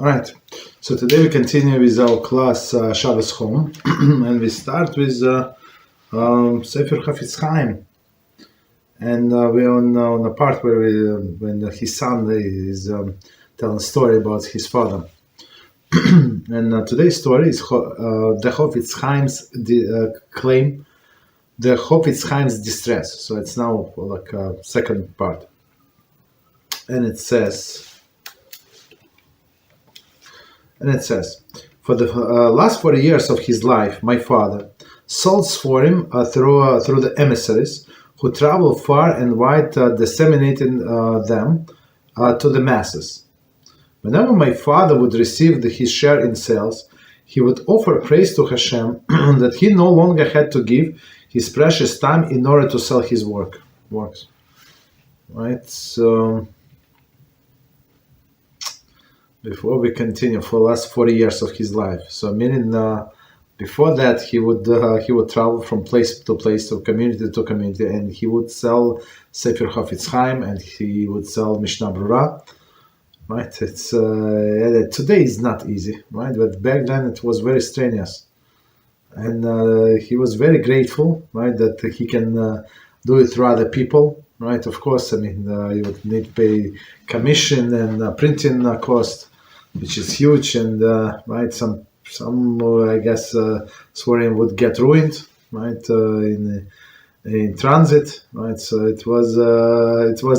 All right, so today we continue with our class Shabbos Home, and we start with Sefer Chofetz Chaim, and we're on a part where when his son is telling a story about his father, and today's story is the Chofetz Chaim's claim, the Chofetz Chaim's distress. So it's now like a second part, and it says. For the last 40 years of his life, my father sold for him through the emissaries who traveled far and wide, disseminating them to the masses. Whenever my father would receive his share in sales, he would offer praise to Hashem that he no longer had to give his precious time in order to sell his works. Right, so before we continue, for the last 40 years of his life. So meaning before that he would travel from place to place, to community, and he would sell Sefer Chofetz Chaim, and he would sell Mishnah Brura. Right? It's today is not easy, right? But back then it was very strenuous, and he was very grateful, right, that he can do it through other people. Right? Of course, I mean you would need to pay commission and printing cost, which is huge, and right, some I guess swearing would get ruined, right, in transit, right. So it was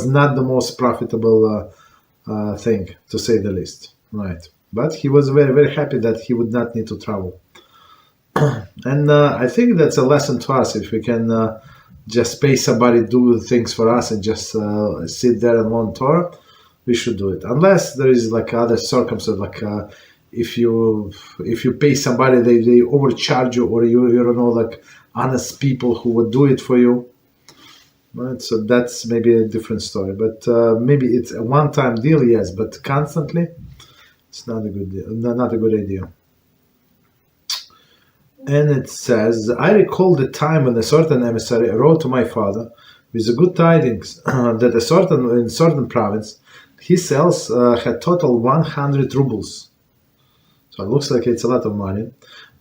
not the most profitable thing, to say the least, right. But he was very, very happy that he would not need to travel, and I think that's a lesson to us. If we can just pay somebody do things for us and just sit there and learn Torah, we should do it. Unless there is like other circumstances, like if you pay somebthey, they overcharge you, or you don't know, like honest people who would do it for you. Right? So that's maybe a different story. But maybe it's a one-time deal, yes. But constantly, it's not a good deal, not a good idea. And it says, I recall the time when a certain emissary wrote to my father with the good tidings that in certain province his sales had totaled 100 rubles. So it looks like it's a lot of money.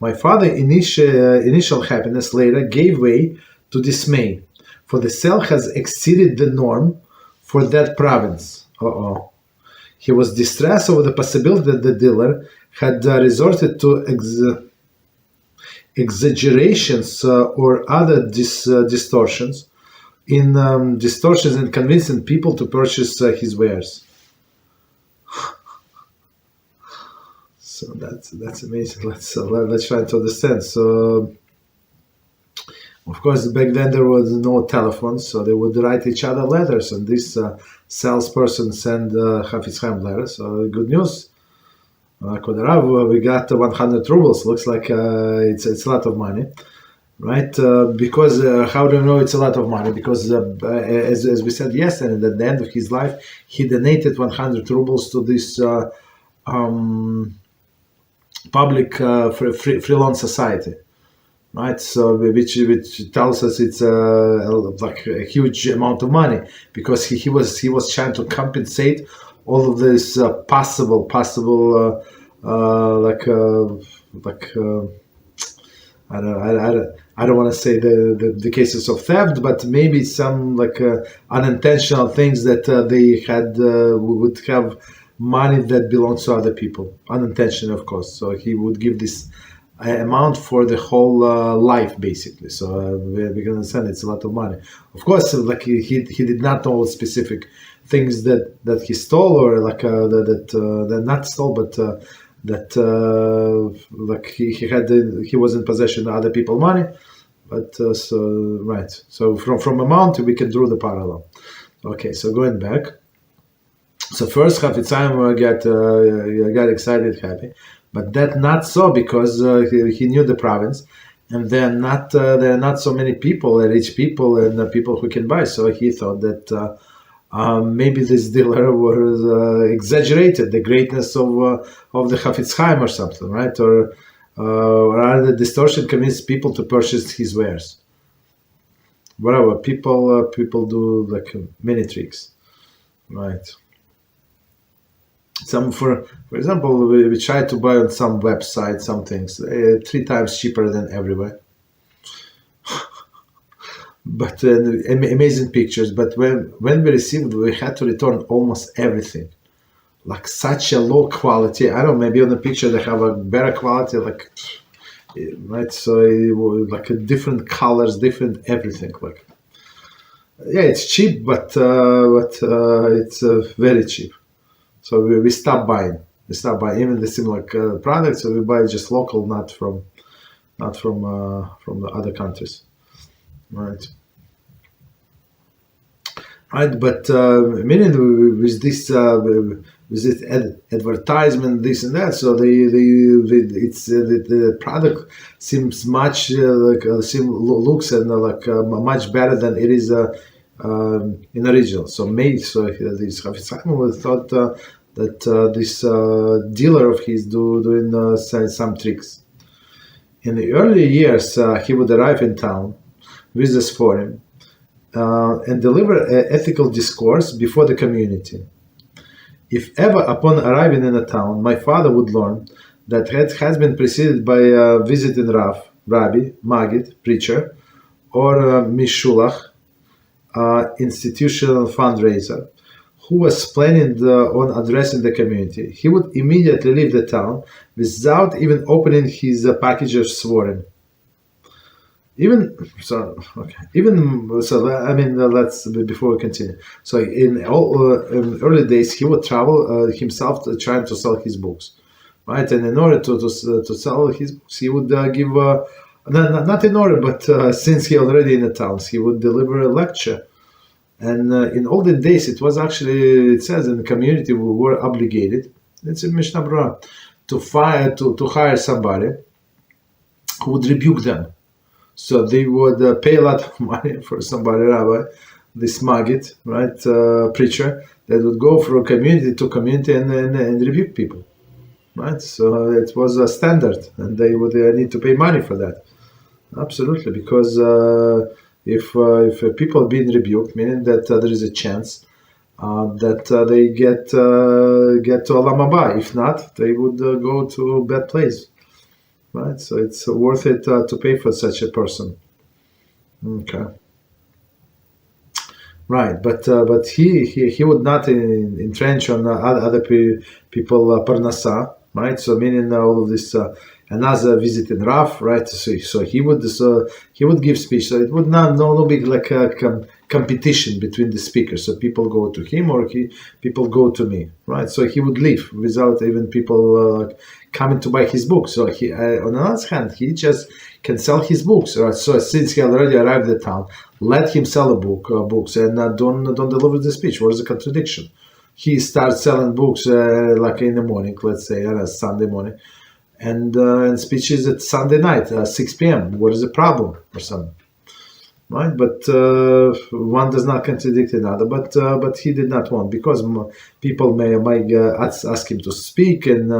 My father's initial happiness later gave way to dismay, for the sale has exceeded the norm for that province. He was distressed over the possibility that the dealer had resorted to exaggerations or other distortions in convincing people to purchase his wares. So that's amazing. Let's try to understand. So, of course, back then there was no telephones, so they would write each other letters, and this salesperson sent Chofetz Chaim letters. So good news. We got 100 rubles. Looks like it's a lot of money, right? Because how do you know it's a lot of money? Because as we said yesterday, at the end of his life, he donated 100 rubles to this public freelance society, right? So which tells us it's like a huge amount of money, because he was trying to compensate all of this possible I don't want to say the cases of theft, but maybe some like unintentional things that they had would have money that belongs to other people, unintentional, of course. So he would give this amount for the whole life, basically. So we can understand it's a lot of money. Of course, like he did not know specific things that he stole, or like that not stole, but that like he was in possession of other people's money. But so right. So from amount we can draw the parallel. Okay. So going back. So first Chofetz Chaim got excited, happy. But that not so, because he knew the province, and there are not so many people, rich people, and people who can buy. So he thought that maybe this dealer was exaggerated the greatness of the Chofetz Chaim or something, right? Or other distortion convinced people to purchase his wares. Whatever, people do like many tricks, right? Some, for example, we try to buy on some website some things 3 times cheaper than everywhere. But amazing pictures. But when we received, we had to return almost everything. Like such a low quality. I don't know, maybe on the picture they have a better quality, like, right? So like different colors, different everything. Like, yeah, it's cheap, but it's very cheap. So we stopped buying. We stopped buying even the similar products. So we buy just local, not from the other countries, right? Right, but meaning with this advertisement, this and that, so the product seems much looks and much better than it is in original. So this Chofetz Chaim thought that this dealer of his doing some tricks. In the early years, he would arrive in town, visitors for him, and deliver ethical discourse before the community. If ever upon arriving in a town, my father would learn that it has been preceded by a visiting Rabbi, Maggid, preacher, or Mishulach, institutional fundraiser, who was planning on addressing the community, he would immediately leave the town without even opening his package of swearing. Let's before we continue. So in early days, he would travel himself trying to sell his books, right? And in order to sell his books, he would give not in order, but since he already in the towns, he would deliver a lecture. And in olden days, it was actually, it says in the community, we were obligated. It's in Mishnah Berurah to hire somebody who would rebuke them. So they would pay a lot of money for somebody, Rabbi, this Maggid, right, preacher, that would go from community to community and rebuke people, right? So it was a standard, and they would need to pay money for that. Absolutely, because if people are being rebuked, meaning that there is a chance that they get to Olam Haba. If not, they would go to a bad place. Right, so it's worth it to pay for such a person. Okay. Right, but he would not entrench on other people parnasa, right? So meaning all of this another visiting Rav, right? So he would give speech. So it would no big like a competition between the speakers. So people go to him or people go to me, right? So he would leave without even people coming to buy his books. So he, on the other hand, he just can sell his books, right? So since he already arrived at town, let him sell books and don't deliver the speech. What is the contradiction? He starts selling books like in the morning, let's say on a Sunday morning, and speech is at Sunday night, 6 p.m. What is the problem or something? Right, but one does not contradict another. But he did not want, because people might ask him to speak, and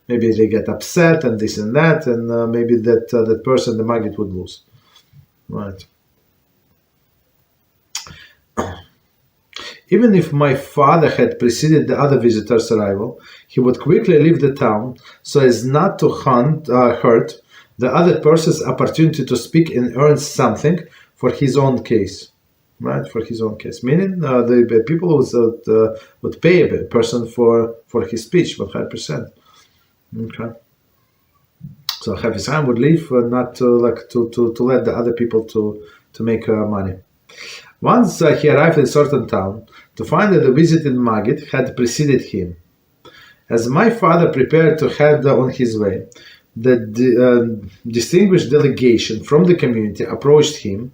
maybe they get upset and this and that, and maybe that person, the Maggid, would lose. Right. Even if my father had preceded the other visitor's arrival, he would quickly leave the town so as not to hurt the other person's opportunity to speak and earn something for his own case, right? For his own case, meaning the people would pay a person for his speech, 100%. Okay. So Chofetz Chaim would leave, not to let the other people to make money. Once he arrived in a certain town, to find that the visiting Maggid had preceded him. As my father prepared to head on his way, the distinguished delegation from the community approached him,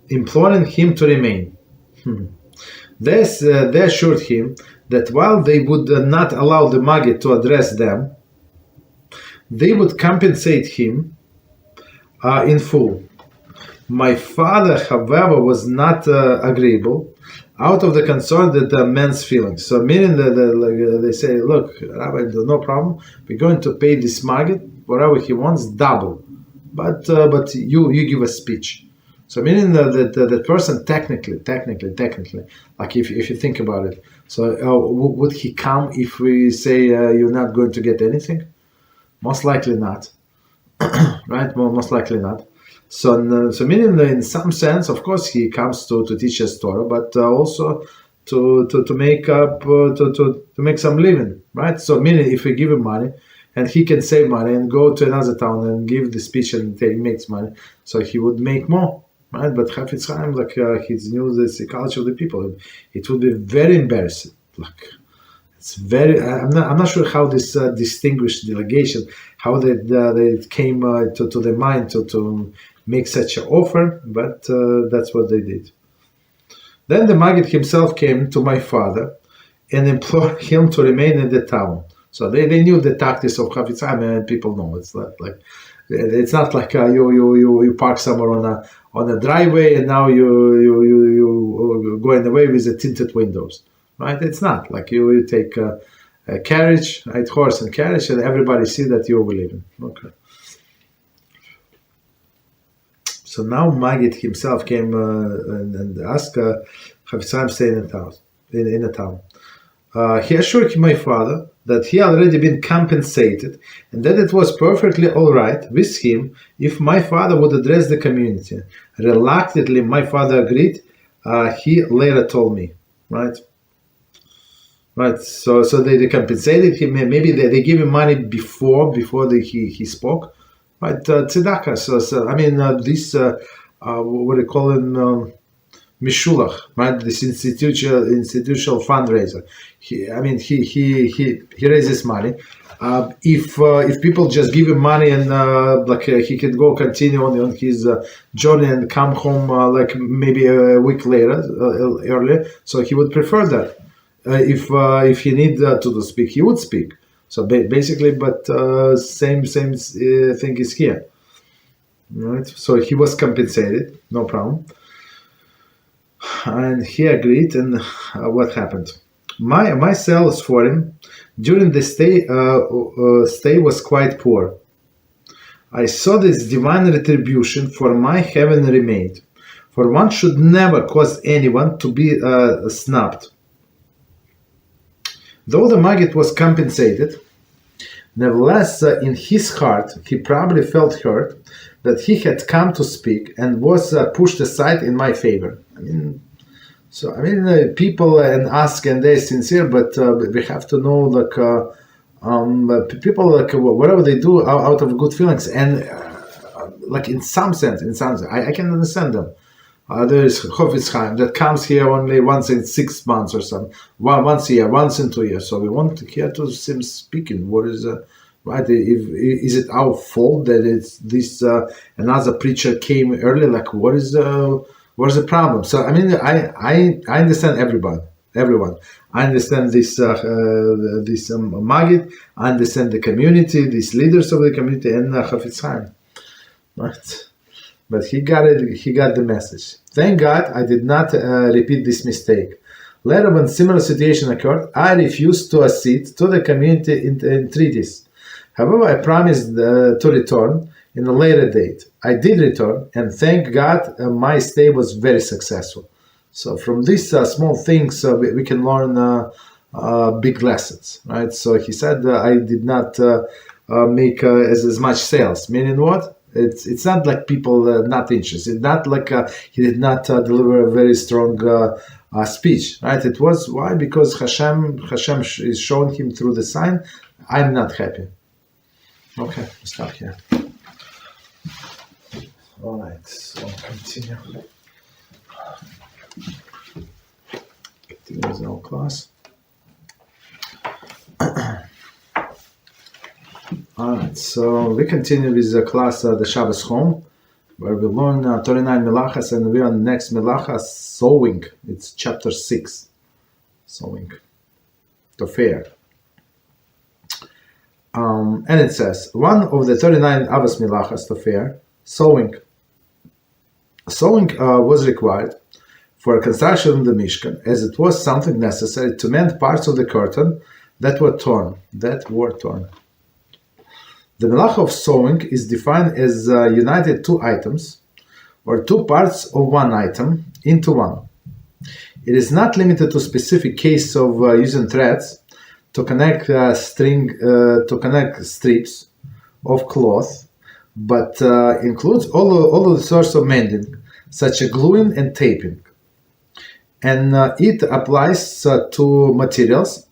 imploring him to remain. They assured him that while they would not allow the Maggid to address them, they would compensate him in full. My father, however, was not agreeable, out of the concern that the man's feelings. So meaning that they say, look, Rabbi, no problem, we're going to pay this Maggid whatever he wants, double. But you give a speech. So meaning the person technically, like if you think about it, so would he come if we say you're not going to get anything? Most likely not, right? Most likely not. So meaning in some sense, of course, he comes to teach us Torah, but also to make up to make some living, right? So meaning if we give him money, and he can save money and go to another town and give the speech and he makes money, so he would make more, right? But Chofetz Chaim, like he knew the psychology of the people, it would be very embarrassing. Like it's very, I'm not sure how this distinguished delegation, how they came to their mind to make such an offer, but that's what they did. Then the Maggid himself came to my father and implored him to remain in the town. So they knew the tactics of Chofetz Chaim, and people know it's not like you park somewhere on a driveway and now you going away with the tinted windows, right? It's not like you take a carriage, right, horse and carriage, and everybody see that you're living. Okay. So now Maggid himself came and asked Chofetz Chaim stay in the town. He assured my father that he already been compensated and that it was perfectly all right with him if my father would address the community. Reluctantly, my father agreed. He later told me, right? So they compensated him. Maybe they give him money before he spoke, right? Tzedakah. So I mean this what do you call him? Mishulach, right? This institutional fundraiser. He raises money. If people just give him money and he could go continue on his journey and come home like maybe a week later, earlier. So he would prefer that. If he need to speak, he would speak. So basically, but same thing is here, right? So he was compensated, no problem. And he agreed, and what happened? My sales for him during the stay was quite poor. I saw this divine retribution for my heaven remained, for one should never cause anyone to be snubbed. Though the Maggid was compensated, nevertheless, in his heart, he probably felt hurt that he had come to speak and was pushed aside in my favor. People and ask and they're sincere, but we have to know people whatever they do out of good feelings and in some sense, I can understand them. There is Chofetz Chaim that comes here only once in 6 months or something, once a year, once in 2 years. So we want to hear to him speaking. What is right? Is it our fault that it's this another preacher came early? Like what is the problem? So I understand everyone. I understand this Maggid. I understand the community, these leaders of the community, and Chofetz Chaim. Right. But he got it. He got the message. Thank God I did not repeat this mistake. Later, when similar situation occurred, I refused to accede to the community entreaties. However, I promised to return in a later date. I did return, and thank God my stay was very successful. So from these small things, we can learn big lessons, right? So he said, I did not make as much sales. Meaning what? It's not like people not interested. It's not like he did not deliver a very strong speech, right? It was why? Because Hashem is showing him through the sign. I'm not happy. Okay, we'll stop here. All right, so continue. Continue with our class. All right, so we continue with the class, the Shabbos home, where we learn 39 Melachos, and we are on the next Melachah, sewing. It's chapter 6, sewing, to fair. And it says, one of the 39 Avos Melachos to fair, sewing. Sewing was required for construction of the Mishkan, as it was something necessary to mend parts of the curtain that were torn. The Melachah of sewing is defined as united two items, or two parts of one item into one. It is not limited to specific case of using threads to connect strips of cloth, but includes all of the sorts of mending, such as gluing and taping. And it applies to materials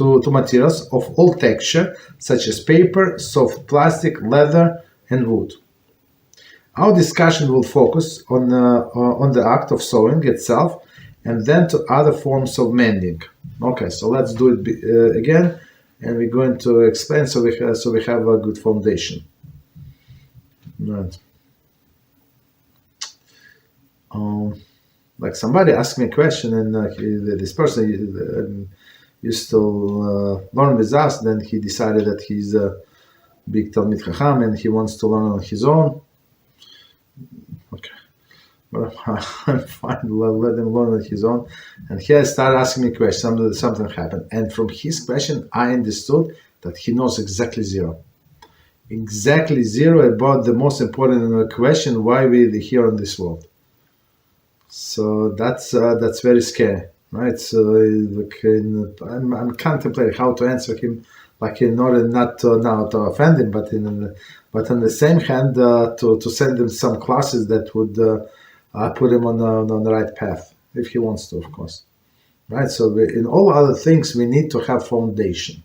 of all texture, such as paper, soft plastic, leather, and wood. Our discussion will focus on the act of sewing itself, and then to other forms of mending. Okay, so let's do it again, and we're going to explain so we have a good foundation. Right. Like somebody asked me a question, and this person used to learn with us. Then he decided that he's a big Talmid Chacham and he wants to learn on his own. Okay, well, I'm fine. Let him learn on his own. And he started asking me questions. Something happened, and from his question, I understood that he knows exactly zero about the most important question: why we're here on this world. So that's very scary, right? So I'm contemplating how to answer him, like in order not to offend him, but on the same hand to send him some classes that would put him on the right path if he wants to, of course, right? So in all other things we need to have foundation.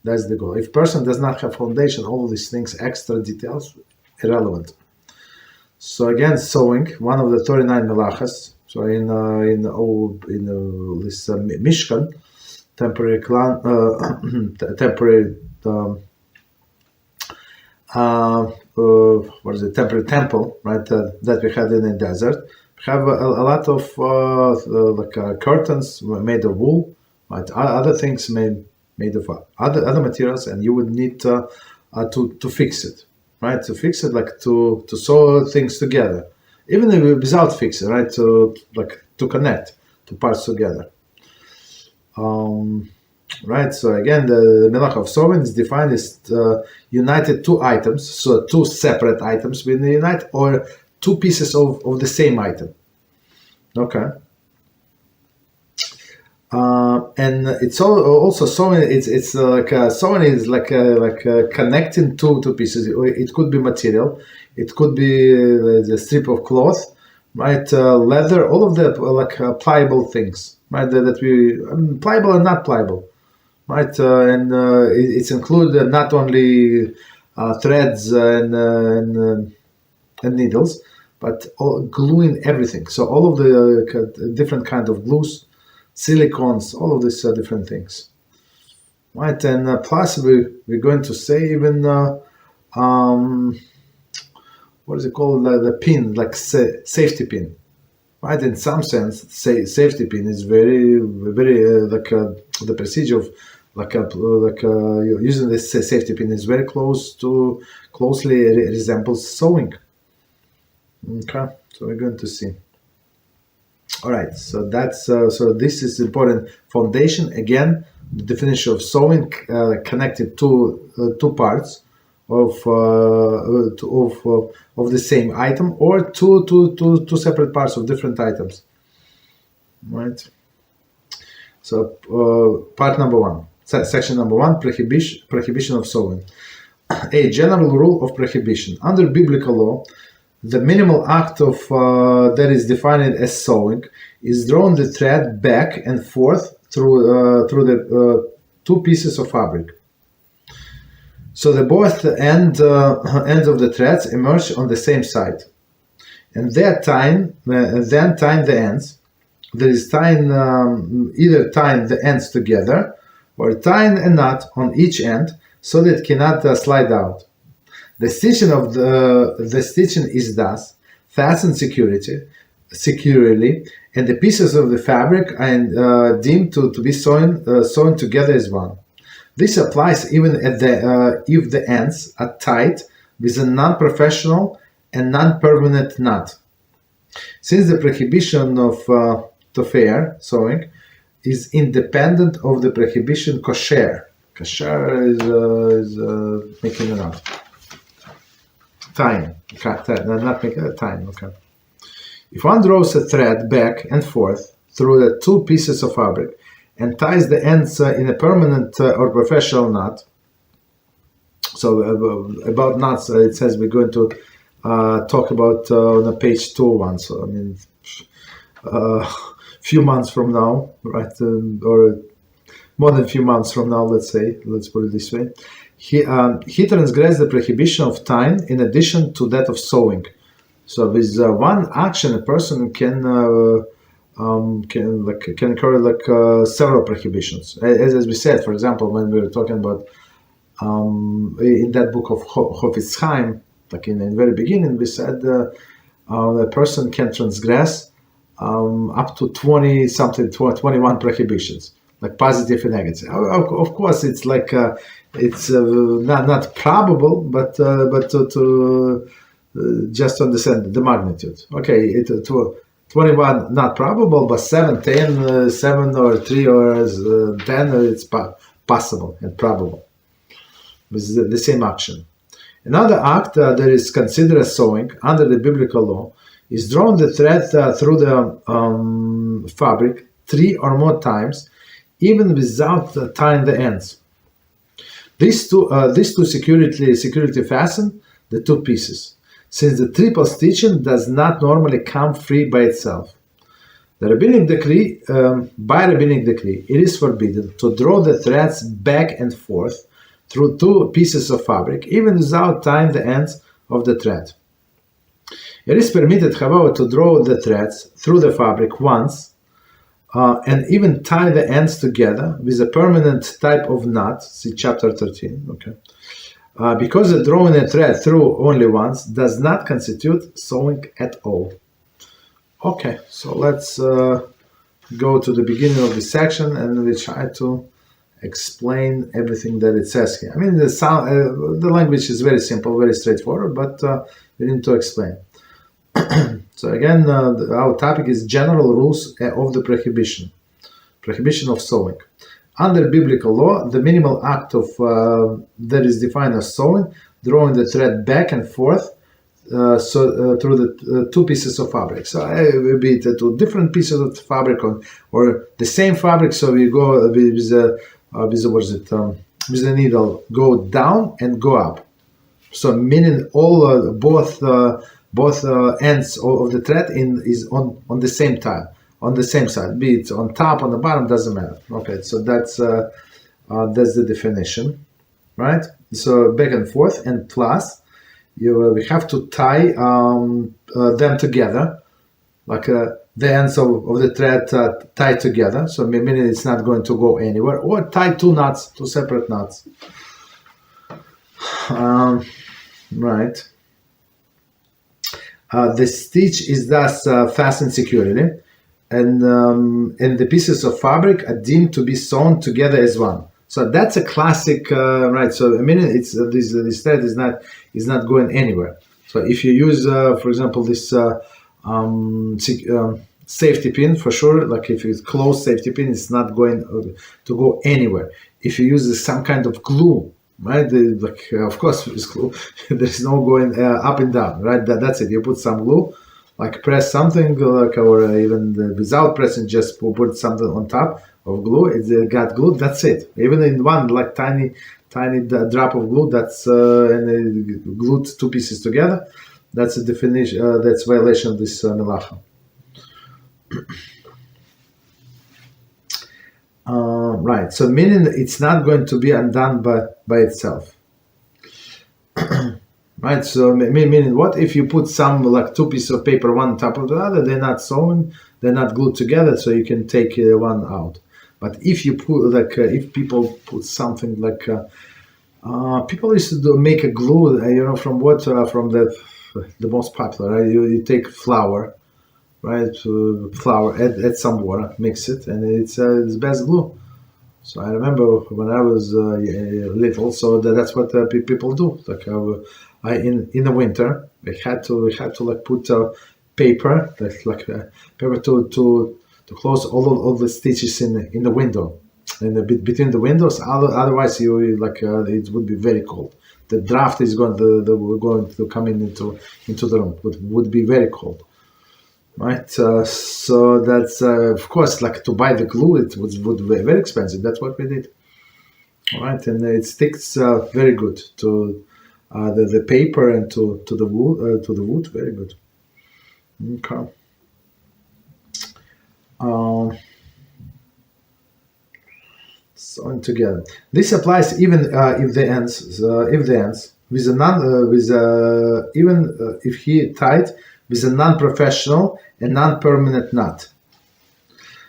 That's the goal. If person does not have foundation, all these things, extra details, irrelevant. So again, sewing, one of the 39 Melachos. So in this Mishkan, temporary temporary temple, right? That we had in the desert. We have a lot of curtains made of wool, right? Other things made of other materials, and you would need to fix it. Right, to fix it, like to sew things together, even without fixing, right? To connect two parts together. Right. So again, the Melachah of sewing is defined as united two items, so two separate items when they unite, or two pieces of the same item. Okay. And it's also sewing. It's like sewing is like connecting two pieces. It could be material, it could be the strip of cloth, right? Leather, all of the pliable things, right? That we pliable and not pliable, right? And it's included not only threads and needles, but gluing everything. So all of the different kind of glues, silicones, all of these different things, right? And plus we're going to say even what is it called, the pin, like safety pin, right? In some sense, safety pin is very the procedure of using this safety pin is very closely resembles sewing. Okay, so we're going to see. All right, so that's so this is important foundation. Again, the definition of sewing connected to two parts of the same item, or two separate parts of different items. Right. So part number one, section number one, prohibition of sewing. A general rule of prohibition under biblical law. The minimal act of that is defined as sewing is drawing the thread back and forth through the two pieces of fabric. So the both ends of the threads emerge on the same side, and then tying the ends. There is tying either tying the ends together or tying a knot on each end so that it cannot slide out. The stitching is thus fastened securely, and the pieces of the fabric are deemed to be sewn together as one. This applies even if the ends are tied with a non-professional and non-permanent knot. Since the prohibition of tofer sewing is independent of the prohibition kosher. Kosher is making a knot. tying. Okay, not make a tying. Okay. If one draws a thread back and forth through the two pieces of fabric and ties the ends in a permanent or professional knot. So about knots, it says we're going to talk about on page 201. So I mean, few months from now, right, or more than a few months from now, let's put it this way. He transgressed the prohibition of tying in addition to that of sewing. So with one action, a person can incur several prohibitions. As we said, for example, when we were talking about in that book of Chofetz Chaim, like in the very beginning, we said a person can transgress up to 21 prohibitions, like positive and negative. Of course, it's like it's not probable, but to just understand the magnitude. Okay, 21 not probable, but 7, 10, 7 or 3 or 10, it's possible and probable. With the same action. Another act that is considered as sewing under the biblical law is drawing the thread through the fabric 3 or more times, even without tying the ends. These two securely fasten the two pieces, since the triple stitching does not normally come free by itself. By rabbinic decree, it is forbidden to draw the threads back and forth through two pieces of fabric, even without tying the ends of the thread. It is permitted, however, to draw the threads through the fabric once and even tie the ends together with a permanent type of knot, see chapter 13, okay? Because the drawing a thread through only once does not constitute sewing at all. Okay, so let's go to the beginning of this section and we try to explain everything that it says here. I mean, the language is very simple, very straightforward, but we need to explain. So again, our topic is general rules of the prohibition of sewing. Under biblical law, the minimal act of that is defined as sewing, drawing the thread back and forth through the two pieces of fabric. So it will be the two different pieces of fabric or the same fabric. So we go with the needle go down and go up. So meaning all both ends of the thread is on the same time, on the same side, be it on top, on the bottom, doesn't matter. Okay, so that's the definition, right? So back and forth, and plus we have to tie them together, like the ends of the thread tied together, so meaning it's not going to go anywhere, or tie two separate knots. Right. The stitch is thus fastened securely, and the pieces of fabric are deemed to be sewn together as one. So that's a classic, right? So I mean, it's this thread is not going anywhere. So if you use, for example, this safety pin, for sure, like if it's closed safety pin, it's not going to go anywhere. If you use some kind of glue, right? Of course, it's glue. There's no going up and down, right? That's it. You put some glue, like press something, like, or even without pressing, just put something on top of glue. It got glued. That's it. Even in one like tiny drop of glue, that's and glued two pieces together. That's a definition. That's violation of this Melachah. Right. So meaning it's not going to be undone by itself. Right. So meaning what if you put some like two pieces of paper one on top of the other? They're not sewn. They're not glued together, so you can take one out. But if you put if people put something like people used to make a glue, from what from the most popular. Right? You take flour, right? Flour, add some water, mix it, and it's best glue. So I remember when I was little, so that's what people do. Like in the winter, we had to like put paper, paper to close all the stitches in the window, between the windows. Otherwise, you it would be very cold. the draft is going to come into the room. Would be very cold, right? So that's of course, like to buy the glue, it would be very expensive. That's what we did, all right? And it sticks very good to the paper and to the wood, very good. Okay. So together, this applies even if the ends with a if he tied with a non-professional and non-permanent knot,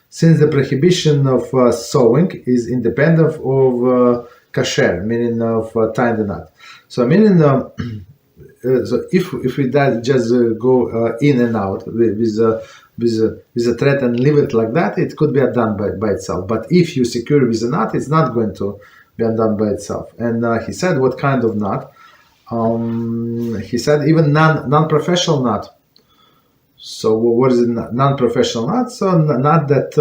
since the prohibition of sewing is independent of kosher, meaning of tying the knot. So meaning so if we just go in and out with a thread and leave it like that, it could be undone by itself. But if you secure with a knot, it's not going to be undone by itself. And he said, what kind of knot? He said even non-professional knot. So what is it? Non-professional knot? So not that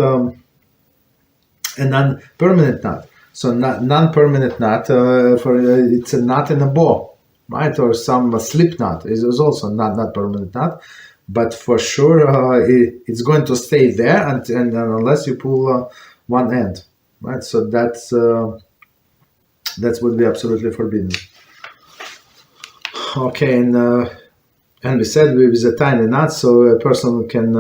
a non-permanent knot. So non-permanent knot, it's a knot in a bow, right? Or some slip knot is also not permanent knot. But for sure, it's going to stay there and unless you pull one end, right? So that would be absolutely forbidden. Okay, and we said with a tiny knot, so a person can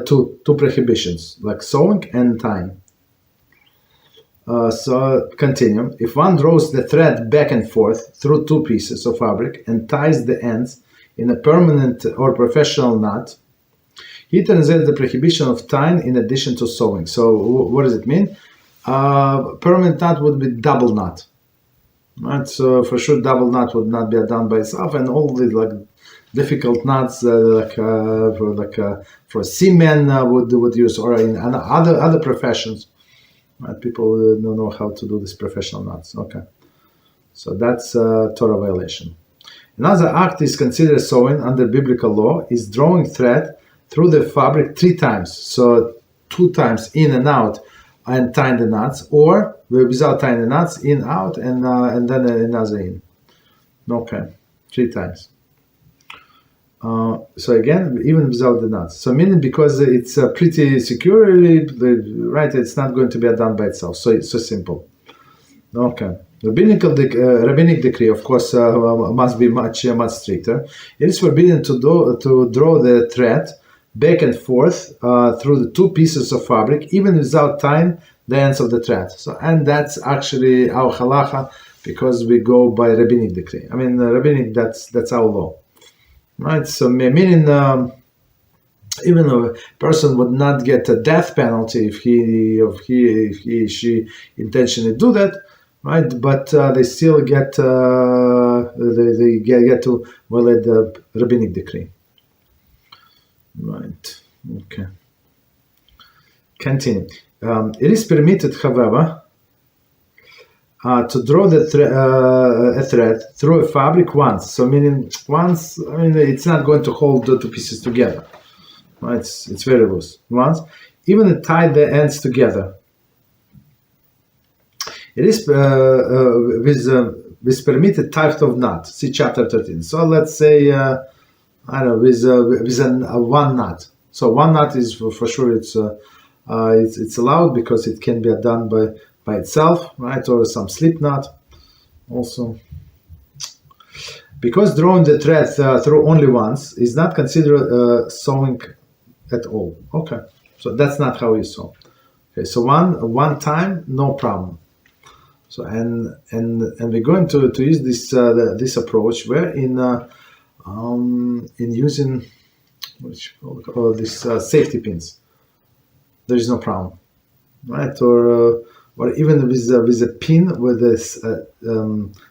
two prohibitions, like sewing and tying. So continue. If one draws the thread back and forth through two pieces of fabric and ties the ends in a permanent or professional knot, he translates the prohibition of tying in addition to sewing. So what does it mean? Permanent knot would be double knot, right? So for sure, double knot would not be done by itself, and all the like difficult knots for seamen would use, or in other professions. Right? People don't know how to do these professional knots. Okay, so that's Torah violation. Another act is considered sewing under biblical law is drawing thread through the fabric 3 times. So 2 times in and out and tying the knots, or without tying the knots, in, out, and then another in. Okay, 3 times. So again, even without the knots. So meaning because it's pretty securely, right, it's not going to be done by itself. So it's so simple. Okay. Rabbinic decree, of course, must be much stricter. It is forbidden to draw the thread back and forth through the 2 pieces of fabric, even without tying the ends of the thread. So, and that's actually our halacha, because we go by rabbinic decree. I mean, rabbinic, that's our law, right? So meaning even a person would not get a death penalty if she intentionally do that. Right, but they still get they get to violate the rabbinic decree. Right. Okay. Continue. It is permitted, however, to draw a thread through a fabric once. So meaning once. I mean, it's not going to hold the 2 pieces together. Right. It's very loose. Once, even to tie the ends together. It is with permitted type of knot. See chapter 13. So let's say I don't know, with one knot. So one knot is for sure it's allowed because it can be done by itself, right? Or some slip knot also. Because drawing the thread through only once is not considered sewing at all. Okay, so that's not how you sew. Okay, so one time, no problem. So and we're going to use this approach where in using these safety pins, there is no problem, right? Or even with a pin with this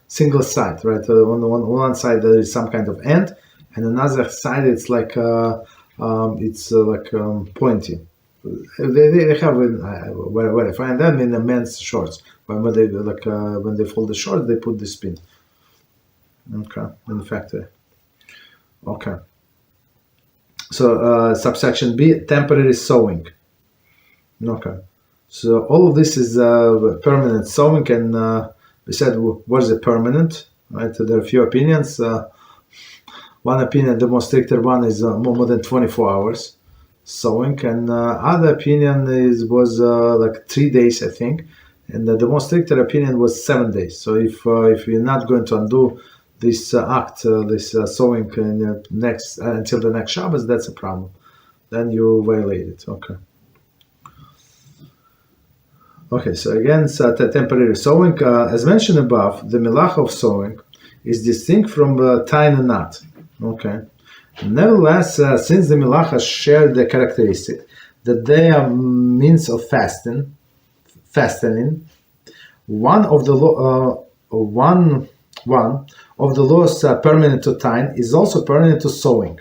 single side, right? On one side there is some kind of end, and another side it's like pointy. They have where I find them in the men's shorts. When they when they fold the shorts, they put this pin. Okay, in the factory. Okay. So subsection B, temporary sewing. Okay. So all of this is permanent sewing, and We said, what is it, permanent? Right? There are a few opinions. One opinion, the most stricter one, is more than 24 hours sewing, and other opinion was like 3 days, I think, and the most stricter opinion was 7 days. So if you're not going to undo this act, this sewing until the next Shabbos, that's a problem. Then you violate it. Okay, so again, it's temporary sewing. As mentioned above, the Melachah of sewing is distinct from tying a knot. Okay. Nevertheless, since the Melachah share the characteristic that they are means of fastening, one of the laws permanent to tying is also permanent to sewing.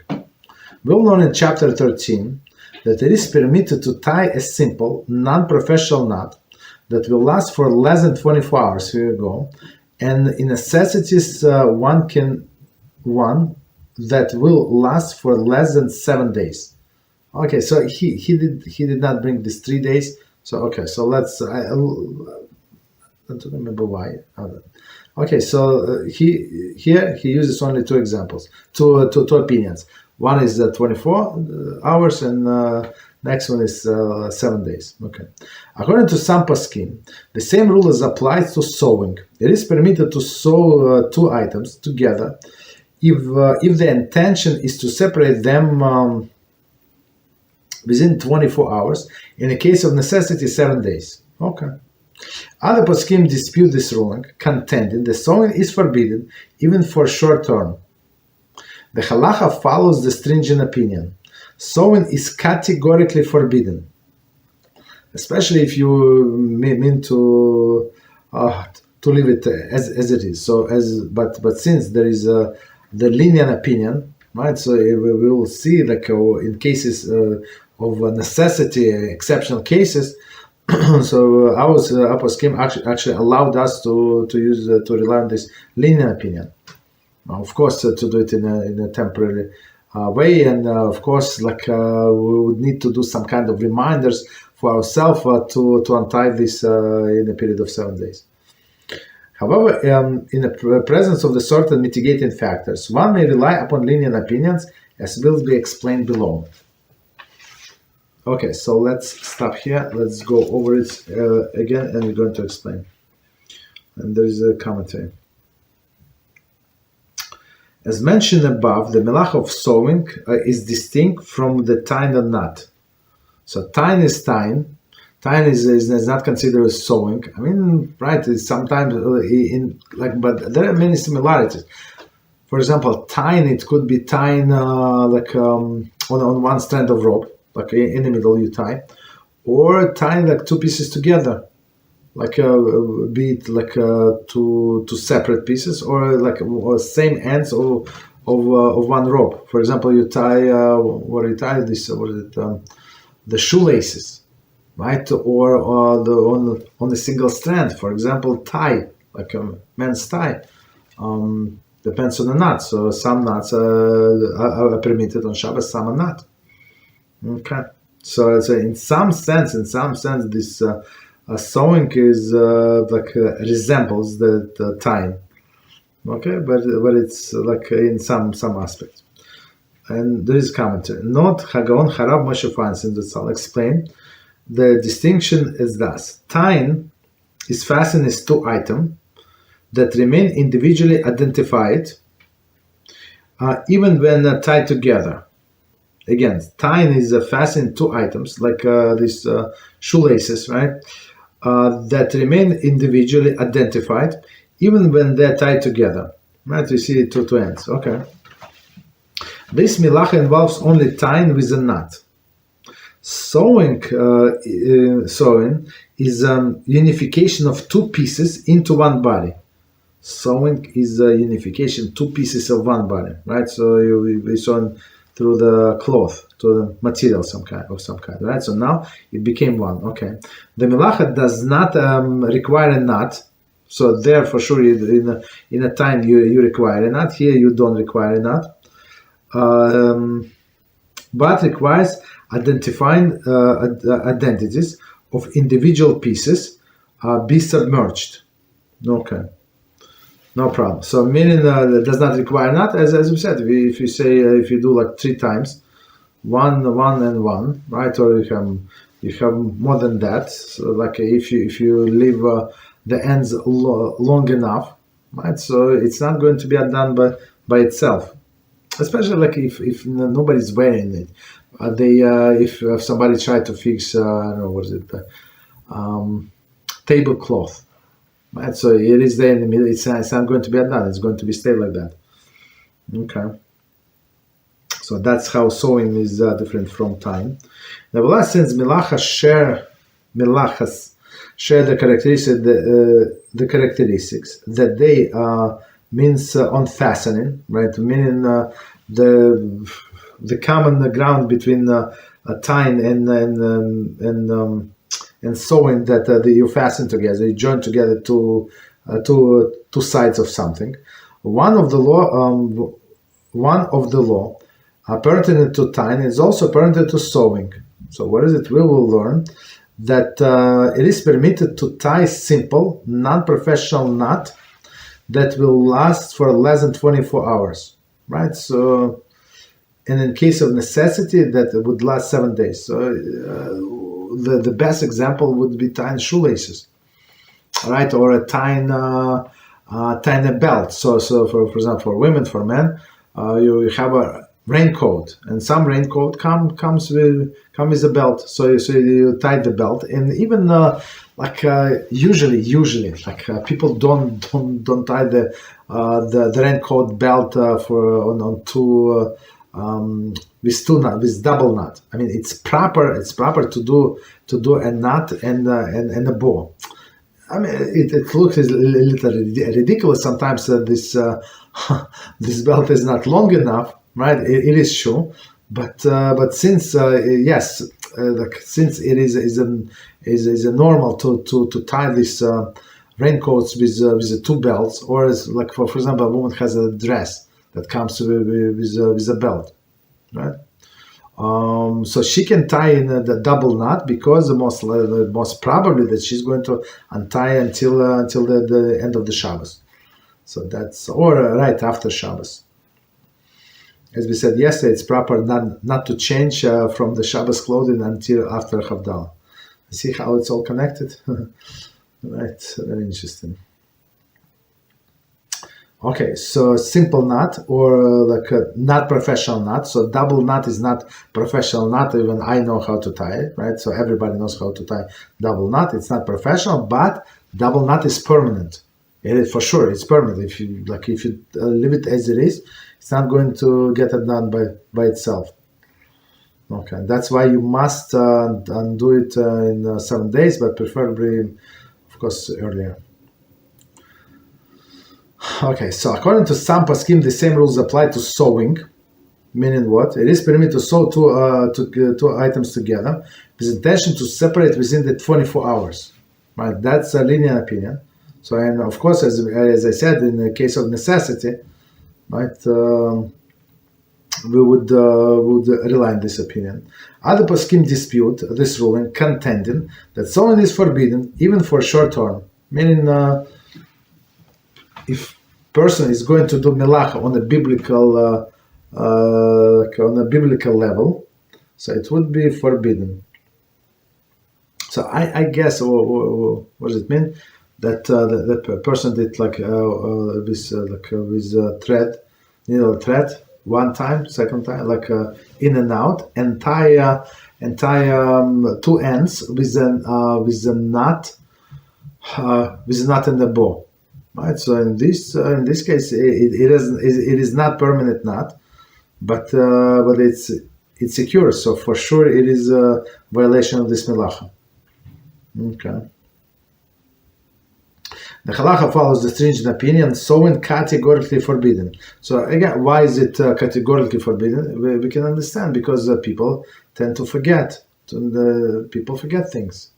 We'll learn in chapter 13 that it is permitted to tie a simple, non-professional knot that will last for less than 24 hours. Here you go. And in necessities, one that will last for less than 7 days. Okay, so he did not bring this 3 days. So okay, so let's. I don't remember why. Okay, so he uses only two examples, two opinions. One is 24 hours, and next one is 7 days. Okay. According to some poskim, the same rule is applied to sewing. It is permitted to sew two items together if the intention is to separate them within 24 hours. In the case of necessity, 7 days. Okay. Other poskim dispute this ruling, contending that sewing is forbidden even for short term. The Halachic follows the stringent opinion. Sewing is categorically forbidden, especially if you mean to leave it as it is. But since there is the lenient opinion, right? So we will see, like in cases of necessity, exceptional cases. So our poskim actually allowed us to rely on this lenient opinion. Of course, to do it in a temporary way, and of course, like we would need to do some kind of reminders for ourselves to untie this in a period of 7 days. However, in the presence of the certain mitigating factors, one may rely upon lenient opinions, as will be explained below. Okay, so let's stop here. Let's go over it again, and we're going to explain. And there is a commentary. As mentioned above, the Melachah of sewing is distinct from the tying a knot. So tying is tying. Tying is not considered as sewing. I mean, right? It's sometimes but there are many similarities. For example, tying, it could be tying on one strand of rope, like in the middle you tie, or tying like two pieces together, like be it like two separate pieces, or same ends of one rope. For example, you tie the shoelaces, right? Or on a single strand. For example, tie, like a men's tie. Depends on the knot. So some knots are permitted on Shabbos, some are not. Okay. So in some sense, this sewing is resembles the tying. Okay, but it's like in some aspects. And there is commentary. Note Hagaon Harav Moshe Feinstein that I'll explain. The distinction is thus: tying is fastened as two items that remain individually identified, even when tied together. Again, tying is fastened two items, like these shoelaces, right? That remain individually identified, even when they're tied together. Right? You see two ends. Okay. This Melachah involves only tying with a knot. Sewing is unification of two pieces into one body. Sewing is unification, two pieces of one body, right? So we sew through the cloth, to the material of some kind, right? So now it became one. Okay. The Melachah does not require a knot. So there, for sure, in a time you require a knot. Here you don't require a knot, but requires identifying identities of individual pieces be submerged. Okay. No problem. So meaning that does not require not, as we said, if you say if you do like 3 times, one and one, right? Or you have more than that. So like if you leave the ends long enough, right? So it's not going to be done by itself. Especially like if nobody's wearing it. If somebody tried to fix I don't know what is it, tablecloth. Right, so it is there in the middle. It's not going to be done. It's going to be stay like that. Okay. So that's how sewing is different from time. Nevertheless, since Melachos share the characteristics that they means unfastening, right? Meaning the common ground between time and sewing that you fasten together, you join together two sides of something. One of the law pertinent to time is also pertinent to sewing. So what is it? We will learn that it is permitted to tie simple, non-professional knot that will last for less than 24 hours, right? So, and in case of necessity, that would last 7 days. So. The best example would be tying shoelaces, right, or tying a belt. So for example, for women, for men, you have a raincoat, and some raincoat comes with a belt. So you tie the belt, and even usually people don't tie the raincoat belt on two. With double knot. I mean, it's proper to do a knot and a bow. I mean, it looks a little ridiculous sometimes. This this belt is not long enough, right? It is true, but since since it is a normal to tie these raincoats with the 2 belts, or as like for example, a woman has a dress that comes with a belt, right? So she can tie in the double knot because most probably that she's going to untie until the end of the Shabbos. So that's or right after Shabbos. As we said yesterday, it's proper not to change from the Shabbos clothing until after Havdalah. See how it's all connected? Right, very interesting. Okay, so simple knot or like a not professional knot. So double knot is not professional knot. Even I know how to tie it, right? So everybody knows how to tie double knot. It's not professional, but double knot is permanent. It is for sure. It's permanent. If you leave it as it is, it's not going to get it done by itself. Okay, that's why you must do it in 7 days, but preferably, of course, earlier. Okay, so according to some poskim, the same rules apply to sewing, meaning what? It is permitted to sew two items together with intention to separate within the 24 hours. Right, that's a linear opinion. So, and of course, as I said, in the case of necessity, right, we would rely on this opinion. Other poskim dispute this ruling, contending that sewing is forbidden even for short term, meaning if person is going to do Melachah on a biblical level, so it would be forbidden. So I guess what does it mean? That that person did with thread, needle thread, one time, second time, in and out, and tie 2 ends with a knot and a bow. Right. So in this case, it is not permanent knot, but it's secure. So for sure, it is a violation of this Melachah. Okay. The Halacha follows the stringent opinion, sewing categorically forbidden. So again, why is it categorically forbidden? We can understand because people tend to forget. People forget things.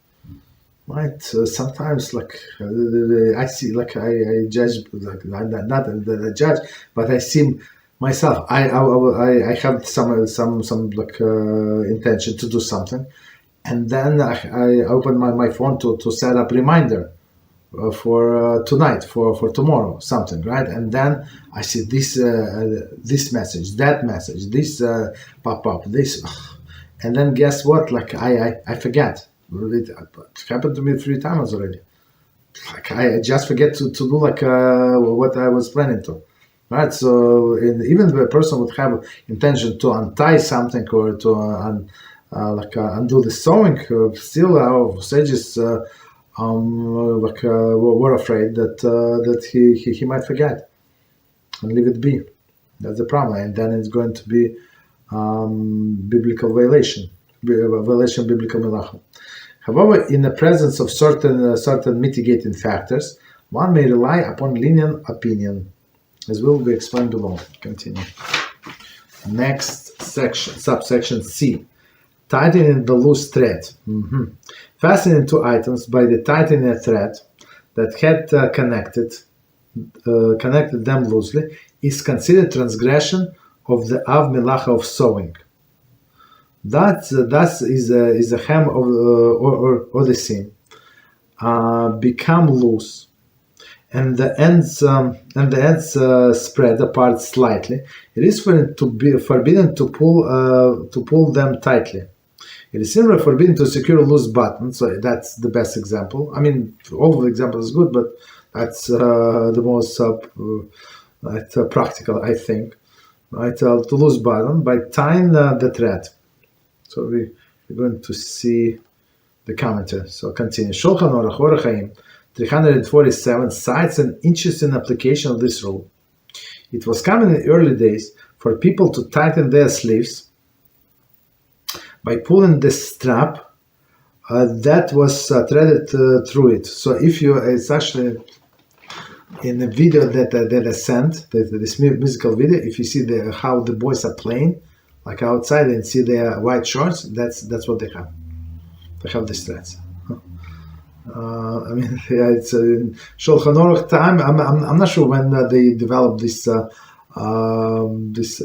Right. Sometimes, I see, I judge, not the judge, but I see myself. I have some intention to do something, and then I open my phone to set up reminder, tonight, for tomorrow, something, right? And then I see this message, that message, this pop up, this, and then guess what? Like I forget. It happened to me 3 times already. Like I just forget to do like what I was planning to, right? So even if a person would have intention to untie something or to undo the sewing, still our sages were afraid that he might forget and leave it be. That's the problem, and then it's going to be biblical violation biblical Melachah. However, in the presence of certain mitigating factors, one may rely upon lenient opinion, as will be explained below. Continue. Next section, subsection C. Tightening the loose thread. Fastening 2 items by the tightening a thread that had connected them loosely is considered transgression of the Av Melachah of sewing. That is a hem of or the seam become loose, and the ends spread apart slightly. It is forbidden to pull them tightly. It is similar forbidden to secure a loose button. So that's the best example. I mean, all of the examples is good, but that's the most practical, I think. Right, to loose button by tying the thread. So we're going to see the commentary. So continue. Shulchan Aruch or Chaim 347 cites an interesting application of this rule. It was common in the early days for people to tighten their sleeves by pulling the strap that was threaded through it. So it's actually in the video that I sent, this musical video, if you see how the boys are playing, like outside, and see their white shorts, that's what they have. They have these threads. I mean, yeah, it's in Shulchan Aruch time. I'm not sure when they developed this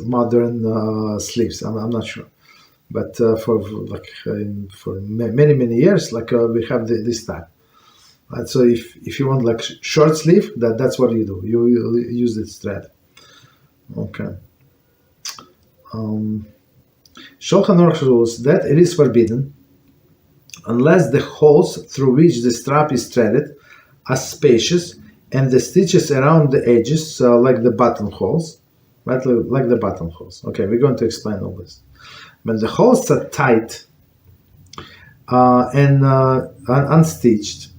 modern sleeves. I'm not sure, but for many years, we have this type. Right, so if you want like short sleeve, that's what you do. You use this thread. Okay. Shulchan Aruch rules that it is forbidden unless the holes through which the strap is threaded are spacious and the stitches around the edges, like the buttonholes, right? Like the buttonholes. Okay, we're going to explain all this. When the holes are tight and unstitched,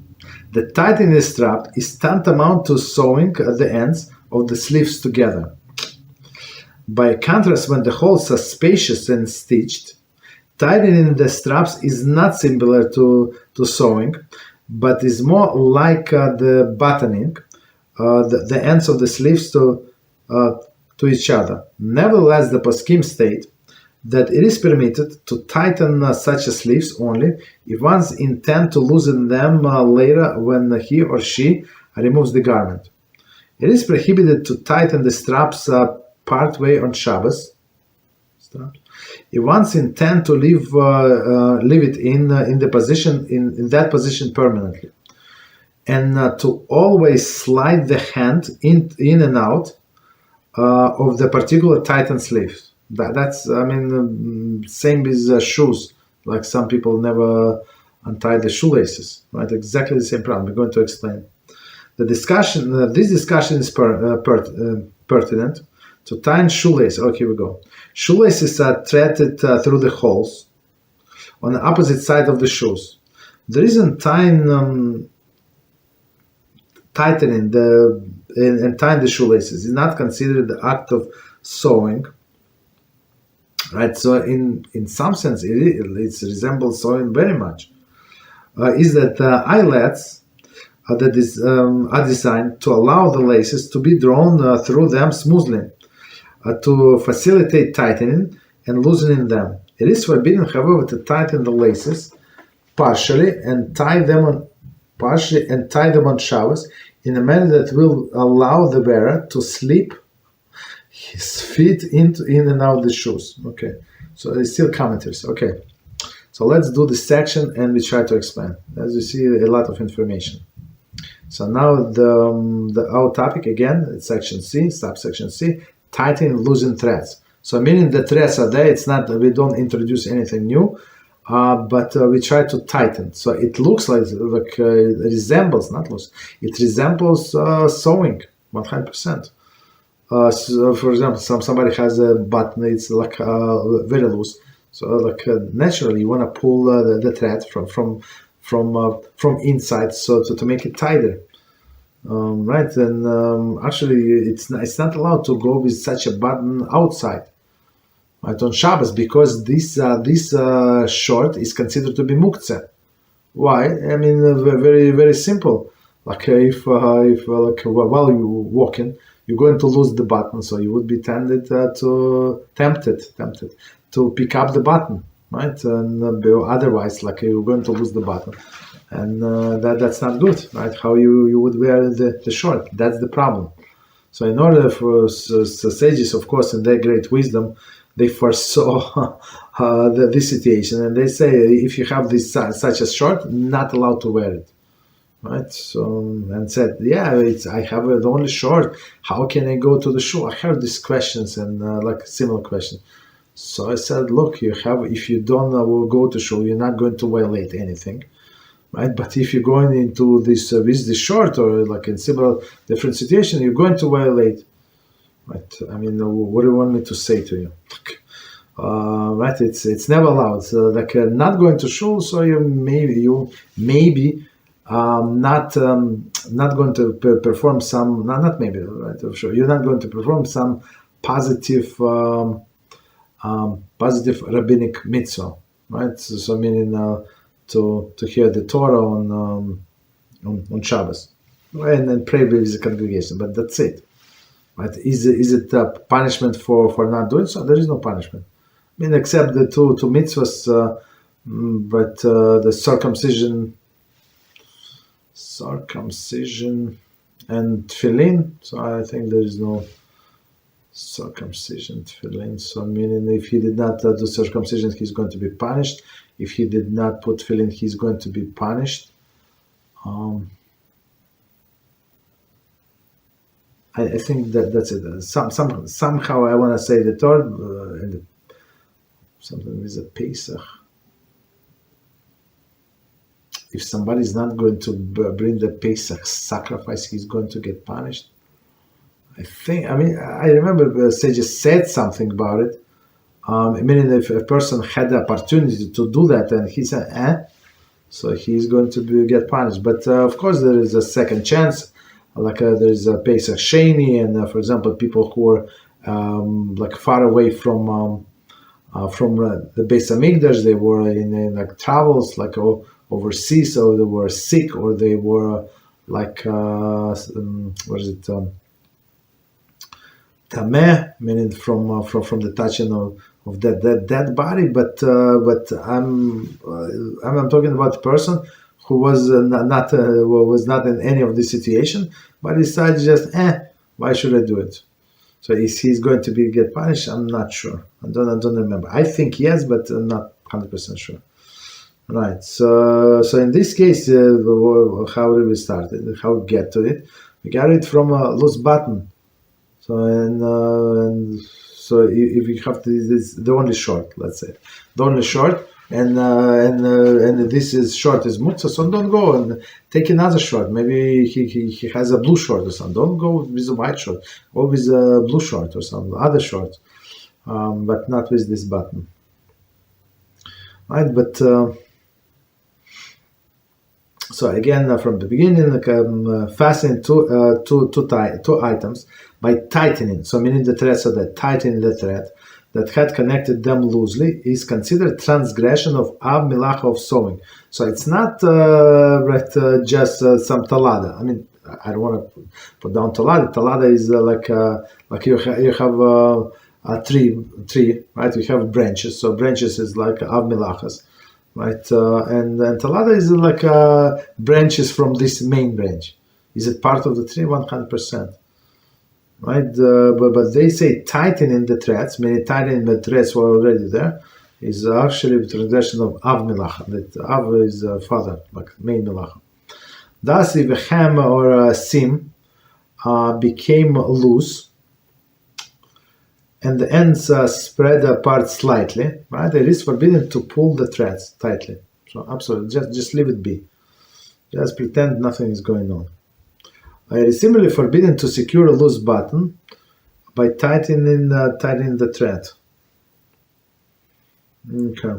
the tightening the strap is tantamount to sewing the ends of the sleeves together. By contrast, when the holes are spacious and stitched, tightening the straps is not similar to sewing, but is more like the buttoning the ends of the sleeves to each other. Nevertheless, the poskim state that it is permitted to tighten such sleeves only if one's intend to loosen them later when he or she removes the garment. It is prohibited to tighten the straps part way on Shabbos. If one's intend to leave it in the position in that position permanently, and to always slide the hand in and out of the particular tightened sleeve. That's same with shoes. Like some people never untie the shoelaces, right? Exactly the same problem. We're going to explain. This discussion is pertinent to tying shoelaces. Okay, here we go. Shoelaces are threaded through the holes on the opposite side of the shoes. The reason tightening tying the shoelaces is not considered the act of sewing. Right, so in some sense, it resembles sewing very much. Is that eyelets are designed to allow the laces to be drawn through them smoothly, to facilitate tightening and loosening them. It is forbidden, however, to tighten the laces partially and tie them on Shabbos in a manner that will allow the wearer to slip his feet in and out the shoes. Okay, so there's still commentaries. Okay, so let's do this section and we try to explain. As you see, a lot of information. So now our topic again, it's section C, subsection C, tightening loosen threads. So meaning the threads are there. It's not, we don't introduce anything new, but we try to tighten. So it looks like it resembles, not loose, it resembles sewing 100%. So for example, somebody has a button, it's like very loose. So naturally you want to pull the thread from inside, so to make it tighter. Right, and actually it's not allowed to go with such a button outside, right, on Shabbos, because this short is considered to be muktzeh. Why? I mean, very very simple. Like if while you're walking, you're going to lose the button, so you would be tempted to pick up the button, right? And otherwise, like you're going to lose the button. And that's not good, right? How you would wear the short. That's the problem. So in order for sages, of course, in their great wisdom, they foresaw this situation, and they say if you have this such a short, not allowed to wear it, right? So and said, yeah, I have the only short. How can I go to the shul? I heard these questions and like similar questions. So I said, look, if you don't go to shul, you're not going to violate anything. Right, but if you're going into this with the short or like in several different situations, you're going to violate. Right? I mean, what do you want me to say to you? Right? It's never allowed. So, like not going to shul, so you maybe not going to perform some not maybe, right? Sure, you're not going to perform some positive rabbinic mitzvah, right? So meaning. To hear the Torah on Shabbos, and then pray with the congregation. But that's it, right? Is it a punishment for not doing so? There is no punishment. I mean, except the two mitzvahs, but the circumcision and tefillin. So I think there is no circumcision tefillin. So meaning, if he did not do circumcision, he's going to be punished. If he did not put tefillin, he's going to be punished. I think that's it. Somehow I want to say the third, something with a Pesach. If somebody is not going to bring the Pesach sacrifice, he's going to get punished. I remember sages said something about it. Meaning if a person had the opportunity to do that and he said, so he's going to get punished. But of course there is a second chance, like there is a Pesach Sheni, and for example, people who are like far away from the Beis Hamikdash, they were in like travels, like overseas, or they were sick, or they were like tameh, meaning from the touching of that dead body, but I'm talking about a person who was not in any of this situation, but decided just why should I do it? So is he's going to get punished? I'm not sure. I don't remember. I think yes, but I'm not 100% sure. Right. So in this case, how did we start it? How we get to it? We got it from a loose button. So and so if you have this, the only short, let's say, the only short, and this is short is muktzah, so don't go and take another short. Maybe he has a blue short or something. Don't go with a white short. Go with a blue short or some other short, but not with this button. Right, but so again from the beginning, fasten two items by tightening. So meaning the thread, so that tightening the thread that had connected them loosely is considered transgression of Melachah of sewing. So it's not just some talada. I mean, I don't want to put down talada. Talada is like you have a tree, right? You have branches. So branches is like Melachos, right? And talada is like branches from this main branch. Is it part of the tree? 100%. Right, but they say tightening the threads, meaning tightening the threads were already there, is actually the transgression of Melachah. That Av is father, like main Melachah. Thus, if a hem or a seam became loose and the ends spread apart slightly, right, it is forbidden to pull the threads tightly. So absolutely, just leave it be. Just pretend nothing is going on. It is similarly forbidden to secure a loose button by tightening the thread. Okay.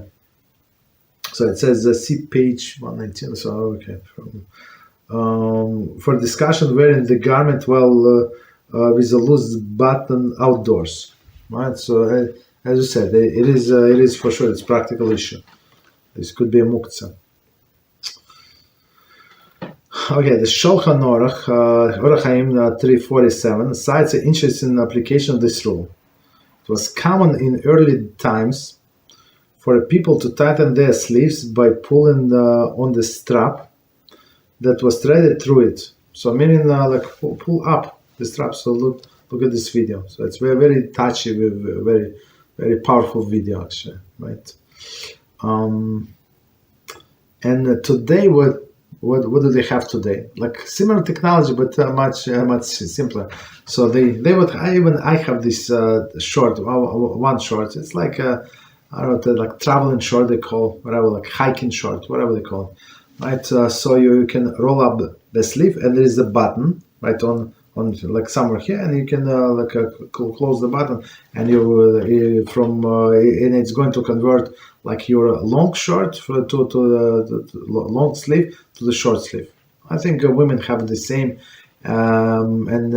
So it says see page 119. So okay. For discussion wearing the garment while with a loose button outdoors, right? So as you said, it is for sure it's a practical issue. This could be a muktzah. Okay, the Shulchan Aruch Chaim 347 cites an interesting application of this rule. It was common in early times for people to tighten their sleeves by pulling on the strap that was threaded through it. So meaning like pull up the strap. So look at this video. So it's very, very touchy, very, very powerful video actually, right? And today what do they have today? Like similar technology, but much simpler. So they would I have this short, one short. It's like I don't know, like traveling short they call, whatever, like hiking short, whatever they call it, right? So you can roll up the sleeve and there is a button right on like somewhere here, and you can close the button, and and it's going to convert like your long short to the long sleeve to the short sleeve. I think women have the same, and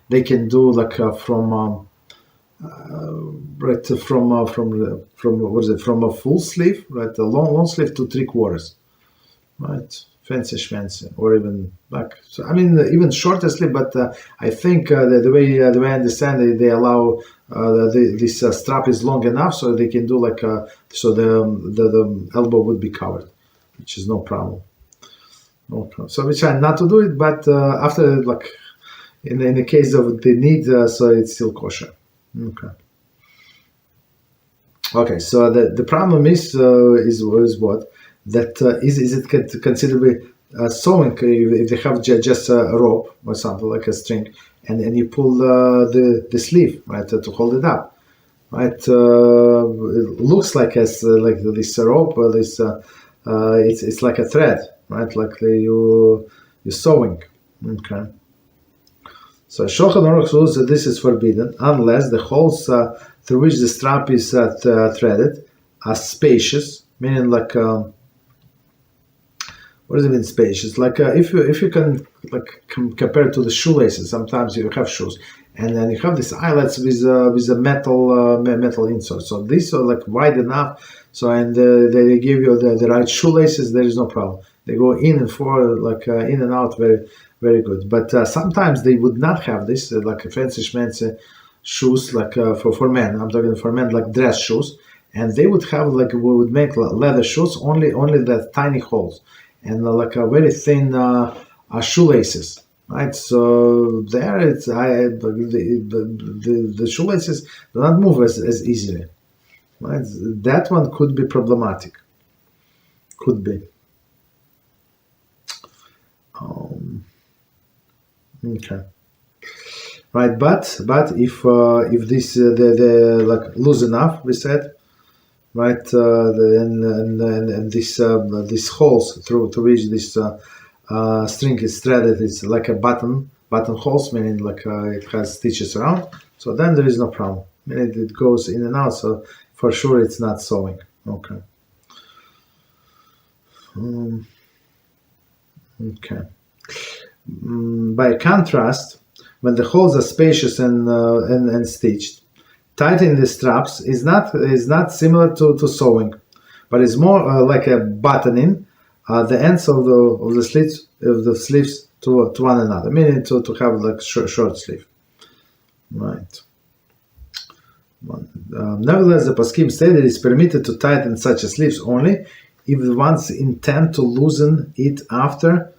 they can do like from a full sleeve, right, a long sleeve to 3/4, right. Fancy schmancy, or even like, so I mean even shorter sleeve, but I think the way I understand they allow this strap is long enough so they can do like so the elbow would be covered, which is no problem. Okay. So we try not to do it, but after like in the case of the need, so it's still kosher. Okay. Okay. So the problem is what? That is it considered sewing if they have just a rope or something like a string, and you pull the sleeve, right, to hold it up, right? It looks like this rope, it's like a thread, right? Like you're sewing. Okay. So Shulchan Aruch rules that this is forbidden unless the holes through which the strap is threaded are spacious, meaning like. What does it mean spacious? Like if you can like compare to the shoelaces, sometimes you have shoes, and then you have these eyelets with a metal insert. So these are like wide enough. So and they give you the right shoelaces. There is no problem. They go in and forward, like in and out, very very good. But sometimes they would not have this like fancy schmancy shoes, like for men. I'm talking for men, like dress shoes, and they would have like we would make leather shoes only the tiny holes. And like a very thin shoelaces, right? So there, the shoelaces do not move as easily, right? That one could be problematic. Could be. Okay. Right, but if this the like loose enough, we said. Right, and these holes through to which this string is threaded is like a button holes, meaning like it has stitches around. So then there is no problem. Meaning it goes in and out. So for sure it's not sewing. Okay. Okay. By contrast, when the holes are spacious and stitched, tightening the straps is not similar to sewing, but it's more like a buttoning the ends of the sleeves to one another, meaning to have like short sleeve, right? Nevertheless, the poskim say that it's permitted to tighten such a sleeves only if one's intend to loosen it after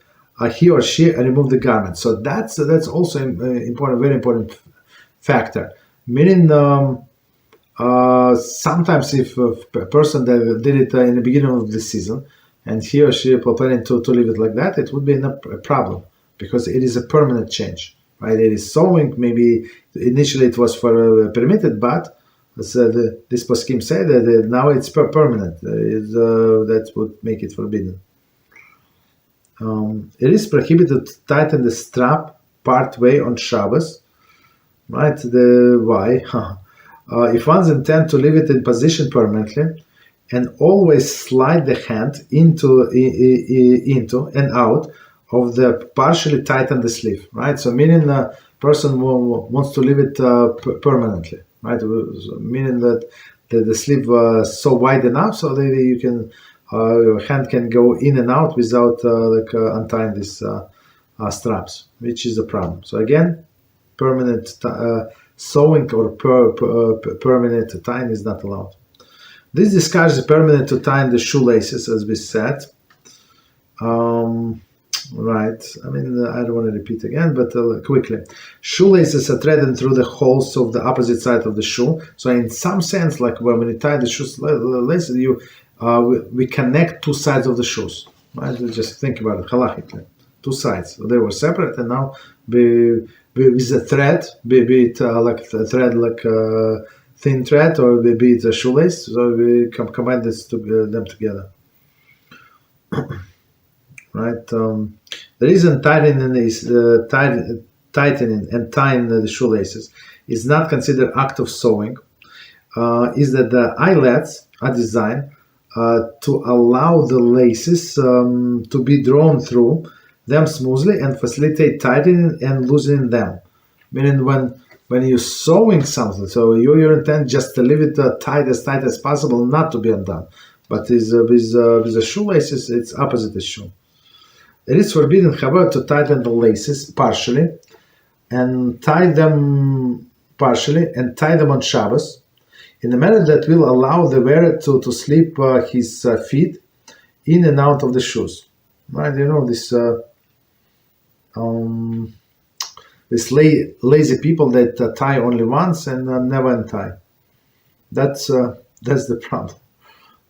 he or she remove the garment. So that's also important, very important factor. Meaning, sometimes if a person that did it in the beginning of the season, and he or she planning to leave it like that, it would be a problem, because it is a permanent change, right? It is sewing. Maybe initially it was for permitted, but as this poskim say that now it's permanent. That would make it forbidden. It is prohibited to tighten the strap part way on Shabbos, right? Why? If one's intent to leave it in position permanently, and always slide the hand into and out of the partially tighten the sleeve, right? So meaning the person wants to leave it permanently, right? Meaning that the sleeve so wide enough so that you can your hand can go in and out without untying these straps, which is a problem. So again, permanent sewing or permanent tying is not allowed. This discusses permanent to tying the shoelaces, as we said. Right. I mean, I don't want to repeat again, but quickly. Shoelaces are threaded through the holes of the opposite side of the shoe. So in some sense, like when you tie the shoelaces, we connect two sides of the shoes. Right? Just think about it, halachically. Two sides. They were separate, and now with a thread, be it like a thread, like thin thread, or be it a shoelace, so we combine them together. Right? The reason tightening and tying the shoelaces is not considered act of sewing is that the eyelets are designed to allow the laces to be drawn through them smoothly and facilitate tightening and loosening them. Meaning when you're sewing something, so your intent just to leave it tight as possible, not to be undone. But with the shoelaces, it's opposite the shoe. It is forbidden, however, to tighten the laces partially and tie them on Shabbos in a manner that will allow the wearer to slip his feet in and out of the shoes. Right? You know, this lazy people that tie only once and never untie. That's the problem.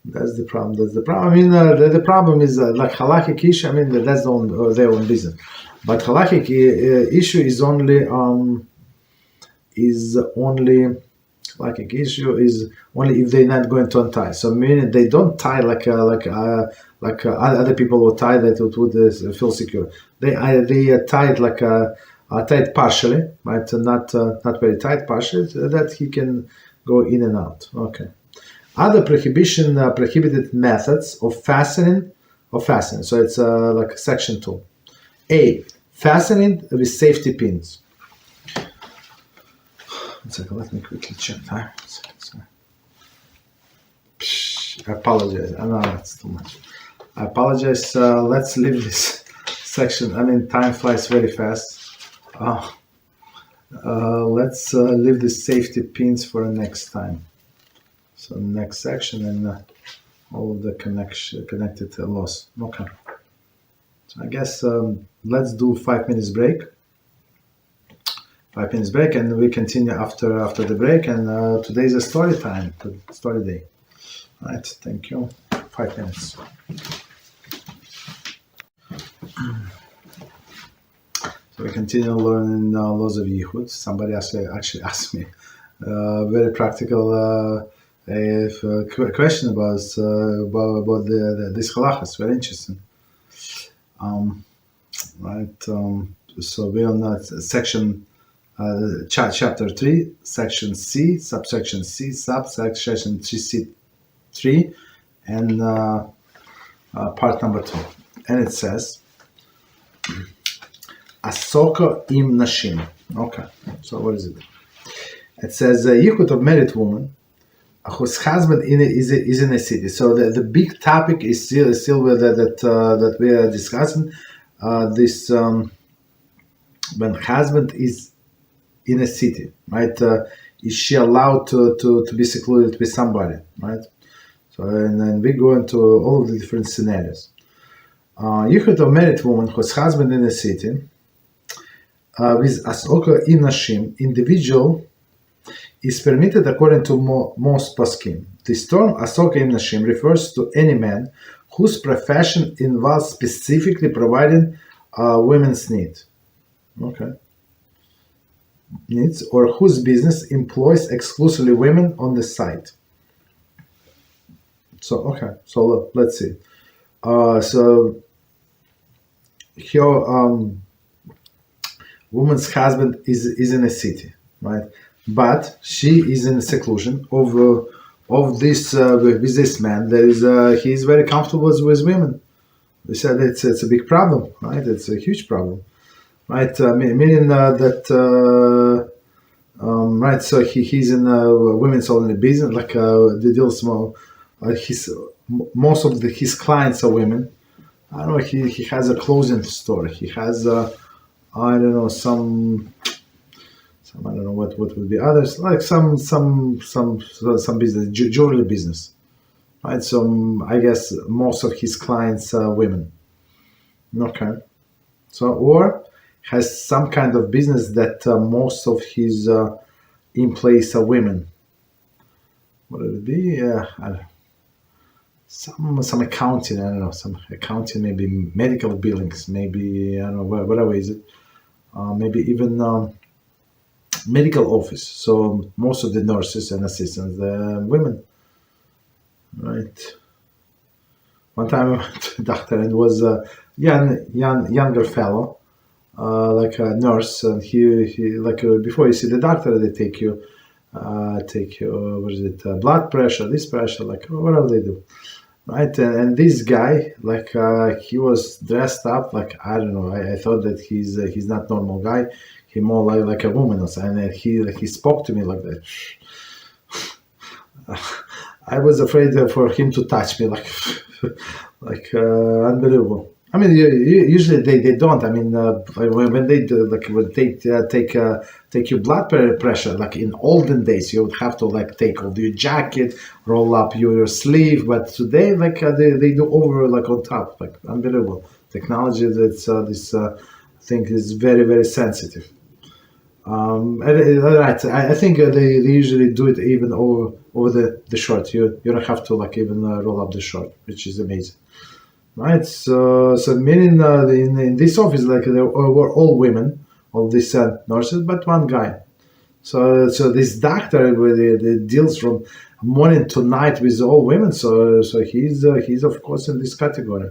That's the problem. I mean, the problem is like halachic issue. I mean, that's their own business. But halachic issue is only halachic issue is only if they're not going to untie. So meaning they don't tie like other people would tie that would feel secure. They tie it tied partially, right? Not very tight, partially, that he can go in and out. Okay. Other prohibited methods of fastening. So it's like section 2. A. Fastening with safety pins. 1 second, let me quickly check time. I apologize. I know that's too much. I apologize. Let's leave this section. I mean, time flies very fast. Let's leave the safety pins for the next time. So next section and all of the connected loss. Okay. So I guess let's do 5 minutes break. 5 minutes break, and we continue after the break. And today is a story time, story day. All right. Thank you. 5 minutes. So we continue learning laws of Yichud. Somebody actually asked me very practical question about this halachas. Very interesting. Right. So we're on section chapter 3, section C, subsection C, subsection C3, and part number 2. And it says, asoko im nashim. Okay. So what is it? It says Yichud of married woman whose husband is in a city. So the big topic is still that we are discussing. This when husband is in a city, right? Is she allowed to be secluded with somebody, right? So and then we go into all of the different scenarios. Yichud of married woman whose husband in a city with asoko im nashim, individual is permitted according to most poskim. This term asoko im nashim refers to any man whose profession involves specifically providing women's needs. Okay. Needs, or whose business employs exclusively women on the site. So, okay, so let's see. So here, woman's husband is in a city, right? But she is in seclusion of this with this man. There is he's very comfortable with women. We said it's a big problem, right? It's a huge problem, right? Meaning that right. So he's in women's only business, like the deals more. Most of his clients are women. I don't know. He has a clothing store. He has I don't know some I don't know what would be others, like some business, jewelry business, right? So I guess most of his clients are women. Okay, so or has some kind of business that most of his employees are women. What would it be? I don't know. Some accounting. I don't know. Some accounting, maybe medical billings, maybe I don't know whatever is it. Maybe even medical office. So most of the nurses and assistants, they're women, right? One time I went to the doctor and it was a younger fellow, like a nurse, and he like before you see the doctor, they take you what is it, blood pressure, this pressure, like whatever they do, right? And this guy, like he was dressed up like I don't know. I thought that he's not normal guy. He more like a woman or something. And he spoke to me like that. I was afraid for him to touch me, like unbelievable. I mean, usually they don't. I mean, when they do, like when they take your blood pressure, like in olden days, you would have to like take off your jacket, roll up your sleeve. But today, like they do over like on top, like unbelievable technology. That's this thing is very very sensitive. Right, I think they usually do it even over the short. You don't have to like even roll up the short, which is amazing. Right, so meaning in this office, like there were all women, all these nurses, but one guy. So this doctor deals from morning to night with all women. So he's of course in this category,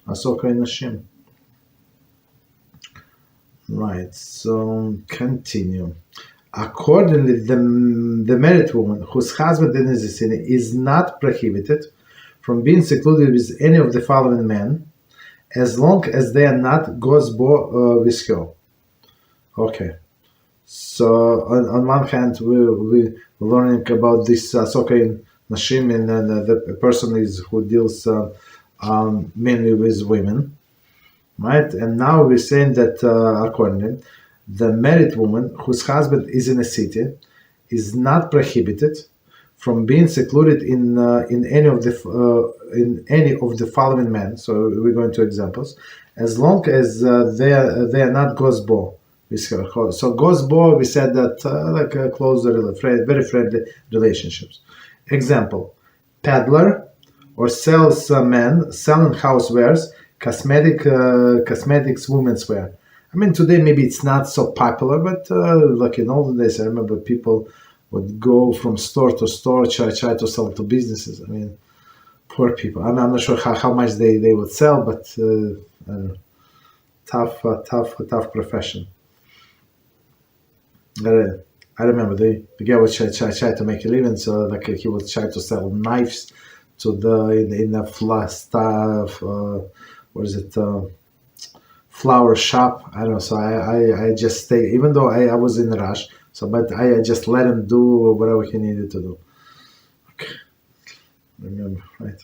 asoko and nashim. Right. So continue. Accordingly, the married woman whose husband is a sinner is not prohibited from being secluded with any of the following men, as long as they are not gosbo with her. Okay. So on one hand, we're learning about this asoko in nashim, and the person who deals mainly with women, right? And now we're saying that accordingly, the married woman whose husband is in a city is not prohibited from being secluded in any of the following men. So we're going to examples, as long as they are not gosbo with her. So gosbo, we said that like a closer, very friendly relationships. Example: peddler or salesman selling housewares, cosmetics, women's wear. I mean, today maybe it's not so popular, but like in olden days, I remember people would go from store to store, try to sell to businesses. I mean, poor people. I'm not sure how much they would sell, but tough profession. I remember the guy would try to make a living, so like he would try to sell knives to in a flower shop. I don't know. So I just stay, even though I was in a rush. So, but I just let him do whatever he needed to do. Okay, remember, right?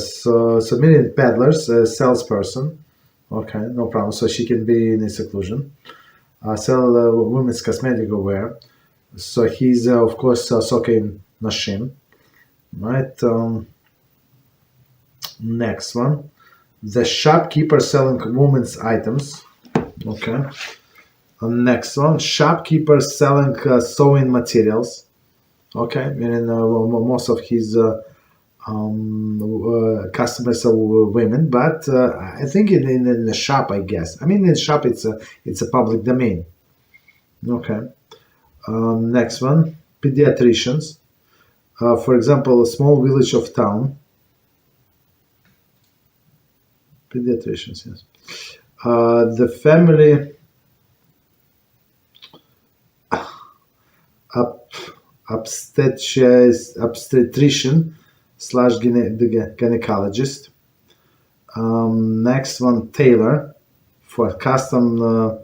So meaning peddlers, salesperson. Okay, no problem. So she can be in a seclusion. Sell women's cosmetic wear. So he's of course asoko in nashim, right? Next one, the shopkeeper selling women's items. Okay. Next one, shopkeeper selling sewing materials. Okay, meaning most of his customers are women, but I think in the shop, I guess. I mean, in the shop, it's a public domain. Okay. Next one, pediatricians. For example, a small village of town. Pediatricians, yes. The family obstetrician / gynecologist. Next one, tailor for custom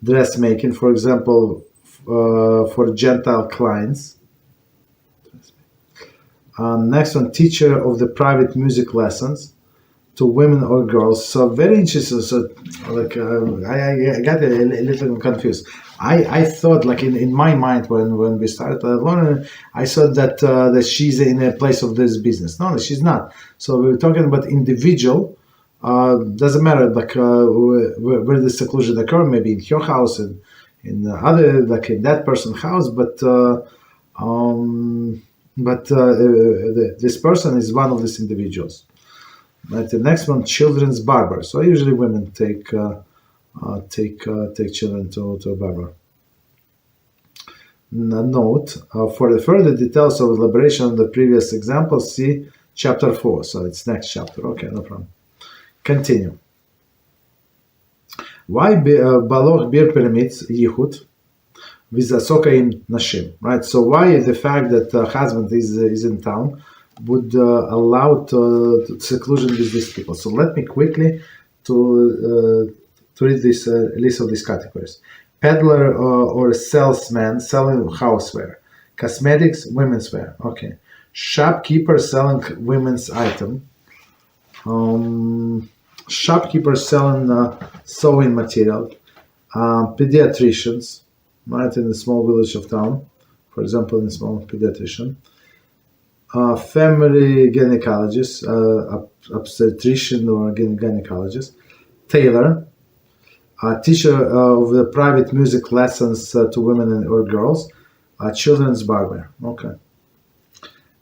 dressmaking, for example, for Gentile clients. Next one, teacher of the private music lessons to women or girls. So very interesting. So like I got a little confused. I thought, like in my mind when we started Lerner, I thought that she's in a place of this business. No, she's not. So we were talking about individual. Doesn't matter like where the seclusion occur, maybe in your house and in other, like in that person's house, but this person is one of these individuals. Right. The next one, children's barber. So usually women take children to a barber. Note, for the further details of elaboration on the previous example, see chapter 4. So it's next chapter. Okay, no problem. Continue. Why Baloch Bir permits Yichud with asoko in nashim, right? So why the fact that husband is in town would allow seclusion with these people? So let me quickly to read this list of these categories. Peddler or salesman selling houseware, cosmetics, women's wear. Okay. Shopkeeper selling women's item. Shopkeeper selling sewing material. Pediatricians, right, in a small village of town, for example, in a small pediatrician. Family gynecologist, obstetrician or gynecologist. Tailor, teacher of the private music lessons to women or girls. Children's barber. Okay.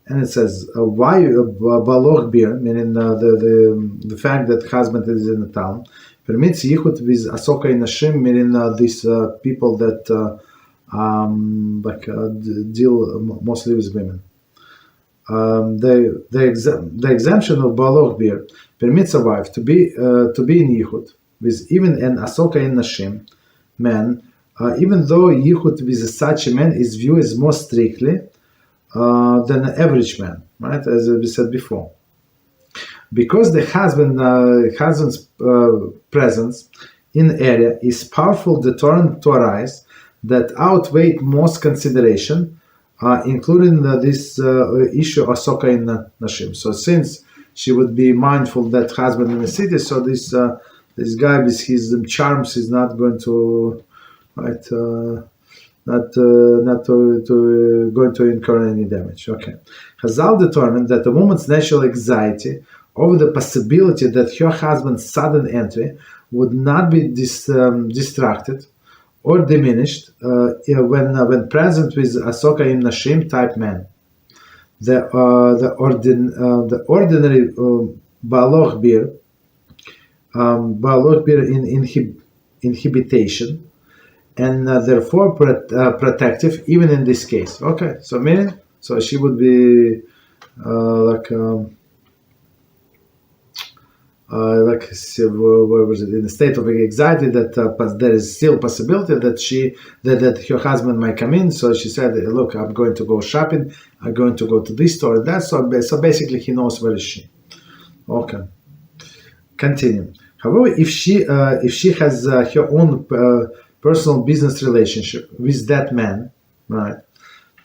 And it says, why Baloch Bir, meaning the fact that husband is in the town, permits Yichud with asoko in nashim, meaning these people that deal mostly with women. The exemption of Baloch Bir permits a wife to be in Yichud with even an asoko in nashim man, even though Yichud with such a man is viewed as more strictly than an average man, right? As we said before, because the husband's presence in area is powerful deterrent to arise that outweigh most consideration, including this issue of asoko in nashim. So since she would be mindful that husband in the city, so this guy with his charms is not going to, right? Not going to incur any damage. Okay. Chazal determined that a woman's natural anxiety over the possibility that her husband's sudden entry would not be distracted or diminished when present with asoko in nashim type man. The ordinary Baloch Bir in inhibition, and therefore protective even in this case. Okay, so meaning, so she would be what was it, in a state of anxiety that there is still possibility that her husband might come in. So she said, look, I'm going to go shopping, I'm going to go to this store and that. So basically he knows where is she. Okay, continue. However, if she has her own personal business relationship with that man, right,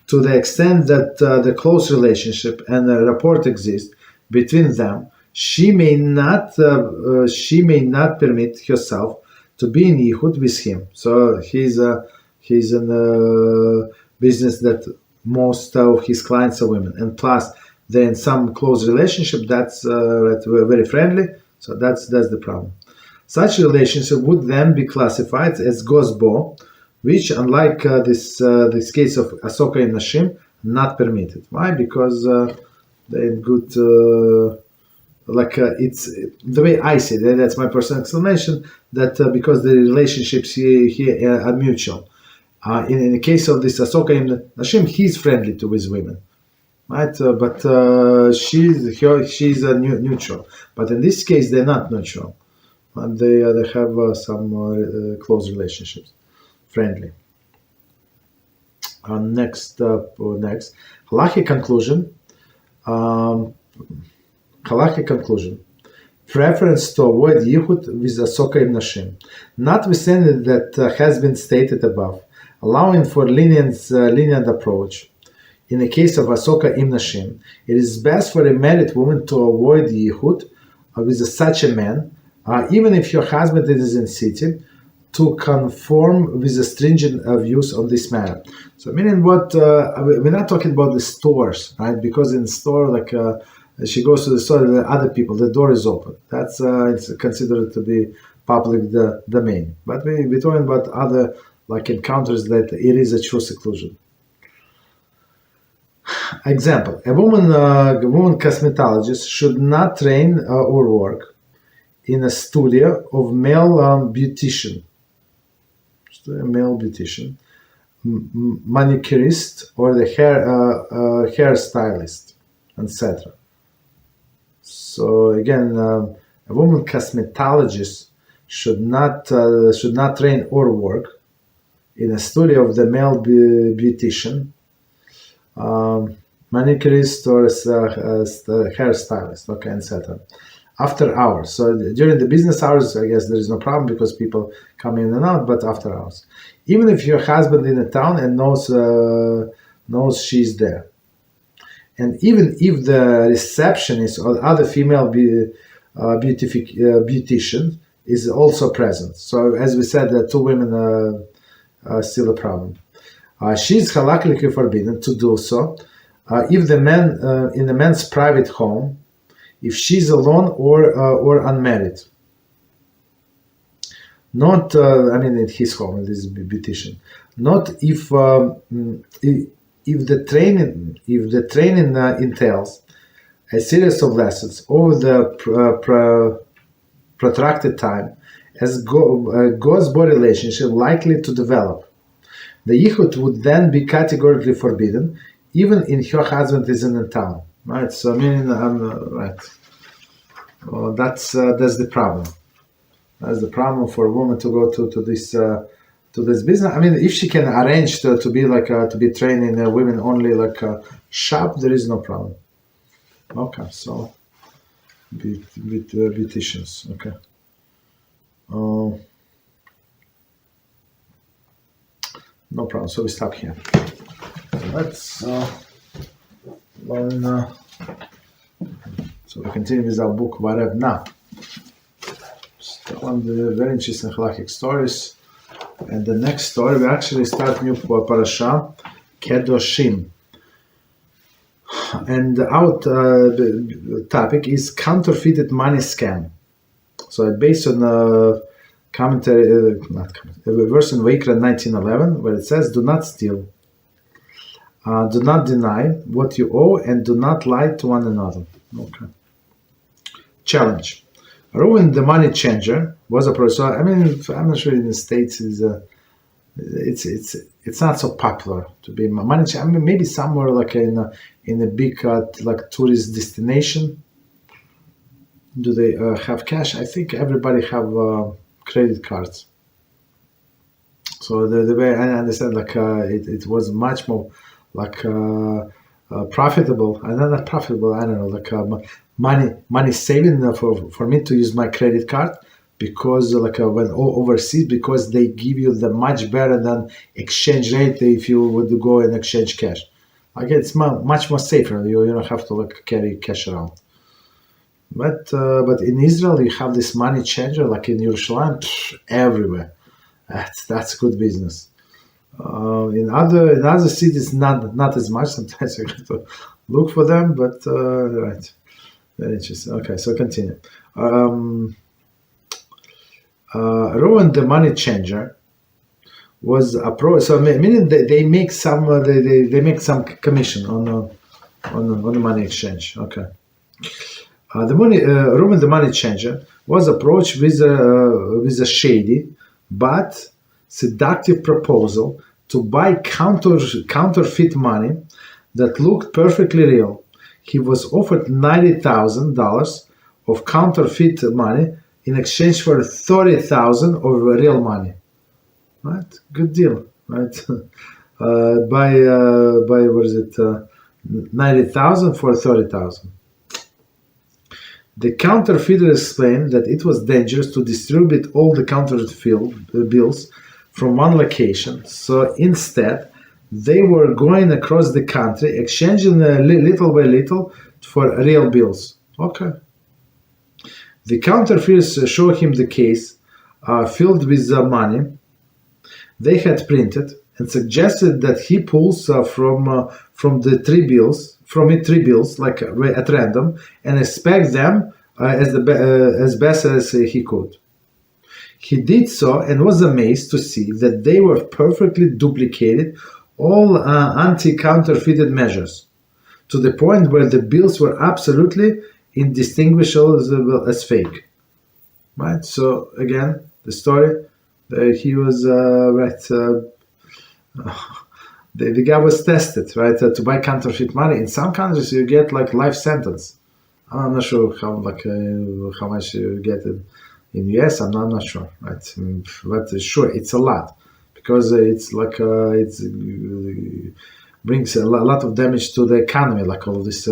to the extent that the close relationship and a rapport exists between them, she may not permit herself to be in Yichud with him. So he's in a business that most of his clients are women, and plus they're in some close relationship that's very friendly. So that's the problem. Such relationship would then be classified as gosbo, which, unlike this case of asoko in nashim, not permitted. Why? Because they're in good. It's the way I see it. That's my personal explanation. That because the relationships here are mutual. In the case of this asoko in nashim, he's friendly to his women, right? But she's a neutral. But in this case, they're not neutral. And they have some close relationships, friendly. Next, Halachic conclusion. Halachic conclusion. Preference to avoid Yichud with asoko im nashim. Notwithstanding that has been stated above, allowing for lenient approach. In the case of asoko im nashim, it is best for a married woman to avoid Yichud with such a man, even if your husband is in city, to conform with the stringent views on this matter. So, meaning what we're not talking about the stores, right? Because in the store, she goes to the store, the other people, the door is open. That's it's considered to be public domain. But we're talking about other encounters that it is a true seclusion. Example: a woman cosmetologist should not train or work in a studio of male beautician, manicurist, or the hairstylist, etc. So again, a woman cosmetologist should not train or work in a studio of the male beautician, manicurist, or hairstylist, etc. After hours. So during the business hours, I guess there is no problem because people come in and out. But after hours, even if your husband in a town and knows she's there. And even if the receptionist or other female beautician is also present. So as we said, the two women are still a problem. She's halachically forbidden to do so if the man in the man's private home, if she's alone or unmarried. Not, in his home, this beautician. Not if the training entails a series of lessons over the protracted time, as God's body relationship likely to develop. The Yichud would then be categorically forbidden, even if your husband is in the town. Right? So right. Well, that's the problem. That's the problem for a woman to go to this business. If she can arrange to be to be training women only shop, there is no problem. Okay, so beauticians. Okay. No problem. So we stop here. Let's learn. So we continue with our book Varev now. Still on the very interesting Halachic stories. And the next story, we actually start new parasha, Kedoshim. And our topic is counterfeited money scam. So based on a commentary, a verse in Vayikra 19:11, where it says, "Do not steal, do not deny what you owe, and do not lie to one another." Okay. Challenge. Reuven, the money changer, was a person. I'm not sure in the States it's not so popular to be a money changer. Maybe somewhere in a big tourist destination. Do they have cash? I think everybody have credit cards. So the way I understand, it was much more profitable. Not profitable. I don't know. Money saving for me to use my credit card, because when overseas, because they give you the much better than exchange rate if you would go and exchange cash. It's much more safer. You don't have to carry cash around. But in Israel you have this money changer in Yerushalayim everywhere. That's good business. In other cities not as much. Sometimes you have to look for them, but right. Very interesting. Okay, so continue. Reuven, the money changer, was a pro. So meaning they make some they make some commission on on the money exchange. Okay. Reuben, the money changer, was approached with a shady but seductive proposal to buy counterfeit money that looked perfectly real. He was offered $90,000 of counterfeit money in exchange for $30,000 of real money. Right? Good deal. Right? By what is it? 90,000 for 30,000. The counterfeiter explained that it was dangerous to distribute all the counterfeit bills from one location, so instead they were going across the country, exchanging little by little for real bills. Okay. The counterfeiters showed him the case filled with money they had printed and suggested that he pulls from it three bills like at random and expect them as best as he could. He did so and was amazed to see that they were perfectly duplicated all anti-counterfeited measures, to the point where the bills were absolutely indistinguishable as fake. Right? So again, the story, he was the guy was tested, right, to buy counterfeit money. In some countries, you get like life sentence. I'm not sure how much you get in US. I'm not sure, right? But sure, it's a lot because it's like brings a lot of damage to the economy, like all this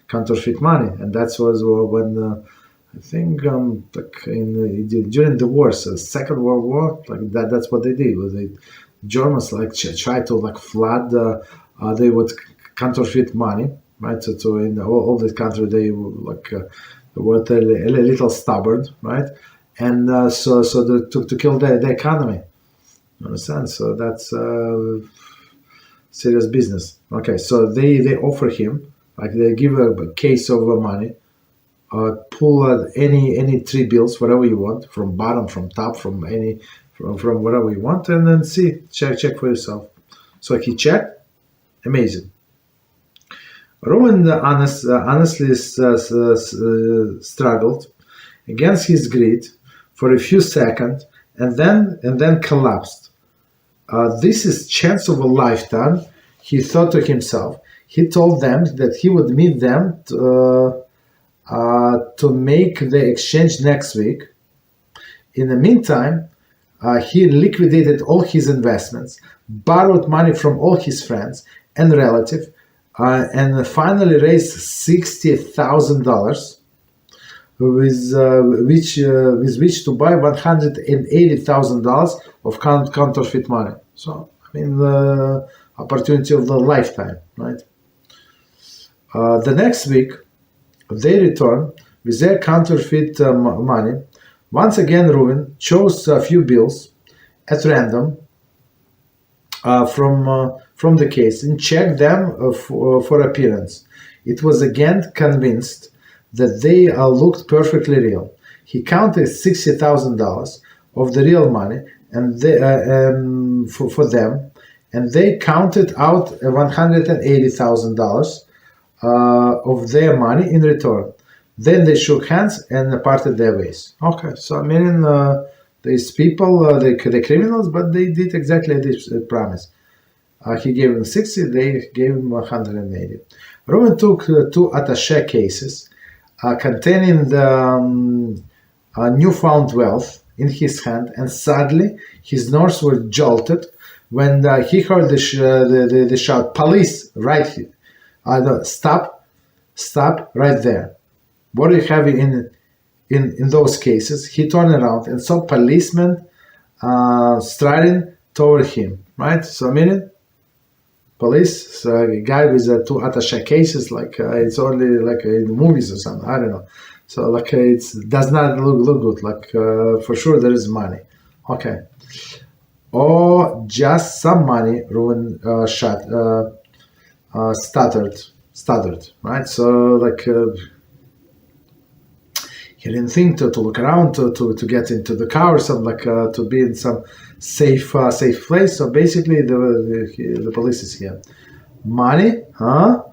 counterfeit money, and that was when. I think during the wars, Second World War, like that's what they did. Germans tried to flood. They would counterfeit money, right? So in all the country they were a little stubborn, right? And so to kill the economy. You understand? So that's serious business. Okay, so they offer him, they give a case of money. Pull any three bills, whatever you want, from bottom, from top, from whatever you want, and then check for yourself. So he checked, amazing. Roman honestly struggled against his greed for a few seconds, and then collapsed. This is chance of a lifetime, he thought to himself. He told them that he would meet them to make the exchange next week. In the meantime, he liquidated all his investments, borrowed money from all his friends and relatives, and finally raised $60,000, with which to buy $180,000 of counterfeit money. So, the opportunity of the lifetime, right? The next week, they returned with their counterfeit money. Once again, Reuben chose a few bills at random from the case and checked them for appearance. It was again convinced that they looked perfectly real. He counted $60,000 of the real money and for them, and they counted out $180,000 of their money in return. Then they shook hands and parted their ways. Okay, so these people, the criminals, but they did exactly this promise. He gave them 60, they gave him 180. Roman took two attaché cases containing the newfound wealth in his hand, and suddenly his nerves were jolted when he heard the shout, "Police, right here! Stop right there! What do you have in those cases?" He turned around and saw policemen striding toward him. Right, so police, so a guy with two attaché cases, it's only like in movies or something. I don't know. So it does not look good. For sure there is money. Okay. Or just some money. Ruin stuttered. Right. So he didn't think to look around to get into the car or something, to be in some safe place. So basically the police is here. Money, huh?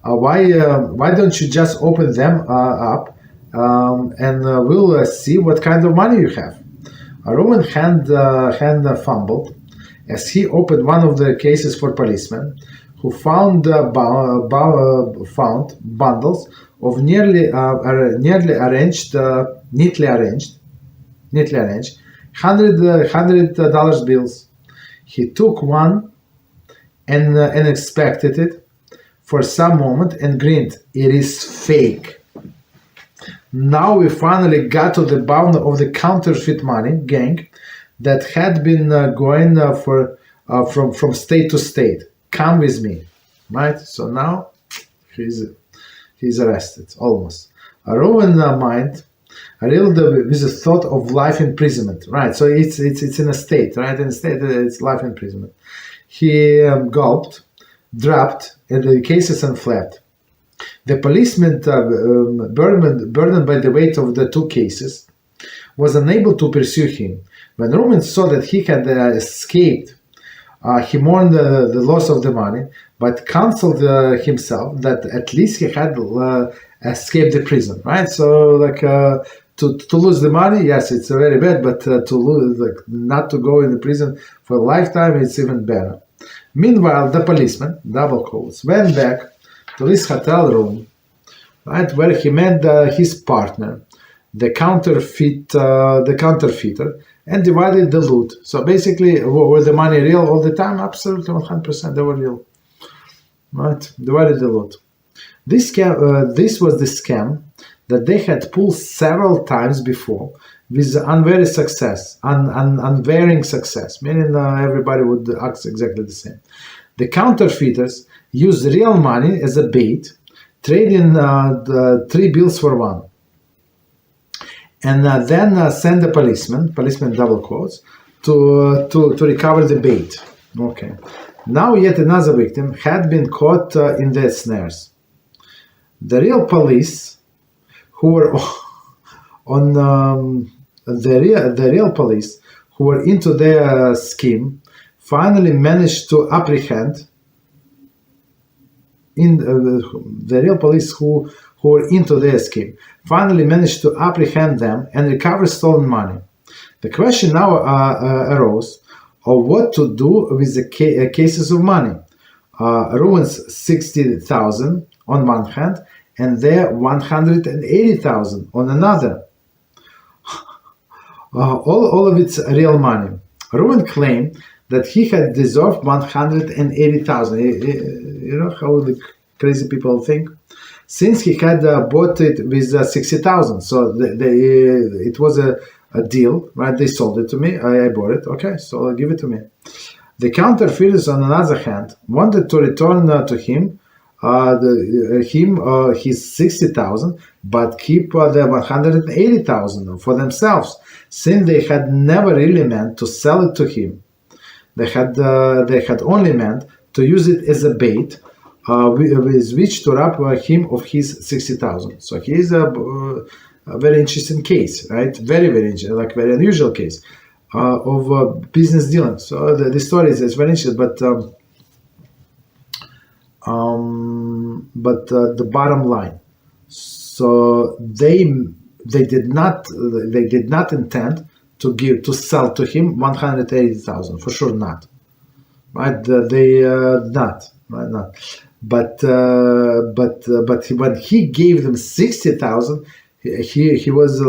why don't you just open them up and we'll see what kind of money you have. A Roman hand fumbled as he opened one of the cases for policemen, who found bundles of neatly arranged $100 bills. He took one and inspected it for some moment and grinned. It is fake. Now we finally got to the bottom of the counterfeit money gang that had been going from state to state. Come with me, right? So now he's arrested, almost. A Roman mind, with the thought of life imprisonment, right? So it's in a state, right? In a state, it's life imprisonment. He gulped, dropped the cases and fled. The policeman, burdened by the weight of the two cases, was unable to pursue him. When Roman saw that he had escaped, he mourned the loss of the money, but consoled himself that at least he had escaped the prison, right? So, to lose the money, yes, it's very bad, but to lose, not to go in the prison for a lifetime, it's even better. Meanwhile, the policeman, double quotes, went back to his hotel room, right, where he met his partner, the counterfeiter, and divided the loot. So basically, were the money real all the time? Absolutely, 100%, they were real. Right, divided the loot. This was the scam that they had pulled several times before, with unvarying success, meaning everybody would act exactly the same. The counterfeiters used real money as a bait, trading the 3 bills for 1. And then send the policeman double quotes, to recover the bait. Okay. Now yet another victim had been caught in their snares. The real police, who were the real police who were into their scheme, finally managed to apprehend. The real police who were into their scheme finally managed to apprehend them and recover stolen money. The question now arose of what to do with the cases of money. Rowan's 60,000 on one hand and their 180,000 on another. All of it's real money. Rowan claimed that he had deserved 180,000. You know how the crazy people think? Since he had bought it with 60,000. So it was a deal, right? They sold it to me. I bought it. Okay, so give it to me. The counterfeiters, on the other hand, wanted to return to him his 60,000, but keep the 180,000 for themselves, since they had never really meant to sell it to him. They had only meant to use it as a bait with which to rob him of his 60,000. So he is a very interesting case, right? Very interesting, very unusual case of business dealing. So the story is very interesting, but the bottom line. So they did not intend to sell to him 180,000, for sure not, right? Not. But when he gave them 60,000, he was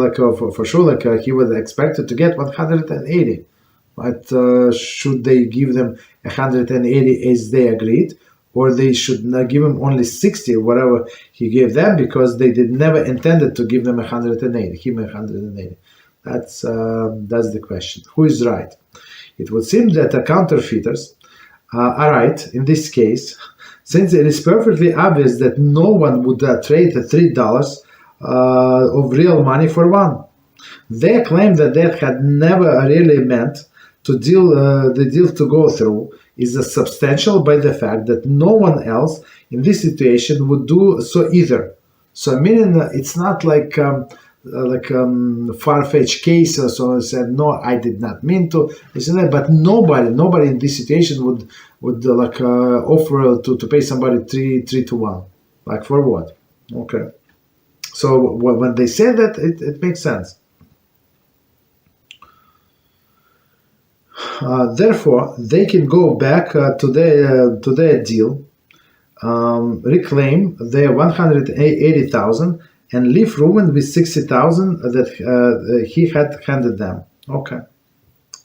for sure he was expected to get 180, right? Should they give them 180 as they agreed, or they should not give him only 60, whatever he gave them, because they never intended to give them 180. That's the question. Who is right? It would seem that the counterfeiters are right in this case, since it is perfectly obvious that no one would trade the $3 of real money for one. They claim that had never really meant the deal to go through is substantial by the fact that no one else in this situation would do so either. So meaning it's not like far-fetched case, or someone said, no, I did not mean to, but nobody in this situation would offer to pay somebody 3 to 1. Like for what? Okay. So when they say that, it makes sense. Therefore, they can go back to their deal, reclaim their 180,000, and leave Reuben with 60,000 that he had handed them. Okay,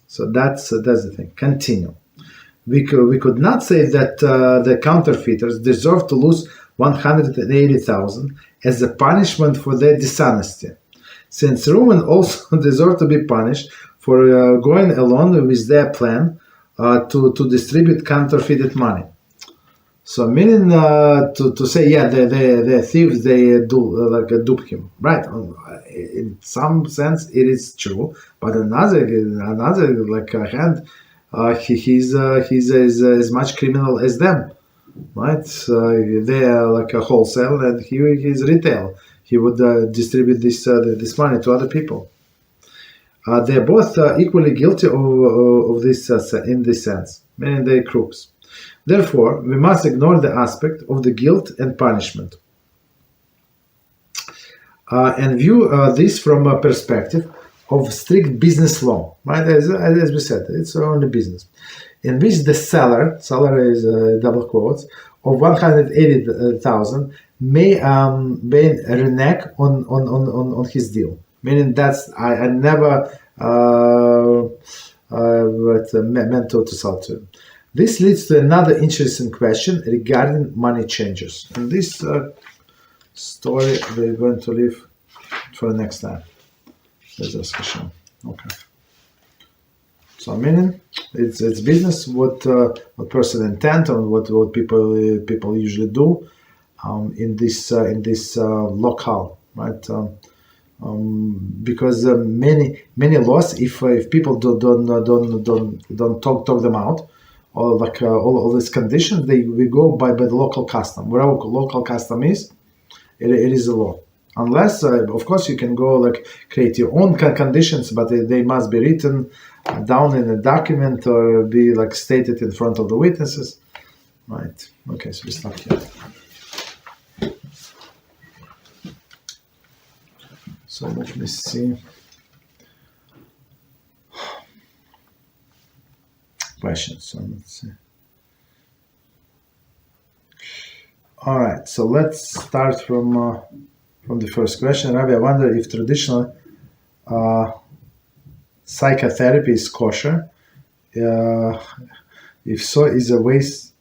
so that's the thing. Continue. We could not say that the counterfeiters deserve to lose 180,000 as a punishment for their dishonesty, since Reuben also deserved to be punished for going along with their plan to distribute counterfeited money. So meaning to say, yeah, they're thieves, they do dupe him, right? In some sense, it is true, but another hand, he's as much criminal as them, right? They are like a wholesale, and he's retail. He would distribute this money to other people. They're both equally guilty of this in this sense, meaning they're crooks. Therefore, we must ignore the aspect of the guilt and punishment and view this from a perspective of strict business law, right? As we said, it's only business, in which the seller is double quotes, of 180,000 may renege on his deal. Meaning that's I never meant to sell to him. This leads to another interesting question regarding money changers. And this story we're going to leave for the next time. Let's ask Hashem. Okay. So meaning it's business. What person intent on what people usually do in this locale, right? Because many laws, if people don't talk them out, or like all these conditions, we go by the local custom. Whatever local custom is, it is a law. Unless, of course, you can go like create your own conditions, but they must be written down in a document or be like stated in front of the witnesses, right? Okay, so we stop here. So let me see. Questions. So let's see. All right. So let's start from the first question. Rabbi, I wonder if traditional psychotherapy is kosher. If so, is a waste.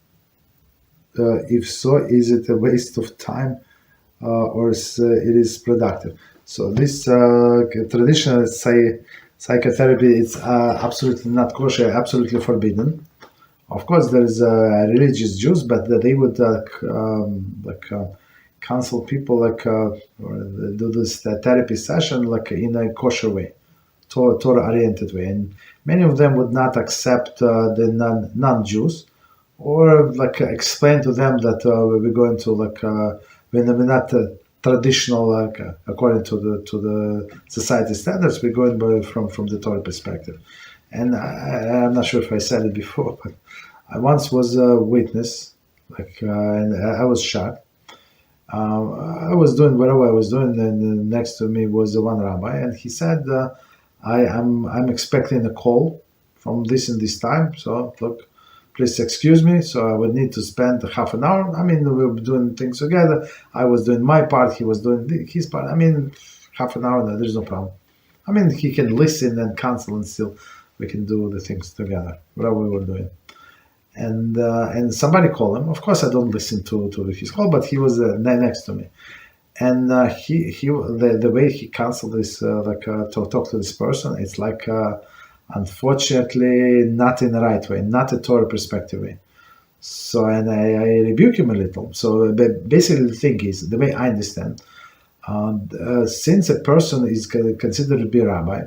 If so, is it a waste of time, or it is productive? So this traditional psychotherapy is absolutely not kosher, absolutely forbidden. Of course, there is religious Jews, but they would counsel people or do this therapy session like in a kosher way, Torah-oriented way, and many of them would not accept the non-Jews, or explain to them that we're going to we're not traditional according to the society standards. We're going from the Torah perspective. And I'm not sure if I said it before, but I once was a witness, and I was shocked. I was doing whatever I was doing, and next to me was the one rabbi, and he said, I'm expecting a call from this and this time, so look, please excuse me. So I would need to spend half an hour. I mean, we were doing things together. I was doing my part, he was doing his part. I mean, half an hour, no, there's no problem. I mean, he can listen and counsel, and still we can do the things together, whatever we were doing. And somebody called him. Of course, I don't listen to his call, but he was next to me. And the way he counseled this, to talk to this person, it's unfortunately not in the right way, not a Torah perspective way. So, and I rebuke him a little. So basically the thing is, the way I understand, since a person is considered to be a rabbi,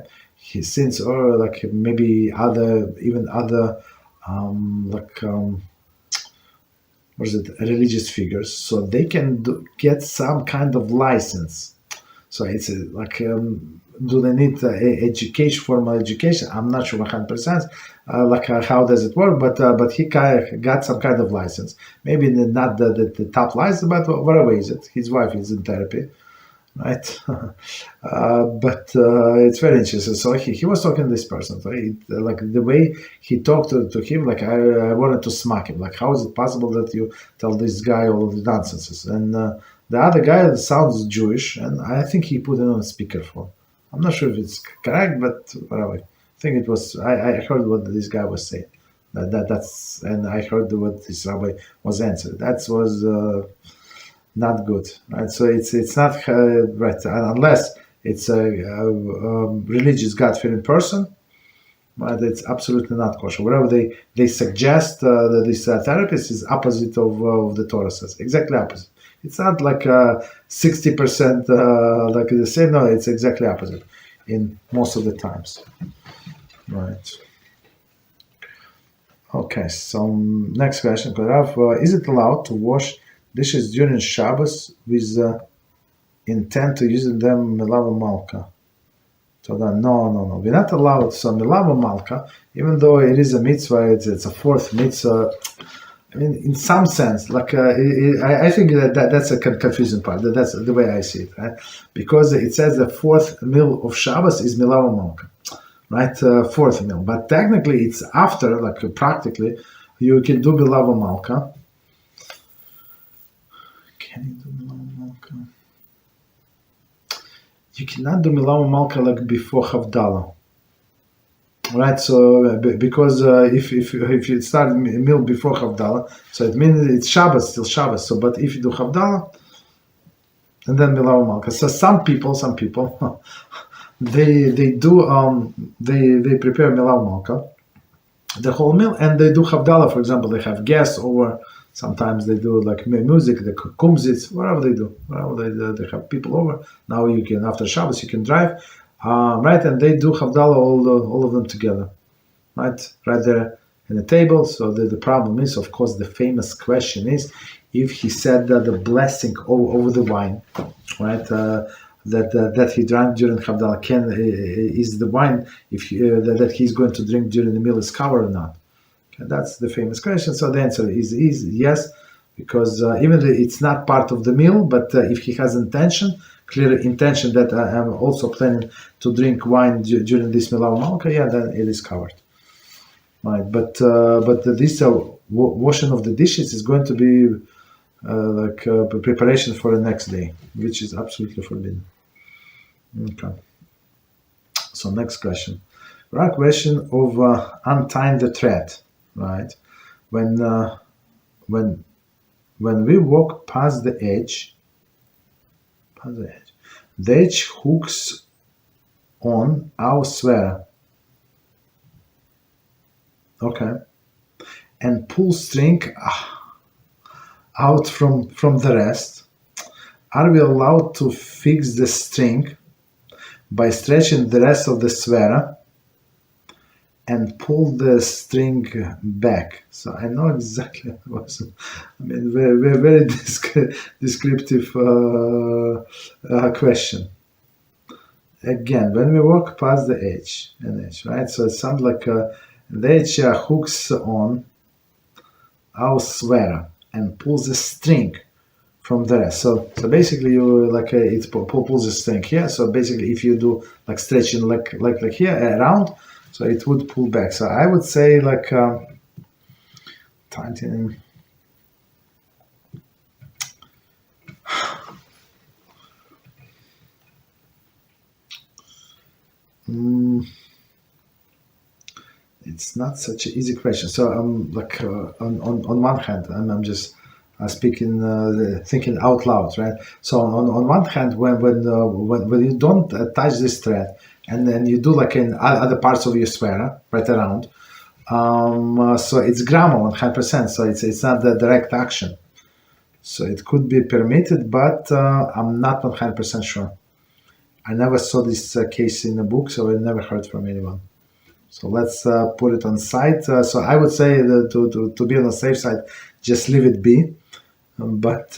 since or maybe other religious figures, so they can get some kind of license. So it's like, do they need education, formal education? I'm not sure 100%. How does it work? But he got some kind of license. Maybe not the top license, but whatever is it. His wife is in therapy, right? But it's very interesting. So he was talking to this person. So like the way he talked to him, like I wanted to smack him. Like, how is it possible that you tell this guy all of the nonsenses? And the other guy sounds Jewish, and I think he put it on speakerphone. I'm not sure if it's correct, but whatever. I think it was. I heard what this guy was saying. That's and I heard what this rabbi was answering. That was not good, right? So it's not right unless it's a religious God-fearing person. But it's absolutely not kosher. Whatever they suggest, this therapist is opposite of the Torah says. Exactly opposite. It's not like 60% like the same. No, it's exactly opposite in most of the times. Right. Okay, so next question. Is it allowed to wash dishes during Shabbos with intent to use them Melavah Malka? So no. We're not allowed. So Melavah Malka, even though it is a mitzvah, it's a fourth mitzvah. I mean, in some sense, like I think that's a confusing part. That's the way I see it, right? Because it says the fourth meal of Shabbos is Melavah Malka, right? Fourth meal, but technically it's after. Like practically, you can do Melavah Malka. Can you do Melavah Malka? You cannot do Melavah Malka like before Havdalah. Right, so because if you start meal before Havdalah, so it means it's Shabbos, still Shabbos. So, but if you do Havdalah and then Melavah Malka, so some people, they do they prepare Melavah Malka, the whole meal, and they do Havdalah. For example, they have guests over. Sometimes they do like music, the kumzits, whatever they do, they have people over. Now you can after Shabbos you can drive. Right, and they do Havdalah all of them together, right there in the table. So the problem is, of course, the famous question is, if he said that the blessing over the wine, right, that he drank during Havdalah, is the wine that he's going to drink during the meal is covered or not? Okay, that's the famous question. So the answer is yes, because even though it's not part of the meal, but if he has clear intention that I am also planning to drink wine during this Melavah Malka, then it is covered. Right, but this washing of the dishes is going to be like preparation for the next day, which is absolutely forbidden. Okay. So next question. Right, question of untying the thread. Right, when we walk past the edge. The edge hooks on our sweater, okay, and pull string out from the rest. Are we allowed to fix the string by stretching the rest of the sweater and pull the string back? So I know exactly what. I mean, very descriptive question. Again, when we walk past the edge, right? So it sounds like the edge hooks on our sweater and pulls the string from the rest. So basically, you like it pulls the string here. So basically, if you do like stretching like here around. So it would pull back. So I would say like tightening. It's not such an easy question. So like on one hand, I'm just speaking, thinking out loud, right? So on one hand, when you don't touch this thread, and then you do like in other parts of your sweater, right around, so it's grammar 100%. So it's not the direct action. So it could be permitted, but I'm not 100% sure. I never saw this case in a book, so I never heard from anyone. So let's put it on site. So I would say that to be on the safe side, just leave it be. But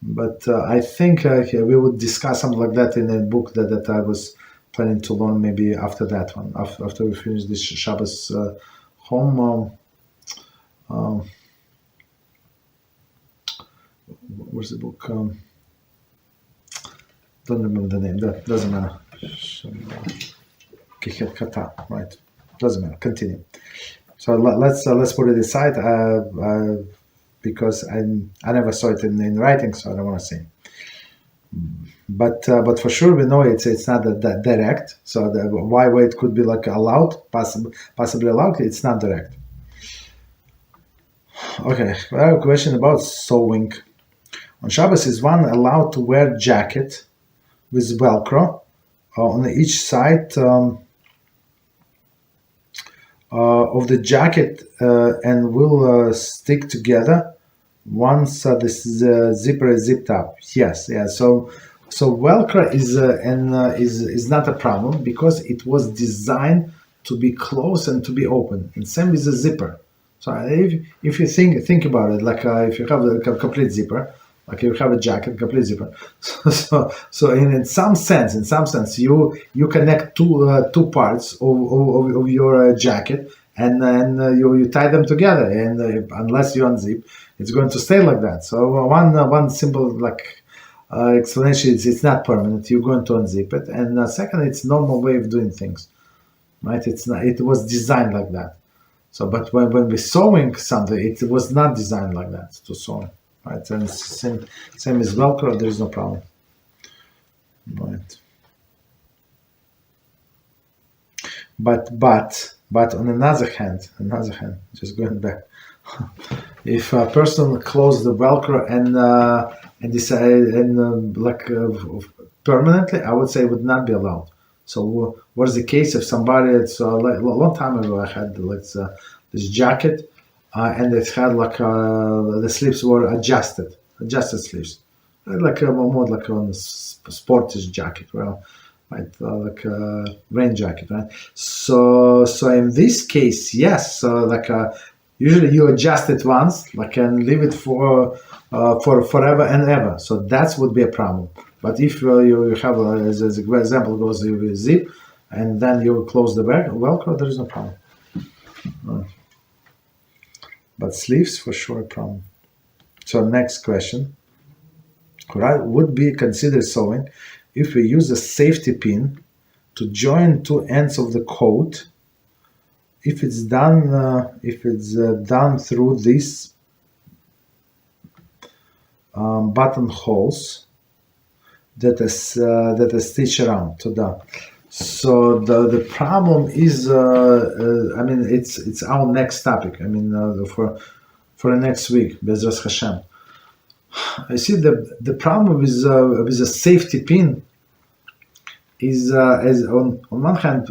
But I think we would discuss something like that in a book that I was planning to learn maybe after that one, after we finish this Shabbos home. Where's the book? Don't remember the name. That doesn't matter. Right? Doesn't matter. Continue. So let's put it aside because I never saw it in writing, so I don't want to say. But for sure we know it's not that direct. So why it could be like allowed, possibly allowed. It's not direct. Okay, I have a question about sewing. On Shabbos, is one allowed to wear jacket with Velcro on each side of the jacket and will stick together once this zipper is zipped up? Yes, yeah. So Velcro is not a problem because it was designed to be closed and to be open. And same with the zipper. So if you think about it, like if you have a complete zipper, like you have a jacket, complete zipper. So in some sense, you connect two parts of your jacket, and you tie them together, and unless you unzip, it's going to stay like that. So one simple explanation is it's not permanent. You're going to unzip it, and second, it's normal way of doing things, right? It's not. It was designed like that. So, but when we're sewing something, it was not designed like that to sew. Right, and same as Velcro, there is no problem. Right. But on another hand, just going back, if a person closed the Velcro and decided permanently, I would say it would not be allowed. So what's the case if somebody? It's a long time ago. I had this jacket. And it had the sleeves were adjusted sleeves, more like on a sportish jacket, well, right, like a rain jacket, right? So in this case, yes, usually you adjust it once, and leave it for forever and ever. So that would be a problem. But if you have, as example goes, you zip and then you close the Velcro, there is no problem. But sleeves, for sure, a problem. So next question. Would be considered sewing if we use a safety pin to join two ends of the coat if it's done through these buttonholes that are stitched around to that. So the problem is, it's our next topic. For the next week, Beezrat Hashem. I see the problem with a safety pin is as on one hand,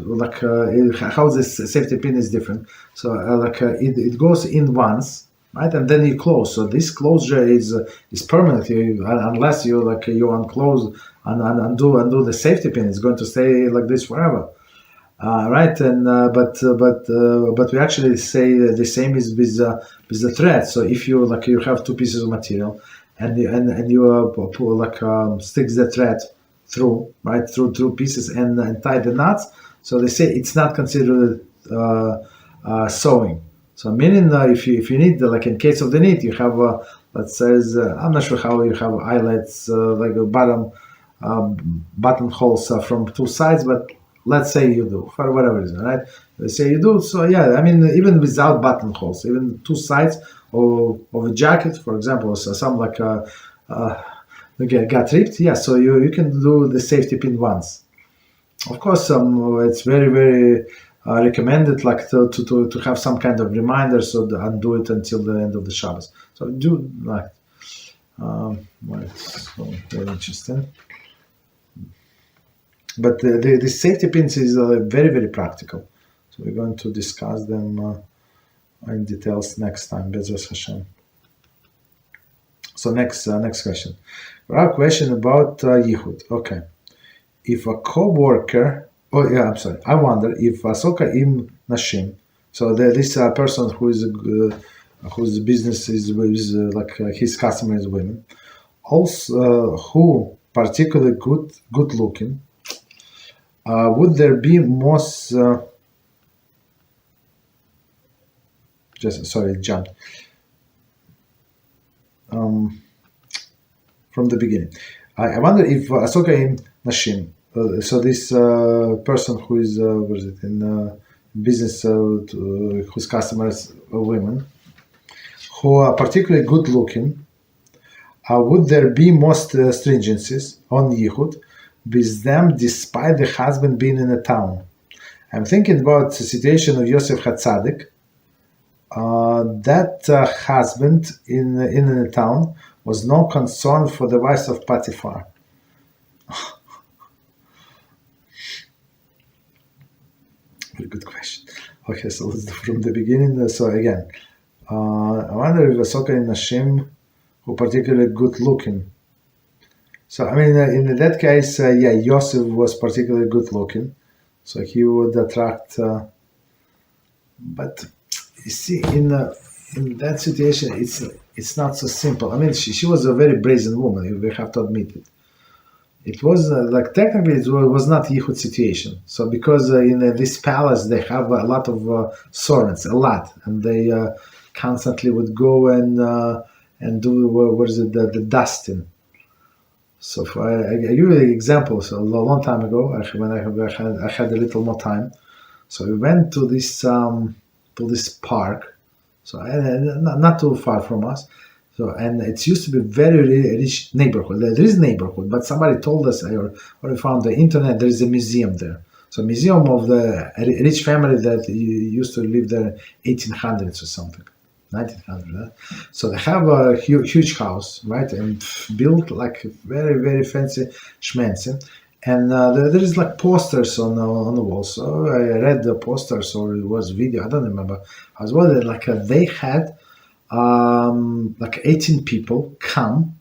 how this safety pin is different. So it goes in once, right, and then you close. So this closure is permanent. Unless you unclose and undo the safety pin, it's going to stay like this forever, right? And but we actually say the same is with the thread. So if you have two pieces of material and you sticks the thread through pieces and tie the knots. So they say it's not considered sewing. So meaning if you need, in case of the need, you have let's say I'm not sure how you have eyelets buttonholes from two sides, but let's say you do for whatever reason, right? They say you do. So yeah, even without buttonholes, even two sides of a jacket, for example, so some got ripped, yeah, so you can do the safety pin once. Of course, it's very, very recommended to have some kind of reminder, so undo it until the end of the Shabbos. So do so very interesting. But the safety pins is very, very practical. So we're going to discuss them in details next time, Beezrat Hashem. So next question. Our question about Yichud. Okay. If a co-worker, I wonder if asoko im nashim. So this person whose business is with his customer is women, also who particularly good looking, would there be most it jumped from the beginning. I wonder if asoko in nashim, so this person who is in business, whose customers are women, who are particularly good looking, would there be most stringencies on Yichud with them despite the husband being in a town? I'm thinking about the situation of Yosef Hatzadik. That husband in a town was no concern for the wives of Potiphar. Very good question. Okay, so let's do from the beginning. So again, I wonder if asoko in nashim who particularly good looking. So I mean, in that case, Yosef was particularly good looking, so he would attract. But you see, in that situation, it's not so simple. I mean, she was a very brazen woman. We have to admit it. It was technically it was not Yichud situation. So because in this palace they have a lot of servants, and they constantly would go and do the dusting. So I give you an example. So a long time ago, when I had a little more time, so we went to this park. So not too far from us. So, and it used to be very rich neighborhood. There is neighborhood, but somebody told us, or we found the internet, there is a museum there. So museum of the rich family that used to live there 1800s or something, 1900. So they have a huge house, right? And built like very, very fancy schmancy. And there is like posters on the wall. So I read the posters, or it was video, I don't remember. As well, they had 18 people come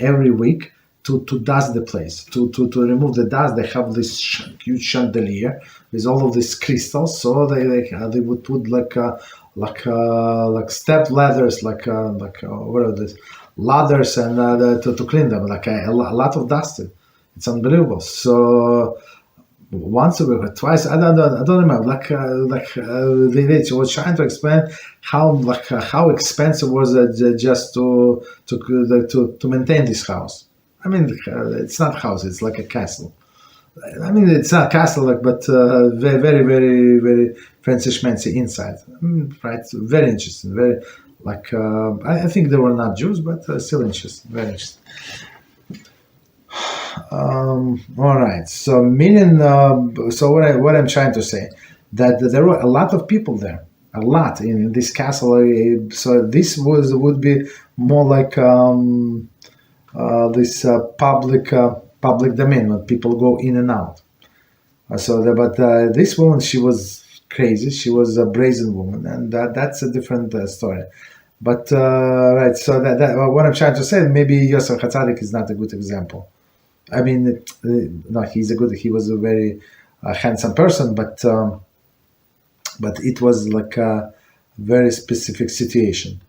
every week to dust the place, to remove the dust. They have this huge chandelier with all of these crystals, so they would put like step ladders, what are these ladders, and to clean them, a lot of dusting. It's unbelievable. So once a week or twice, I don't remember. They were trying to explain how expensive was it just to maintain this house. I mean, it's not a house; it's like a castle. I mean, it's not a castle, but very, very, very, very fancy schmancy inside. Right? Very interesting. Very I think they were not Jews, but still interesting. Very interesting. All right. So meaning, so what I'm trying to say, that there were a lot of people there, a lot in this castle. So this would be more like this public domain when people go in and out. But this woman, she was crazy. She was a brazen woman, and that's a different story. But right. So that what I'm trying to say, maybe Yosef Hatzadik is not a good example. I mean, no, he was a very handsome person, but it was like a very specific situation.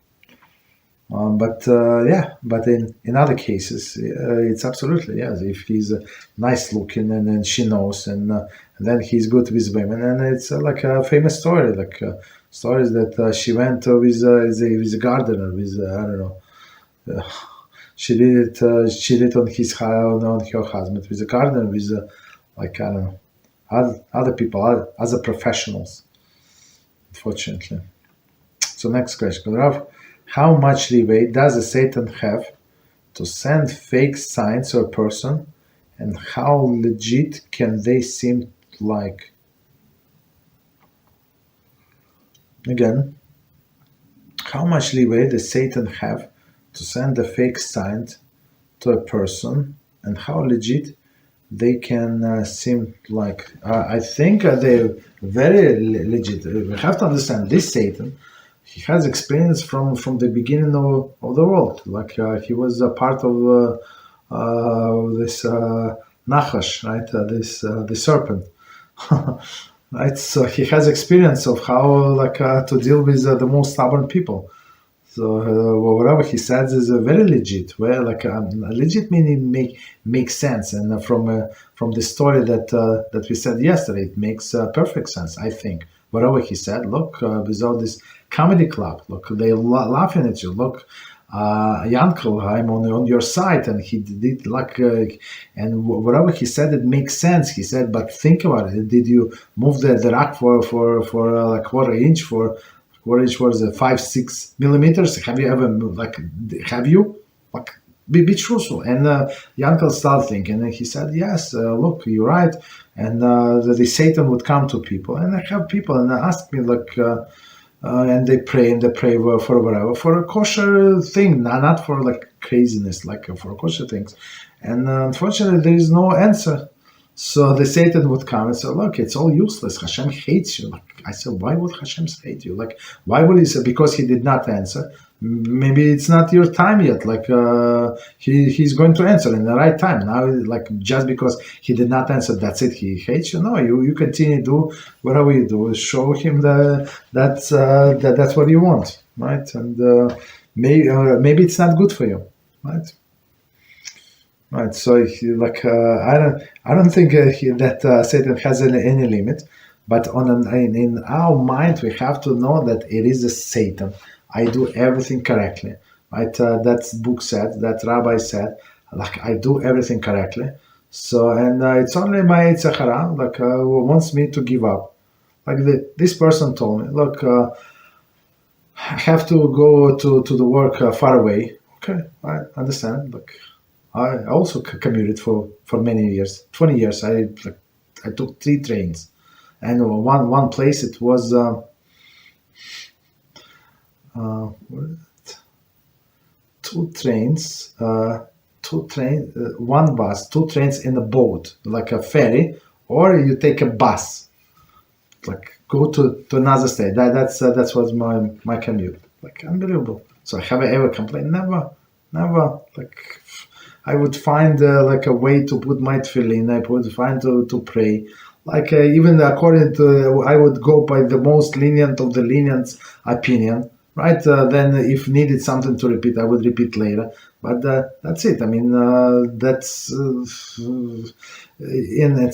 But in other cases, it's absolutely, yes. If he's nice looking and then she knows, and then he's good with women, and it's like a famous story, stories that she went with a gardener, with I don't know. She did it on her husband, with a gardener, with I don't know, other people, other professionals. Unfortunately. So next question, Rav. How much leeway does a Satan have to send fake signs to a person, and how legit can they seem like? Again, how much leeway does Satan have to send a fake sign to a person, and how legit they can seem like? I think they're very legit. We have to understand this Satan. He has experience from the beginning of the world. He was a part of this Nachash, right? The serpent, right? So he has experience of how to deal with the most stubborn people. So whatever he says is very legit. Well, legit meaning makes sense, and from the story that we said yesterday, it makes perfect sense. I think whatever he said. Look, with all this comedy club, look, they laughing at you. Look, Yankel, I'm on your side, and he did and whatever he said, it makes sense. He said, but think about it. Did you move the rack for a quarter inch for? What inch was it? 5-6 millimeters? Have you ever be truthful? And Yankel started thinking, and he said, yes, look, you're right. And the Satan would come to people, and I have people and they ask me and they pray for whatever, for a kosher thing, not for craziness, for kosher things. And unfortunately, there is no answer. So the Satan would come and say, look, it's all useless. Hashem hates you. I said, why would Hashem hate you? Why would he say? Because he did not answer. Maybe it's not your time yet. He's going to answer in the right time. Now, just because he did not answer, that's it. He hates you. No, you continue to do whatever you do. Show him that's what you want, right? And maybe it's not good for you, right? Right, so I don't think that Satan has any limit, but in our mind we have to know that it is a Satan. I do everything correctly, right? That book said, that Rabbi said, I do everything correctly. So and it's only my hara, who wants me to give up. This person told me, look, I have to go to the work far away. Okay, I understand. I also commuted for many years, 20 years. I took 3 trains, and one place it was 2 trains, 1 bus, 2 trains in a boat, like a ferry, or you take a bus, go to another state. That's was my commute. Unbelievable. So have I ever complained? Never. I would find a way to put my tefillin. I would find to pray. Even according to, I would go by the most lenient of the lenient opinion, right? Then if needed something to repeat, I would repeat later. But that's it. I mean, that's and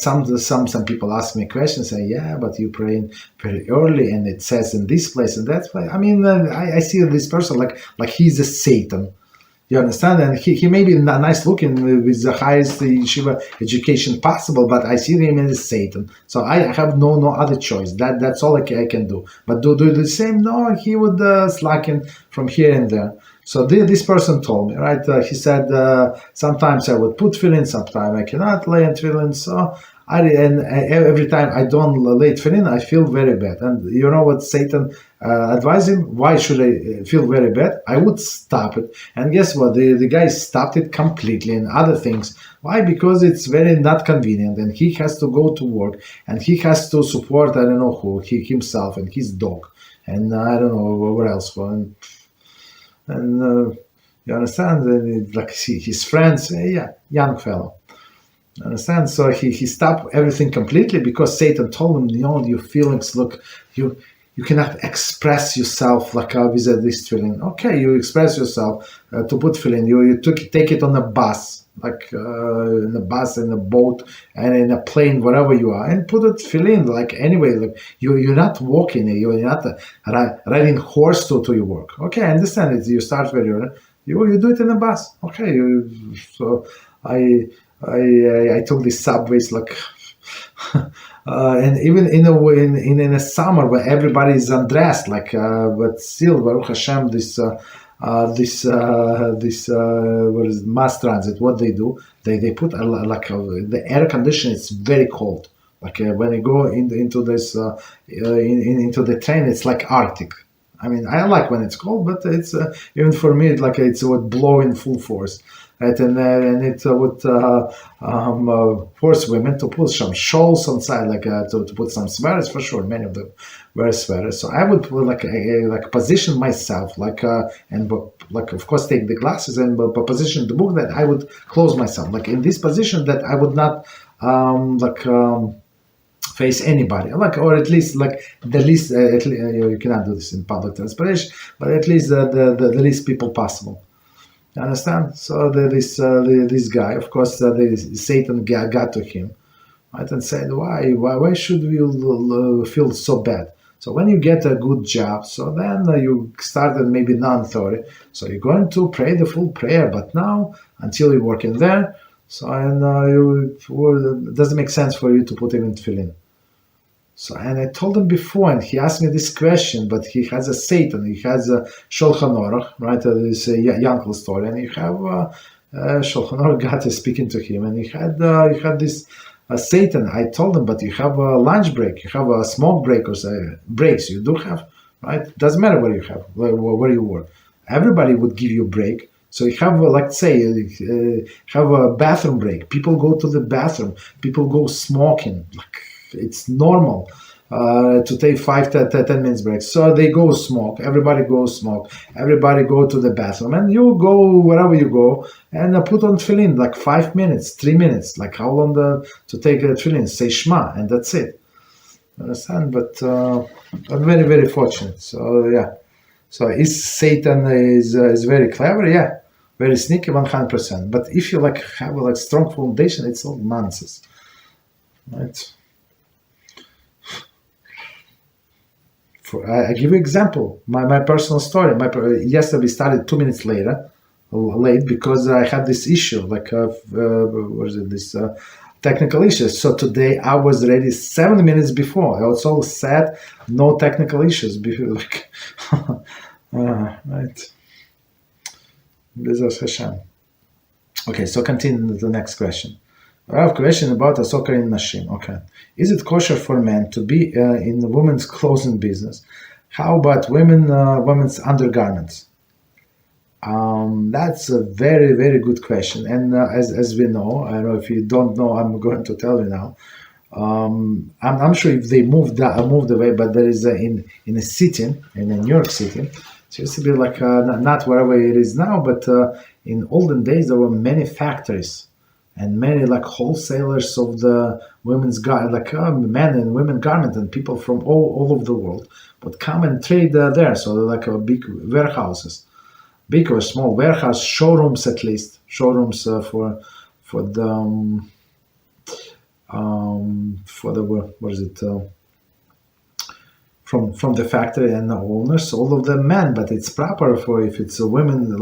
some people ask me questions, say, yeah, but you pray very early, and it says in this place and that place. I mean, I see this person like he's a Satan. You understand? And he may be nice looking with the highest yeshiva education possible, but I see him as Satan. So I have no other choice. That's all I can do. But do the same? No, he would slacken from here and there. So this person told me, right? He said, sometimes I would put tefillin, sometimes I cannot lay in tefillin. So every time I don't lay tefillin, I feel very bad. And you know what Satan advised him? Why should I feel very bad? I would stop it. And guess what? The guy stopped it completely and other things. Why? Because it's very not convenient, and he has to go to work, and he has to support, I don't know who, himself and his dog, and I don't know what else. And you understand? And his friends, young fellow. Understand? So he stopped everything completely because Satan told him, your feelings, look, you cannot express yourself with this tefillin. Okay, you express yourself to put tefillin. You take it on a bus, in a bus, in a boat, and in a plane, wherever you are, and put it tefillin. Anyway, you're not walking, you're not riding horse to your work. Okay, I understand it. You start very early. You do it in a bus. Okay, so I took these subways and even in a way in a summer where everybody is undressed, but still, Baruch Hashem, this what is mass transit? What they do? They put the air condition. It's very cold. When you go into this into the train, it's like Arctic. I mean, I like when it's cold, but it's even for me, it would blow in full force. Right? And it would force women to put some shawls on side, to put some sweaters for sure. Many of them wear sweaters. So I would put position myself, and of course take the glasses and position the book that I would close myself, in this position that I would not face anybody, or at least the least. You cannot do this in public transportation, but at least the least people possible. You understand? So this guy, of course, Satan got to him, right, and said, why should we feel so bad? So when you get a good job, so then you start at maybe 9:30, so you're going to pray the full prayer, but now until you work in there, so it doesn't make sense for you to put him in tefillin. So, and I told him before, and he asked me this question, but he has a Satan, he has a Shulchan Aruch, right? This Yankel story, and you have Shulchan Aruch God is speaking to him, and he had this Satan. I told him, but you have a lunch break, you have a smoke break, or breaks. You do have, right? Doesn't matter where you have, where you work. Everybody would give you a break. So you have, have a bathroom break. People go to the bathroom. People go smoking. It's normal to take 5 to 10 minutes break. So they go smoke. Everybody goes smoke. Everybody go to the bathroom, and you go wherever you go and put on tefillin 5 minutes, 3 minutes. How long to take a tefillin? Say Shema, and that's it. Understand? But I'm very, very fortunate. So yeah. So is Satan is very clever? Yeah, very sneaky, 100%. But if you have a strong foundation, it's all nonsense, right? I give you an example. My personal story. Yesterday we started 2 minutes late because I had this issue, this technical issues. So today I was ready 7 minutes before. I was all set, no technical issues. Right. Beezrat Hashem. Okay, so continue to the next question. I have a question about asoko in nashim. Okay. Is it kosher for men to be in the women's clothing business? How about women's undergarments? That's a very, very good question. And as we know, I don't know if you don't know, I'm going to tell you now. I'm sure if they moved away, but there is in a city, in New York City, it used to be not wherever it is now, but in olden days there were many factories and many wholesalers of the women's men and women garment, and people from all over the world would come and trade there. So big warehouses, big or small warehouse showrooms, at least showrooms for the what is it? From the factory and the owners, all of them men, but it's proper for, if it's a woman, the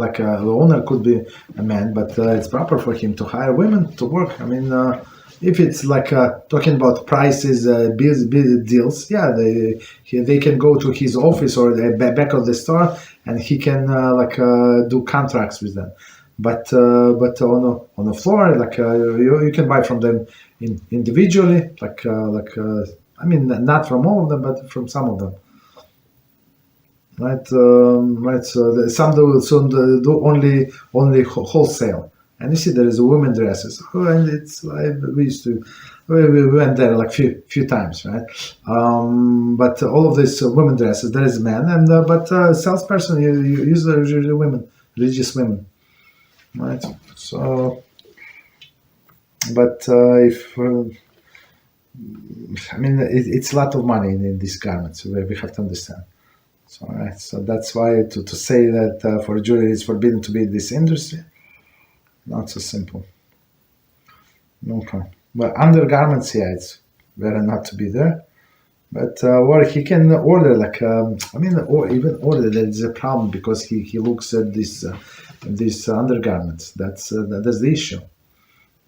owner could be a man, but it's proper for him to hire women to work. I mean, if it's talking about prices, deals, yeah, they can go to his office or the back of the store, and he can do contracts with them. But on the floor, you can buy from them individually, I mean, not from all of them, but from some of them, right? Right. So some do only wholesale, and you see there is women dresses, and it's we went there few times, right? But all of these women dresses, there is men, and but salesperson usually women, religious women, right? So, but if I mean, it's a lot of money in these garments. We have to understand. So, right. So that's why to say that for a Jew it's forbidden to be in this industry, not so simple. Okay. Well, undergarments, yeah, it's better not to be there. But or he can order or even order. There's a problem because he looks at these undergarments. That's the issue.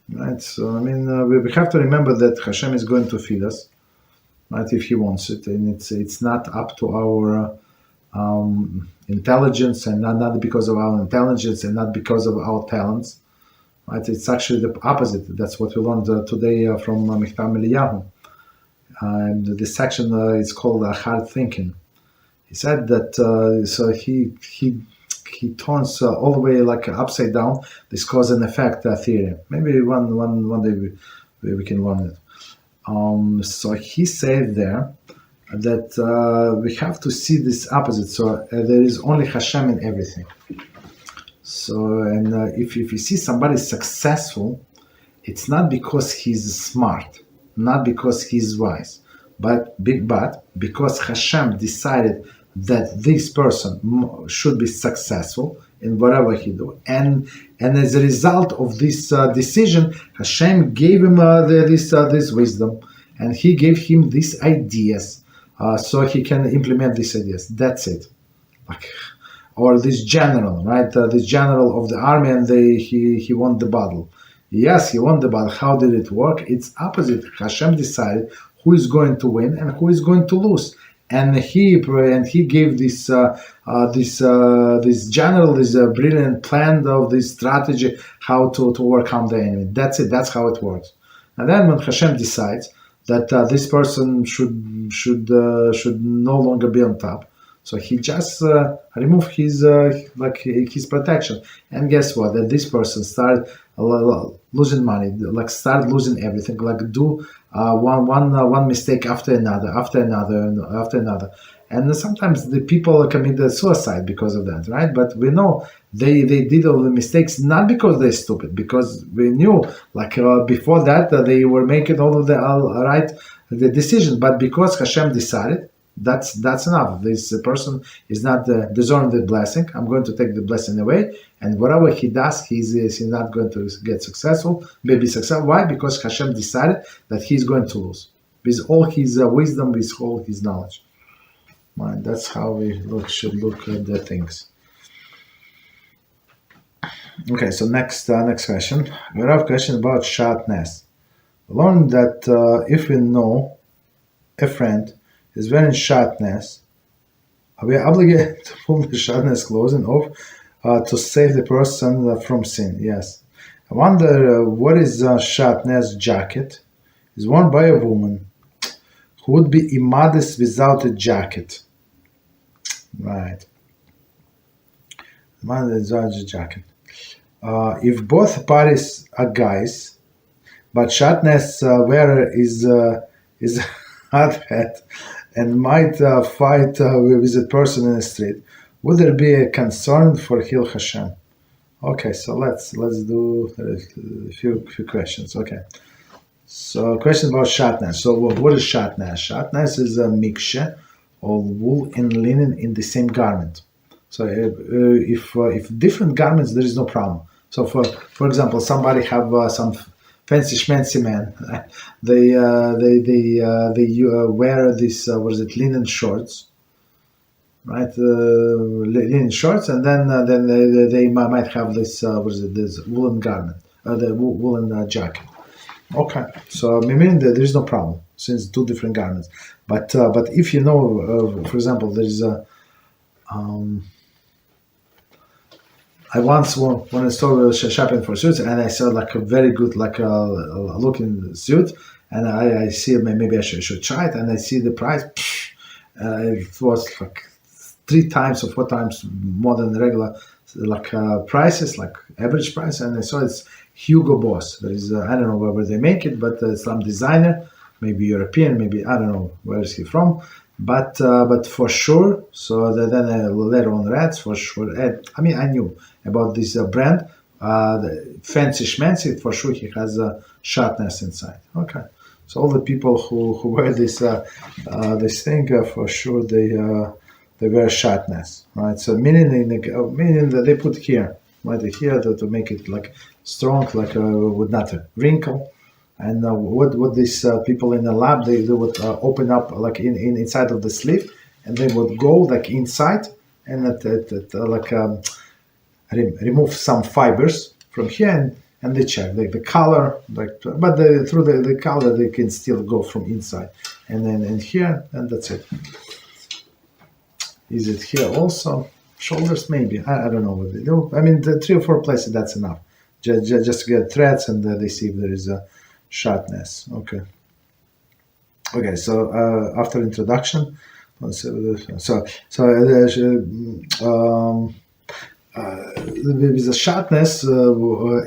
Right, so I mean, we have to remember that Hashem is going to feed us, right? If He wants it, and it's not up to our intelligence, and not because of our intelligence, and not because of our talents, right? It's actually the opposite. That's what we learned today from Michtav Eliyahu, and this section is called hard thinking. He said that so he turns all the way upside down this cause and effect theory. Maybe one day we can learn it. So he said there that we have to see this opposite. So there is only Hashem in everything. So and if you see somebody successful, it's not because he's smart. not because he's wise, but because Hashem decided that this person should be successful in whatever he do, and as a result of this decision, Hashem gave him this wisdom, and he gave him these ideas, so he can implement these ideas. That's it. Or this general, right? This general of the army, and he won the battle. Yes, he won the battle. How did it work? It's opposite. Hashem decided who is going to win and who is going to lose, and he gave this general this brilliant plan of this strategy how to overcome the enemy. That's it. That's how it works. And then when Hashem decides that this person should no longer be on top, so he just removed his protection, and guess what? That this person started losing money, start losing everything, do one mistake after another, and sometimes the people commit suicide because of that, right? But we know they did all the mistakes not because they're stupid, because we knew before that they were making all of the decision, but because Hashem decided. That's enough. This person is not deserving the blessing. I'm going to take the blessing away, and whatever he does, he's not going to get successful. Maybe successful. Why? Because Hashem decided that he's going to lose with all his wisdom, with all his knowledge. Right, that's how we should look at the things. Okay, so next question. We have a question about shatnez. Learn that if we know a friend is wearing shatnez, are we obligated to pull the shatnez clothing off to save the person from sin? Yes. I wonder what is a shatnez jacket is worn by a woman who would be immodest without a jacket. Right. Immodest without a jacket. If both parties are guys, but shatnez wearer is hothead and might fight with a person in the street, would there be a concern for Hil Hashem? Okay, so let's do a few questions. Okay, so question about shatnez. So what is shatnez? Shatnez is a mixture of wool and linen in the same garment. So if different garments, there is no problem. So for example, somebody have some fancy schmancy man. They wear this linen shorts, right? Linen shorts, and then they might have this this woolen garment, the woolen jacket. Okay, so meaning that there is no problem since two different garments. But if you know, for example, there is a I once when I started shopping for suits, and I saw a very good looking suit, and I see maybe I should try it, and I see the price. It was 3 times or 4 times more than the regular prices, average price, and I saw it's Hugo Boss. There is I don't know where they make it, but some designer, maybe European, maybe I don't know where is he from. But for sure, so then I later on read for sure. I knew about this brand, the fancy schmancy. For sure, he has a shatnez inside. Okay, so all the people who wear this thing, for sure they wear shatnez, right? So meaning that they put here, right here to make it strong, would not wrinkle. And what these people in the lab they would open up inside of the sleeve, and they would go inside and remove some fibers from here, and they check the color, but through the color they can still go from inside, and then in here, and that's it. Is it here also? Shoulders maybe. I don't know what they do. The 3 or 4 places that's enough. Just to get threads, and they see if there is a shatnez. Okay, so after introduction, with the shatnez,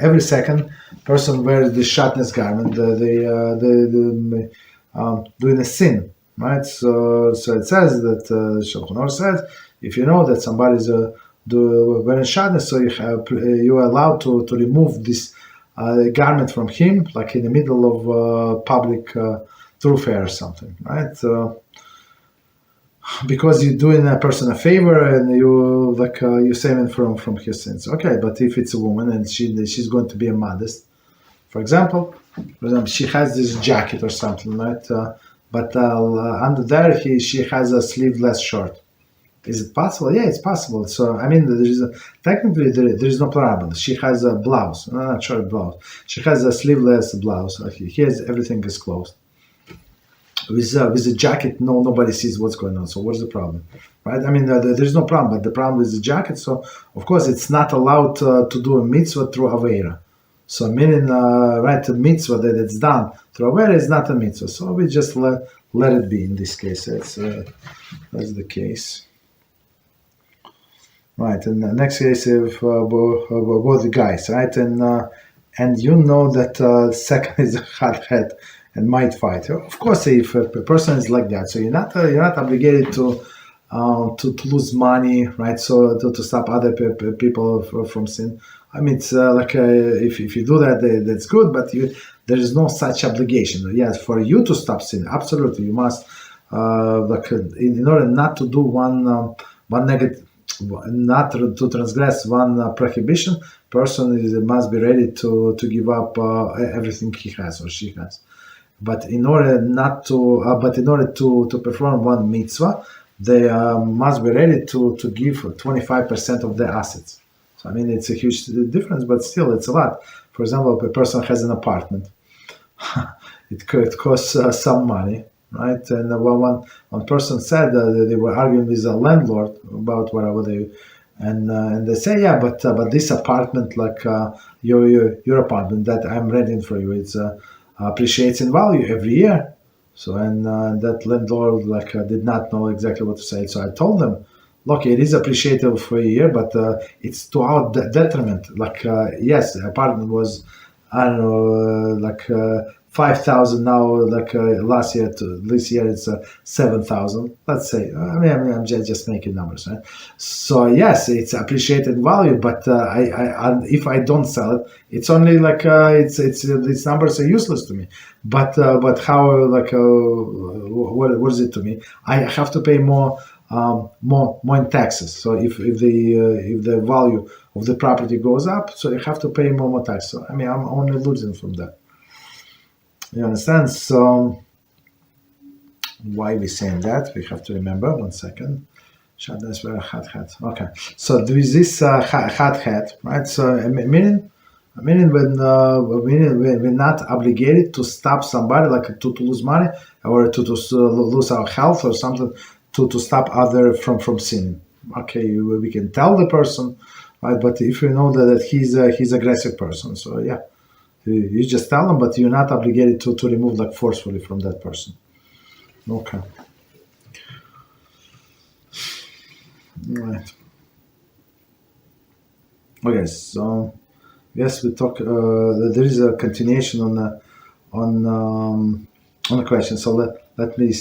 every second person wears the shatnez garment. They doing a sin, right? So it says that Shulchan says if you know that somebody is wearing shatnez, so you are allowed to remove this a garment from him, like in the middle of public thoroughfare or something, right? Because you're doing a person a favor and you save him from his sins. Okay, but if it's a woman and she's going to be immodest, for example, she has this jacket or something, right? But under there she has a sleeveless shirt. Is it possible? Yeah, it's possible. So I mean, technically there is no problem. She has a blouse, not short blouse. She has a sleeveless blouse. Here's everything is closed. With a jacket, nobody sees what's going on. So what's the problem, right? I mean, there's no problem, but the problem is the jacket. So of course, it's not allowed to do a mitzvah through avera. So meaning, right, a mitzvah that it's done through avera is not a mitzvah. So we just let it be in this case. That's the case. Right, and the next case of both the guys, right, and you know that second is a hot head and might fight. Of course, if a person is like that, so you're not obligated to lose money, right? So to stop other people from sin. I mean, it's if you do that, that's good, but there is no such obligation. Yes, for you to stop sin, absolutely, you must in order not to do one negative. Not to transgress one prohibition, person must be ready to give up everything he has or she has. But in order to perform one mitzvah, they must be ready to give 25% of their assets. So I mean, it's a huge difference, but still, it's a lot. For example, if a person has an apartment, it costs some money. Right, and one person said they were arguing with a landlord about whatever and they say, yeah, but this apartment, like your apartment that I'm renting for you, it's appreciates in value every year. So and that landlord did not know exactly what to say. So I told them, look, it is appreciated for a year, but it's to our detriment. Yes, the apartment was, I don't know, 5,000 now, last year to this year it's 7,000. Let's say. I mean, I'm just making numbers, right? So yes, it's appreciated value, but I if I don't sell it, it's only these numbers are useless to me. But how what is it to me? I have to pay more in taxes. So if the value of the property goes up, so you have to pay more tax. So I mean, I'm only losing from that. You understand? So why we saying that? We have to remember. 1 second. Shatnez hot hat. Okay. So there is this hot hat, right? So meaning when we're not obligated to stop somebody, to lose money or to lose our health or something, to stop other from sinning. Okay, we can tell the person, right? But if you know that he's aggressive person, so yeah. You just tell them, but you're not obligated to remove forcefully from that person. Okay. Right. Okay. So yes, we talk. There is a continuation on the question. So let me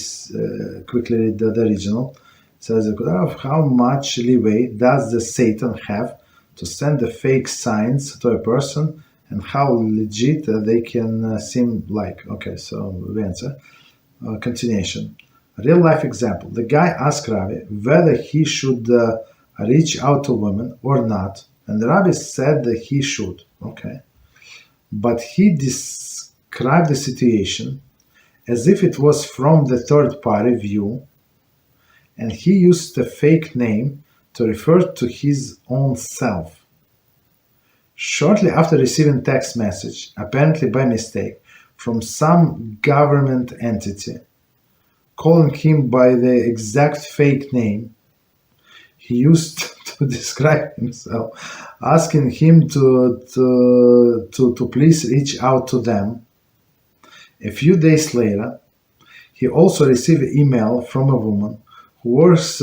quickly read the original. It says, how much leeway does the Satan have to send the fake signs to a person? And how legit they can seem like. Okay, so we answer. Continuation. A real life example. The guy asked Rabbi whether he should reach out to women or not. And the Rabbi said that he should. Okay. But he described the situation as if it was from the third party view. And he used a fake name to refer to his own self. Shortly after receiving text message, apparently by mistake, from some government entity, calling him by the exact fake name he used to describe himself, asking him to please reach out to them. A few days later, he also received an email from a woman who works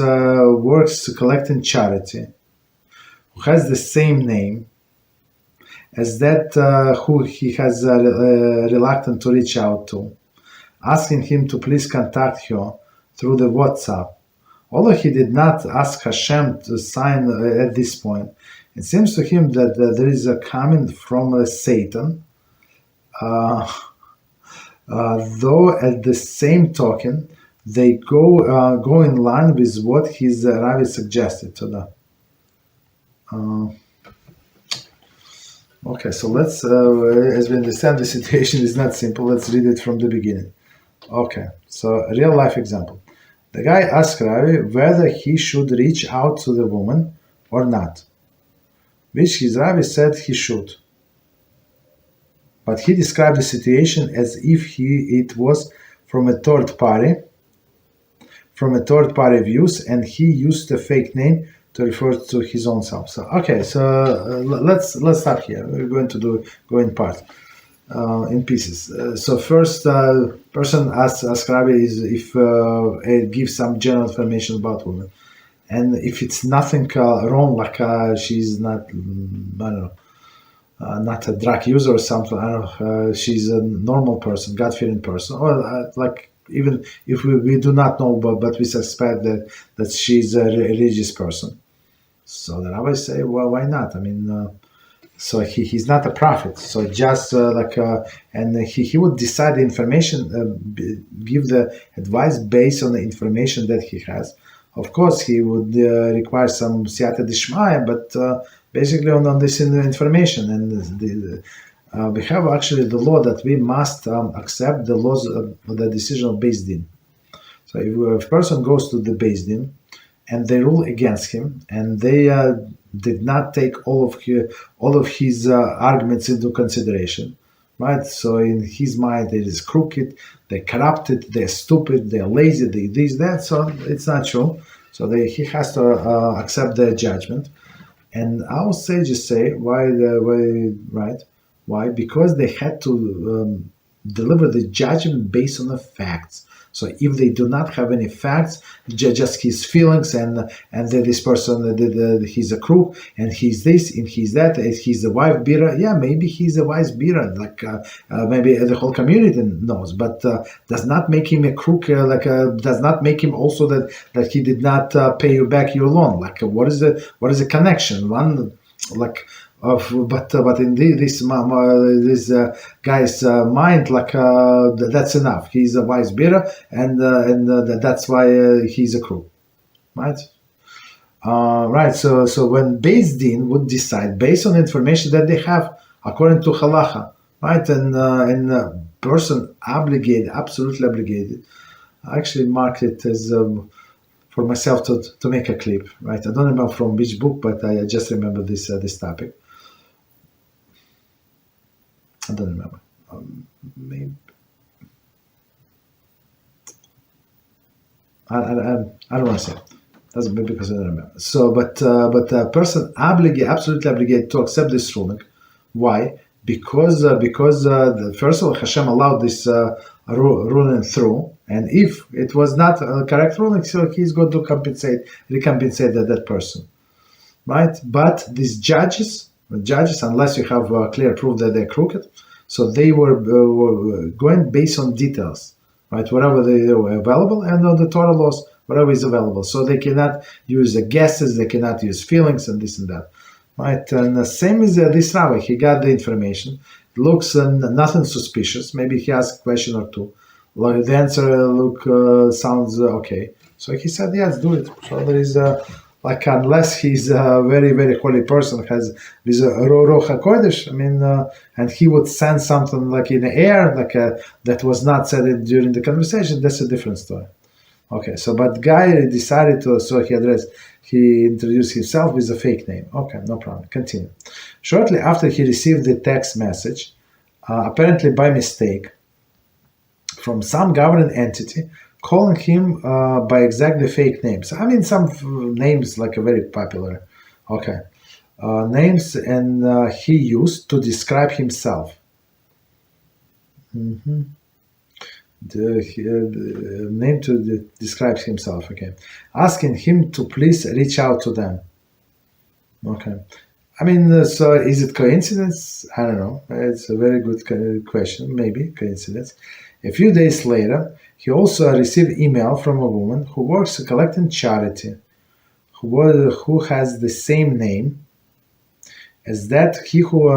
collecting charity, who has the same name as that who he has reluctant to reach out to, asking him to please contact her through the WhatsApp. Although he did not ask Hashem to sign at this point, It seems to him that there is a comment from Satan, though at the same token, they go in line with what his Rabbi suggested to them. Okay, so let's, as we understand, the situation is not simple. Let's read it from the beginning. Okay, so a real life example. The guy asked Rabbi whether he should reach out to the woman or not, which his Rabbi said he should. But he described the situation as if it was from a third party views, and he used a fake name to refer to his own self. So okay, so let's start here. We're going to go in part, in pieces. So first, person asks Rabbi is if it gives some general information about women, and if it's nothing wrong, like she's not, I don't know, not a drug user or something. I don't know. She's a normal person, God-fearing person, or like even if we do not know, but we suspect that she's a religious person. So the rabbis say, well, why not? I mean, so he's not a prophet. So just and he would decide the information, give the advice based on the information that he has. Of course, he would require some siyata dishmaya, but basically on this information. And we have actually the law that we must accept the laws of the decision of Beis Din. So if a person goes to the Beis Din and they rule against him, and they did not take all of his arguments into consideration, right? So in his mind, it is crooked, they're corrupted, they're stupid, they're lazy, they this, that. So it's not true. So he has to accept their judgment. And our sages say right? Why? Because they had to deliver the judgment based on the facts. So if they do not have any facts, just his feelings, and this person, he's a crook, and he's this, and he's that, he's a wife beater. Yeah, maybe he's a wife beater, like maybe the whole community knows, but does not make him a crook. Does not make him also that he did not pay you back your loan. Like what is the connection? One like. But in this guy's mind, that's enough. He's a wise bearer, and that's why he's a crook, right? Right. So when Beis Din would decide based on information that they have according to halacha, right, and person obligated, absolutely obligated. I actually marked it as for myself to make a clip, right? I don't remember from which book, but I just remember this topic. I don't remember. Maybe I don't want to say it. That's maybe because I don't remember. So, but a person absolutely obligated to accept this ruling. Why? Because the first of all, Hashem allowed this ruling through, and if it was not a correct ruling, so he's going to recompensate that person, right? But these judges, unless you have clear proof that they're crooked, so they were going based on details, right? Whatever they were available, and on the Torah laws, whatever is available. So they cannot use the guesses, they cannot use feelings, and this and that, right? And the same as this rabbi, he got the information. It looks nothing suspicious. Maybe he asked a question or two. The answer sounds okay. So he said, yes, do it. So there is unless he's a very, very holy person, has this Ruach HaKodesh, I mean, and he would send something like in the air, that was not said during the conversation, that's a different story. Okay, so but guy decided to, so he introduced himself with a fake name. Okay, no problem. Continue. Shortly after he received the text message, apparently by mistake, from some government entity, calling him by exactly fake names. I mean, some names like a very popular, names, and he used to describe himself. The name to describe himself. Okay, asking him to please reach out to them. Okay, I mean, so is it coincidence? I don't know. It's a very good question. Maybe coincidence. A few days later, he also received email from a woman who works collecting charity, who has the same name, as that he who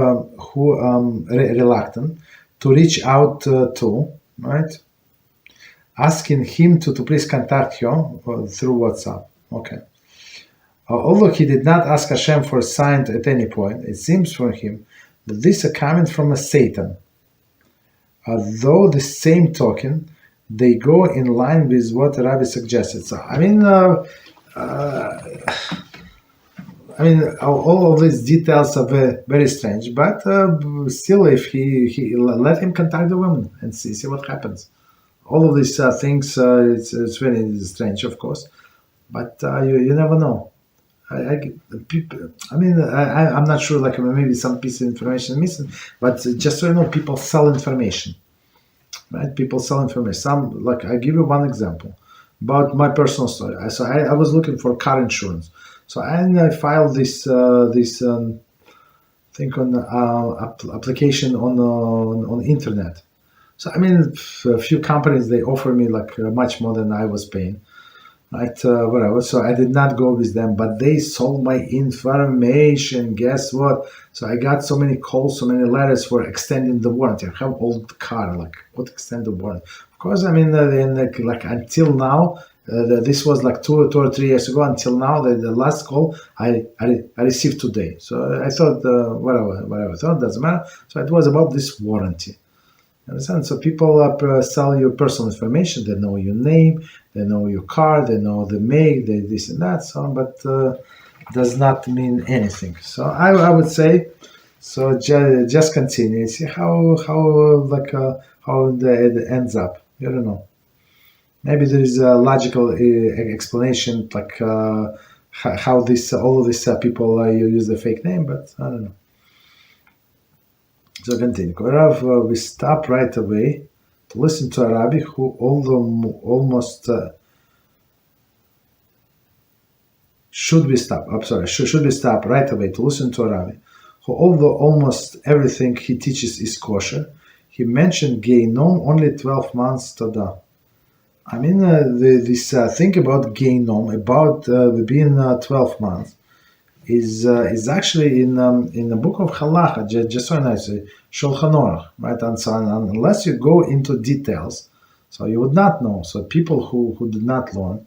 reluctant to reach out to, right, asking him to please contact you through WhatsApp. Okay. Although he did not ask Hashem for a sign at any point, it seems from him that this is coming from a Satan. Though the same token, they go in line with what the Rabbi suggested. So, all of these details are very, very strange, but still, if he let him contact the woman and see what happens. All of these things, it's very strange, of course, but you never know. I'm not sure, like maybe some piece of information missing, but just so you know, people sell information, right? People sell information. I give you one example about my personal story. So I was looking for car insurance. So I filed this thing on application on internet. So a few companies, they offer me much more than I was paying. Right, whatever. So I did not go with them, but they sold my information. Guess what? So I got so many calls, so many letters for extending the warranty. I have old car, what extended warranty? Of course, until now, this was 2 or 3 years ago. Until now, the last call I received today. So I thought, whatever. I thought doesn't matter. So it was about this warranty. Understand? So people sell your personal information. They know your name, they know your car, they know the make, this and that. So, but does not mean anything. So I would say, so just continue. See how it ends up. You don't know. Maybe there is a logical explanation, how all of these people use the fake name, but I don't know. So continue. We stop right away to listen to a Rabbi who, although almost should we stop right away to listen to a Rabbi who, although almost everything he teaches is kosher, he mentioned Gehinnom only 12 months to the. This thing about Gehinnom, about being 12 months, is actually in the book of Halachic, just so nice, Shulchan Aruch, right? And so unless you go into details, so you would not know. So people who did not learn,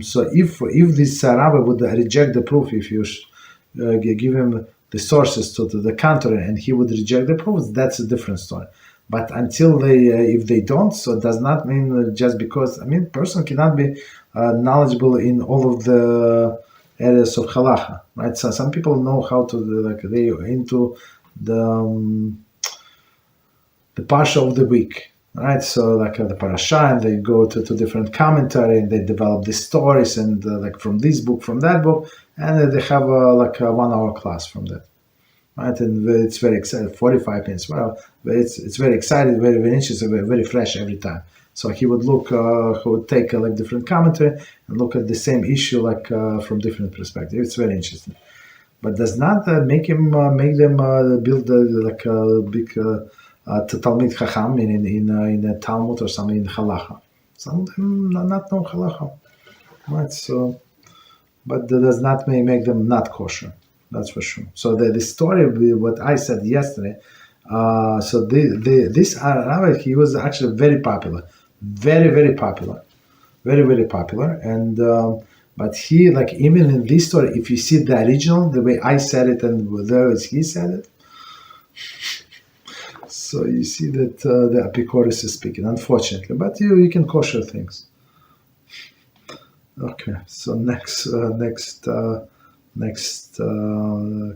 so if this Rabbi would reject the proof, if you give him the sources to the contrary, and he would reject the proof, that's a different story. But until if they don't, so it does not mean just because person cannot be knowledgeable in all of the areas of halacha, right? So some people know how to they are into the parsha of the week, right? So the parasha, and they go to different commentary, and they develop these stories, and from this book, from that book, and they have a 1 hour class from that, right? And it's very exciting, 45 minutes. Well, it's very exciting, very, very interesting, very, very fresh every time. So he would he would take different commentary and look at the same issue from different perspectives. It's very interesting, but does not make them build a big Talmid Chacham in a Talmud or something in Halacha. Some of them not know Halacha, right? So, but that does not make them not kosher. That's for sure. So the story with what I said yesterday. So this Rabbi, he was actually very popular. Very, very popular, very, very popular, and but he even in this story, if you see the original, the way I said it and there as he said it, so you see that the Apikoris is speaking, unfortunately, but you can kosher things. Okay, so next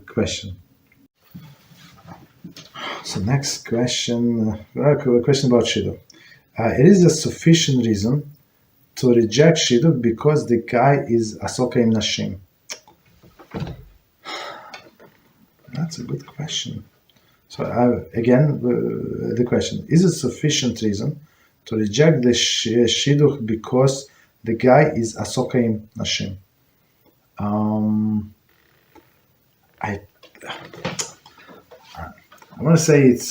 question. So next question, a question about shidduch. It is a sufficient reason to reject shidduch because the guy is asoko nashim. That's a good question. So again, the question, is it sufficient reason to reject the shidduch because the guy is asoko nashim? I want to say it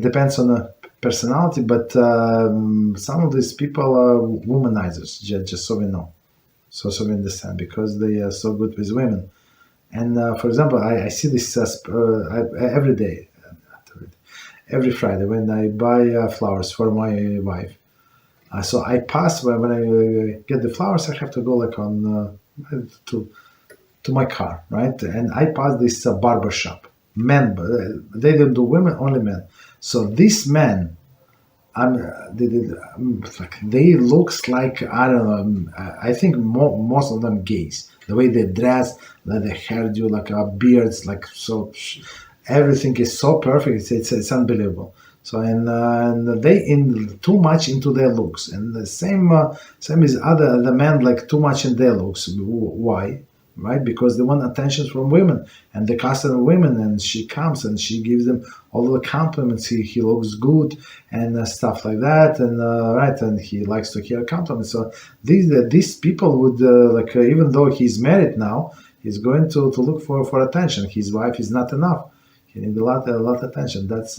depends on the personality, but some of these people are womanizers, just so we know, so we understand, because they are so good with women, And for example, I see this every day, every Friday when I buy flowers for my wife. So I pass when I get the flowers, I have to go like on to my car, right? And I pass this barber shop. Men, they don't do women, only men. So these men, they looks like, I don't know. I think most of them gays. The way they dress, like the hairdo, like beards, like so. Everything is so perfect. It's unbelievable. So and they in too much into their looks, and the same is the men like too much in their looks. Why? Right? Because they want attention from women, and they custom women, and she comes and she gives them all the compliments. He looks good and stuff like that, and right, and he likes to hear compliments. So these people would even though he's married now, he's going to look for attention. His wife is not enough. He needs a lot of attention. That's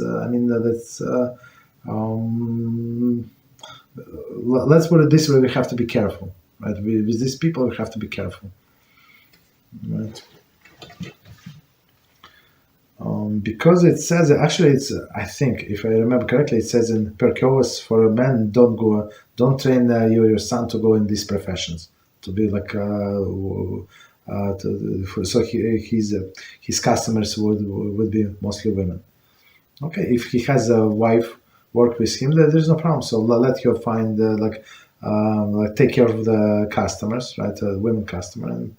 let's put it this way: we have to be careful, right? With these people, we have to be careful. Right. Because it says, actually, I think, if I remember correctly, it says in Perkos, for a man, don't train your son to go in these professions, to be like, so his customers would be mostly women. Okay, if he has a wife work with him, there's no problem. So let her find take care of the customers, right? Women customer and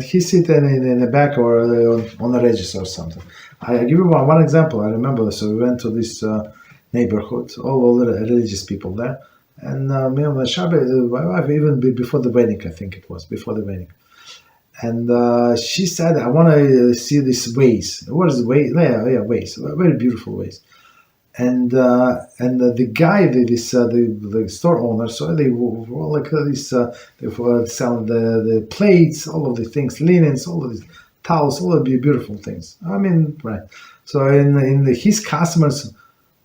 he sit in the back or on the register or something. I give you one example. I remember. So we went to this neighborhood, all the religious people there, and me on the Shabbat, my wife, even before the wedding, I think it was before the wedding, and she said, "I want to see this vase. What is the vase? Yeah, vase, a very beautiful vase." And the guy, the store owner, so they were like this. They were selling the plates, all of the things, linens, all of these towels, all of the beautiful things. I mean, right. So his customers,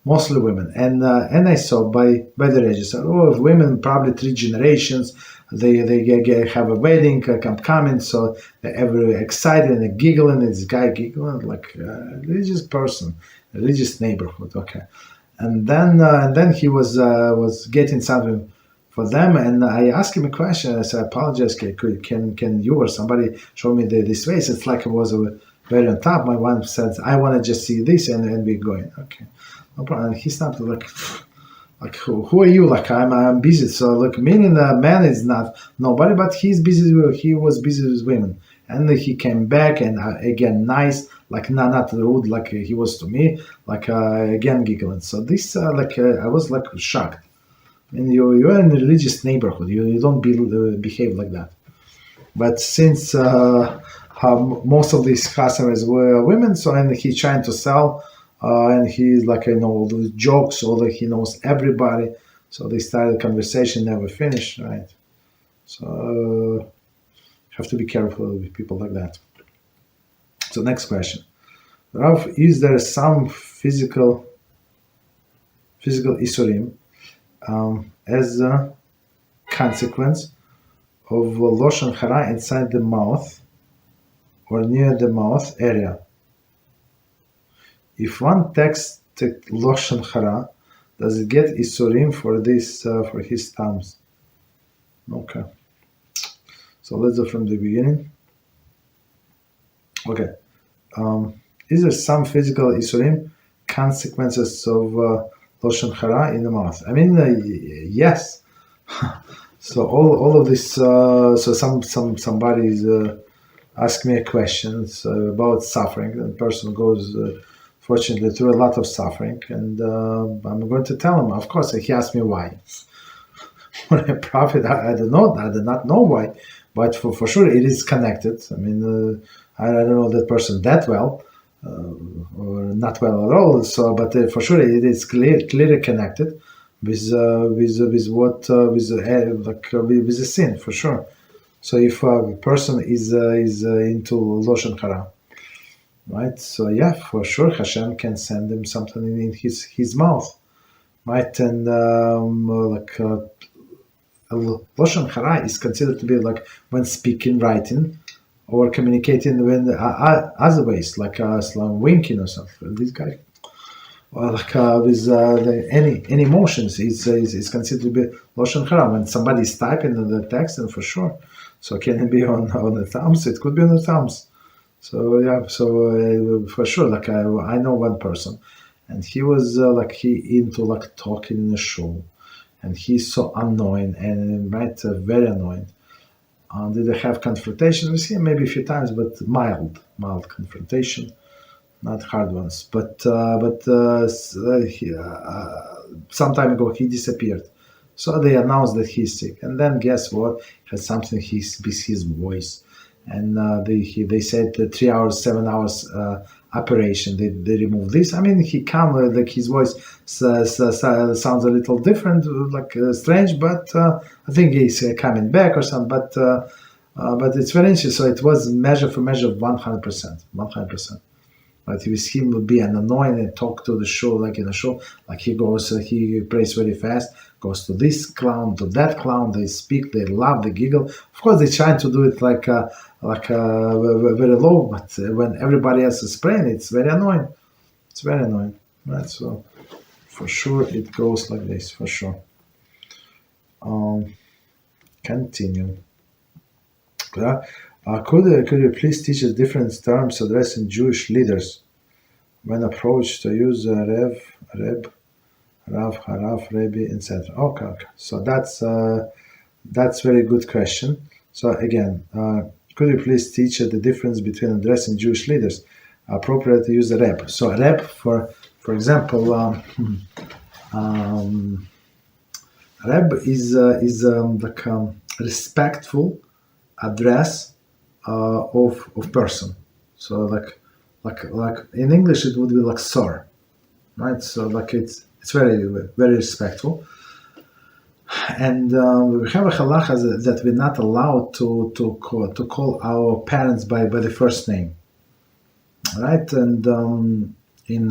mostly women, and I saw by the register, women, probably 3 generations. They have a wedding coming, so they're very excited and giggling. This guy giggling like a religious person. Religious neighborhood, okay, and then he was getting something for them, and I asked him a question. I said, "I apologize. Can you or somebody show me this vase?" It's like it was very on top. My wife said, "I want to just see this," and we're going. Okay, no problem. And he stopped like who are you? Like I'm busy. So look, meaning the man is not nobody, but he's busy. He was busy with women, and he came back and again nice. Like not rude like he was to me, like again giggling. So this I was like shocked. I mean, you're in a religious neighborhood. You don't behave like that. But since most of these customers were women, so and he's trying to sell, and he's like all those jokes, although he knows everybody. So they started a conversation, never finished, right? So have to be careful with people like that. So next question. Rav, is there some physical isurim as a consequence of lashon hara inside the mouth or near the mouth area? If one takes lashon hara, does it get isurim for this for his thumbs? Okay. So let's go from the beginning. Okay. Is there some physical isurim consequences of lashon hara in the mouth? I mean, yes. So all of this. So somebody is ask me a question about suffering. The person goes, fortunately, through a lot of suffering, and I'm going to tell him. Of course, he asked me why. When a prophet, I don't know. I do not know why, but for sure it is connected. I mean, I don't know that person that well. Or not well at all. So, but for sure, it is clearly connected with the sin for sure. So, if a person is into lashon hara, right? So, yeah, for sure, Hashem can send him something in his mouth, right? And lashon hara is considered to be like when speaking, writing, or communicating when other ways, like winking or something. This guy, or like with any emotions, is considered to be lashon hara. When somebody is typing the text, and for sure, so can it be on the thumbs? It could be on the thumbs. So yeah, so for sure, like I know one person, and he was he into like talking in a show, and he's so annoying and very annoying. Did I have confrontation with him? Maybe a few times, but mild confrontation, not hard ones. But some time ago he disappeared, so they announced that he's sick, and then guess what? Had something with his voice, and they said 3 hours, 7 hours operation. They removed this. I mean, he come like his voice sounds a little different, like strange, but I think he's coming back or something. But it's very interesting. So it was measure for measure 100%, 100%. But with him would be an annoying and talk to the show, like in a show, like he goes, he prays very fast, goes to this clown, to that clown, they speak, they laugh, they giggle. Of course, they're trying to do it like very low, but when everybody else is praying, it's very annoying. It's very annoying, right? So for sure, it goes like this, for sure. Continue. Could you please teach us different terms addressing Jewish leaders when approached to use Rev, Rav, Harav, Rabbi, etc. Okay. So that's very good question. So again, could you please teach the difference between addressing Jewish leaders? Appropriate to use a Reb. So a Reb, for example, Reb is like respectful address of person. So like in English it would be like sir, right? So like it's very respectful. And we have a halacha that we're not allowed to call our parents by the first name, right? And in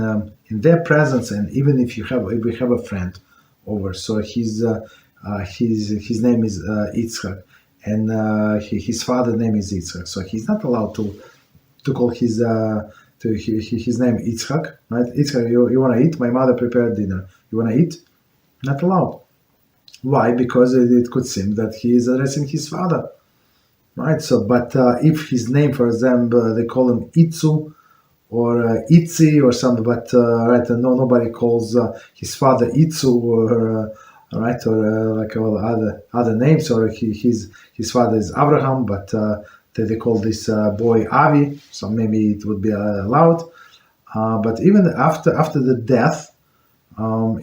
their presence, and even if we have a friend over, so his name is Yitzchak, and his father's name is Yitzchak, so he's not allowed to call his name Yitzchak, right? Yitzchak, you want to eat? My mother prepared dinner. You want to eat? Not allowed. Why? Because it could seem that he is addressing his father, right? So, but if his name, for example, they call him Itzu or Itzi or something, but right, nobody calls his father Itzu or right, or like all other names, or his father is Abraham, but they call this boy Avi, so maybe it would be allowed. But even after the death,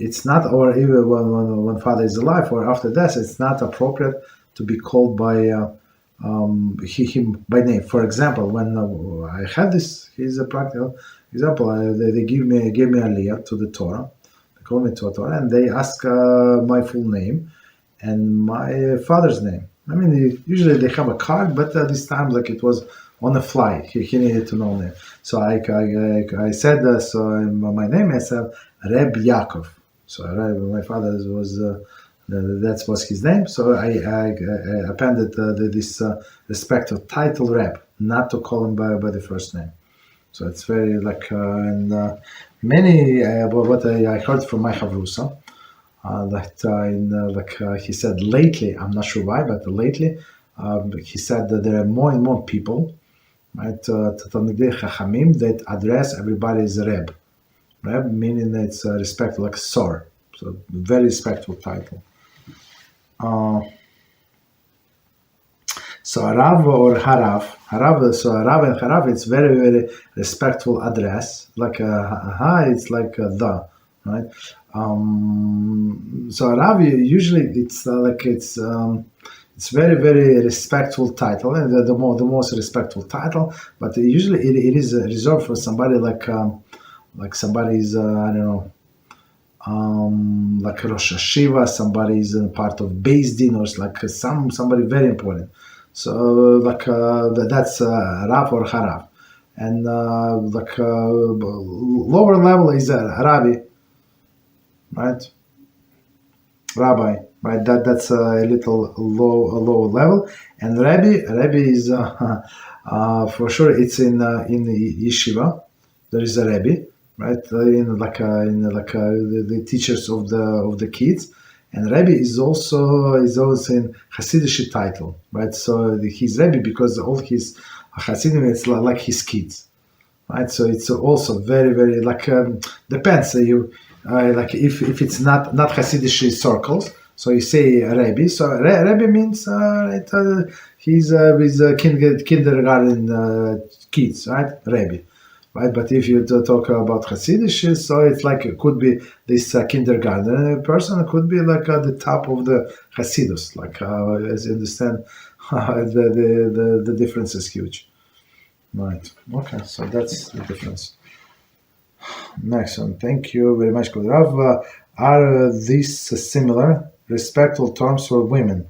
it's not, or even when father is alive or after death, it's not appropriate to be called by him by name. For example, when I had this, here's a practical example. They gave me aliyah to the Torah. They called me to a Torah, and they ask my full name and my father's name. I mean, usually they have a card, but this time, like it was on the fly. He needed to know me. So I said, so my name is Reb Yaakov. So my father was, that was his name. So I appended this respective title Reb, not to call him by the first name. So it's very like, and many, what I heard from my Havrusa, that he said lately, I'm not sure why, but lately, he said that there are more and more people, right, Talmidei Chachamim, that address everybody as Reb. Reb meaning that it's respectful, like Sor. So very respectful title. So Rav or Harav, so Rav and Harav, it's very respectful address. Like ha, it's like the, right? So Rav usually it's it's very respectful title, and the most respectful title. But usually it is reserved for somebody like somebody's I don't know, like Rosh Hashiva, somebody is part of Beis Din, or like somebody very important. So like that's Rav or Harav, and lower level is Rabbi, right? Rabbi, right? That's a little low level. And Rabbi is for sure. It's in yeshiva. There is a Rabbi, right? The teachers of the kids. And Rabbi is also in Hasidic title, right? So he's Rabbi because all his Hasidim it's like his kids, right? So it's also very depends. You like if it's not Hasidic circles, so you say Rabbi. So Rabbi means he's with kindergarten kids, right? Rabbi. Right, but if you talk about Hasidic, so it's like it could be this kindergarten person, it could be like the top of the Hasidus. Like as you understand, the difference is huge. Right. Okay, so that's the difference. Next one. Thank you very much, Rav. Are these similar, respectful terms for women?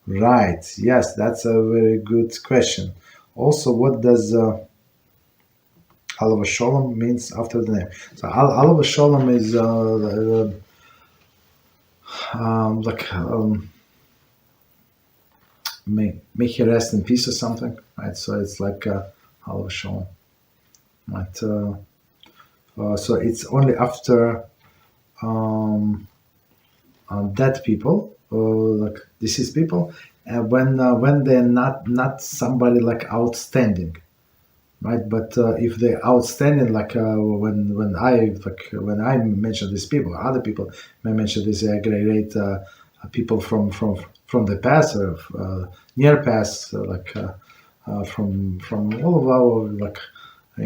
Right. Yes, that's a very good question. Also, what does Alavah Shalom means after the name. So Alavah Shalom is make he rest in peace or something, right? So it's like Alavah Shalom, right? So it's only after dead people, like deceased people, and when they're not somebody like outstanding. Right, but if they're outstanding, like when I mention these people, other people may mention these great people from the past or near past, from all of our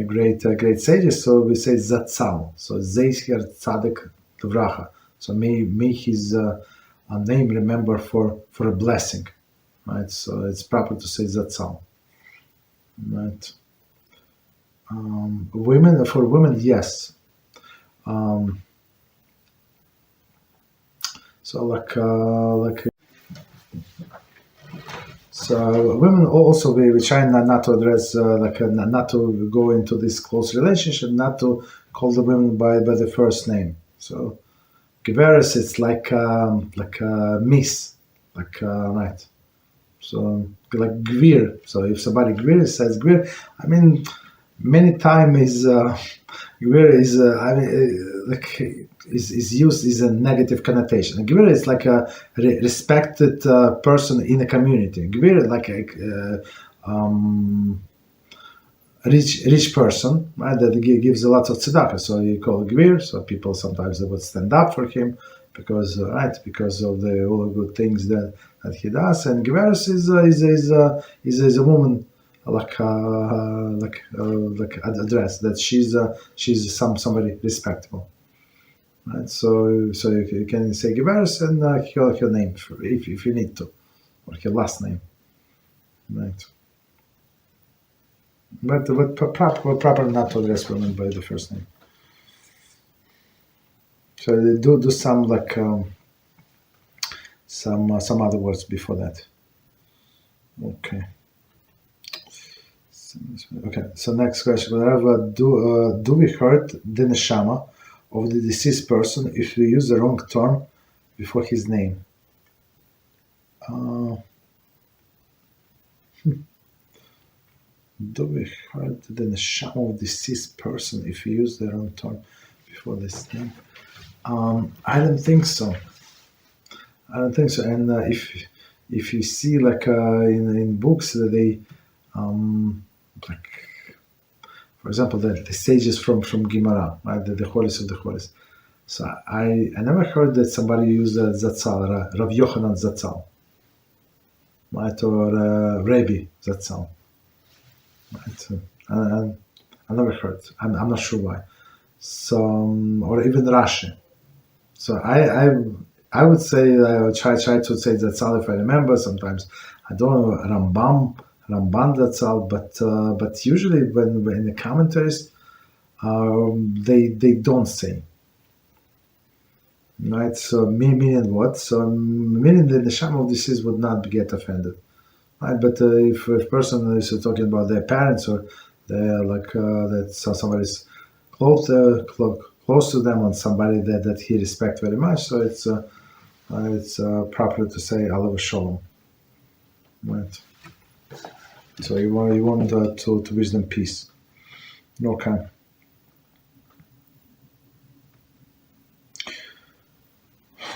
great sages. So we say Zatzal. So Zecher Tzaddik Livracha. So may his name remember for a blessing, right? So it's proper to say Zatzal, right? For women, yes. So women also we try not to address not to go into this close relationship, not to call the women by the first name. So Geveres, it's like miss, right. So like Gvir. So if somebody Gvir says Gvir, I mean. Many times is is used as a negative connotation. Gvir is like a respected person in a community. Gvir like a rich person, right? That gives a lot of tzedakah. So you call Gvir. So people sometimes they would stand up for him because of the all the good things that he does. And Gvir is a woman. Address that she's somebody respectable, right? So you can say Geveres and her name if you need to, or her last name, right? But proper not to address women by the first name. So they do some some other words before that. Okay. Okay, so next question. Do we hurt the neshama of the deceased person if we use the wrong term before his name? Do we hurt the neshama of the deceased person if we use the wrong term before this name? I don't think so. And if you see in books that they for example, the sages from Gemara, right? The holies of the holies. So I never heard that somebody used Zatzal, Rav Yochanan Zatzal, right? Or Rabbi Zatzal, right? I never heard. I'm not sure why. So or even Rashi. So I would say I would try to say Zatzal if I remember. Sometimes I don't know Ramban Zatzal, but usually when in the commentaries they don't say, right? So meaning what? So meaning the neshama of deceased would not get offended, right? But if a person is talking about their parents or they're that somebody's close to them or somebody that he respects very much, so it's it's proper to say alav shalom. Right. So you want to wish them peace. Okay.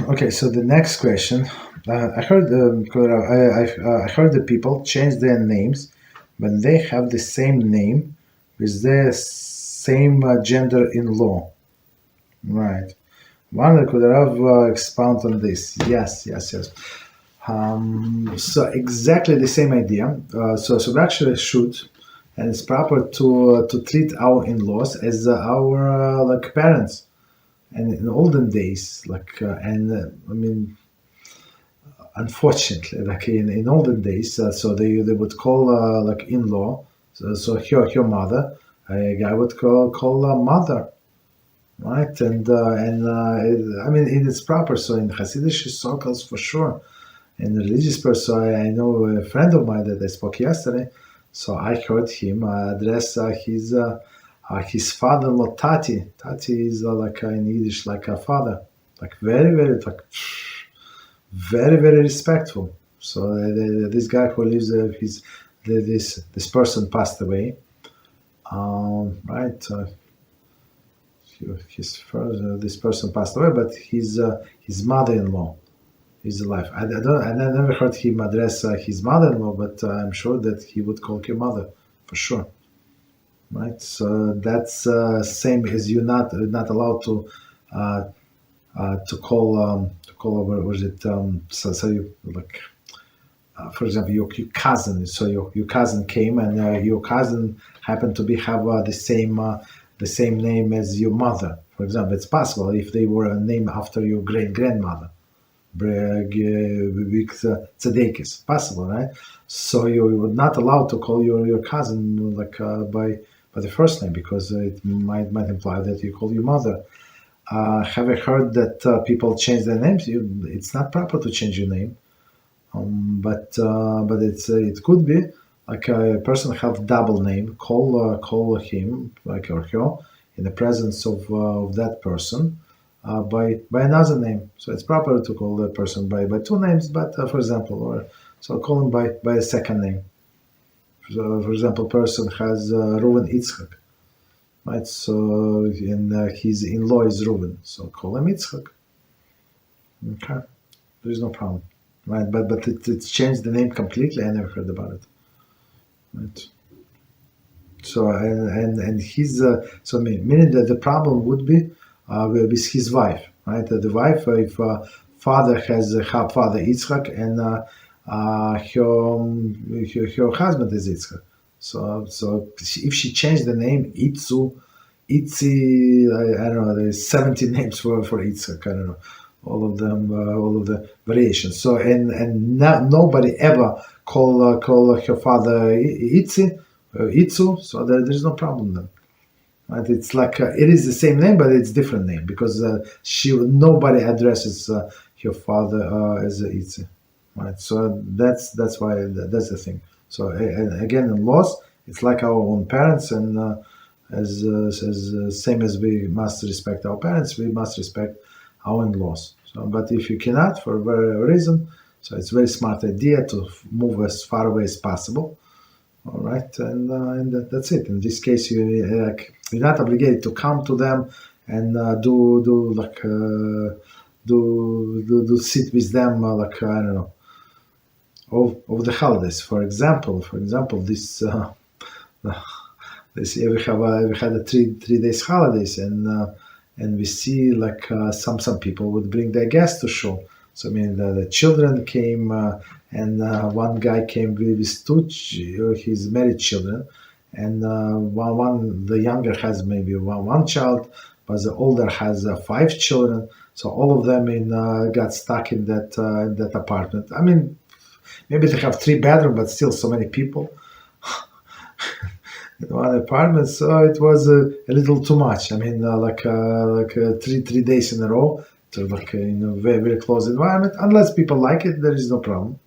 Okay. So the next question, I heard I heard the people change their names when they have the same name with the same gender-in-law. Right. One could have expound on this. Yes. So exactly the same idea. So we actually should, and it's proper to treat our in-laws as our like parents. And in olden days, like I mean, unfortunately, like in olden days, so they would call like in-law, so her mother, a guy would call mother, right? And I mean, it is proper. So in Hasidic circles, for sure. And religious person, I know a friend of mine that I spoke yesterday. So I heard him address his father-in-law Tati. Tati is like in Yiddish, like a father, like very, very, like very, very respectful. So this guy who lives this person passed away, right? This person passed away, but his mother-in-law is alive. I never heard him address his mother-in-law, but I'm sure that he would call her mother for sure. Right, so that's same as you're not allowed to call what was it? So you like, for example, your cousin. So your cousin came, and your cousin happened to have the same name as your mother. For example, it's possible if they were named after your great grandmother. Tzedekis, possible, right? So you were not allowed to call your cousin like by the first name, because it might imply that you call your mother. Have I heard that people change their names? It's not proper to change your name, but it could be like a person have double name. Call him like or her in the presence of that person. By another name, so it's proper to call the person by two names. But for example, or so call him by a second name. So, for example, person has Reuven Yitzchak, right? So and his in-law is Reuven, so call him Yitzchak. Okay, there is no problem, right? But it's changed the name completely. I never heard about it, right? So and his so meaning that the problem would be with his wife, right? The wife, if father has father Yitzchak, and her husband is Yitzchak. So if she changed the name Itzu, Itzi, I don't know. There's 70 names for Yitzchak. I don't know all of them, all of the variations. So and nobody ever call her father Itzi. Itzu, so there's no problem then. Right? It's like it is the same name, but it's different name, because nobody addresses her father as Itzi, right? So that's why that's the thing. So again, in laws, it's like our own parents, and as same as we must respect our parents, we must respect our in-laws. So, but if you cannot for whatever reason, so it's a very smart idea to move as far away as possible. All right, and that's it. In this case, you're not obligated to come to them and do sit with them like I don't know over the holidays. For example, this this year we had a three days holidays, and we see like some people would bring their guests to show. So I mean the children came. And one guy came with his married children, and the younger has maybe one child, but the older has 5 children. So all of them got stuck in that apartment. I mean, maybe they have 3 bedrooms, but still so many people in one apartment. So it was a little too much. I mean, like 3 days in a row. To like in a very, very close environment. Unless people like it, there is no problem,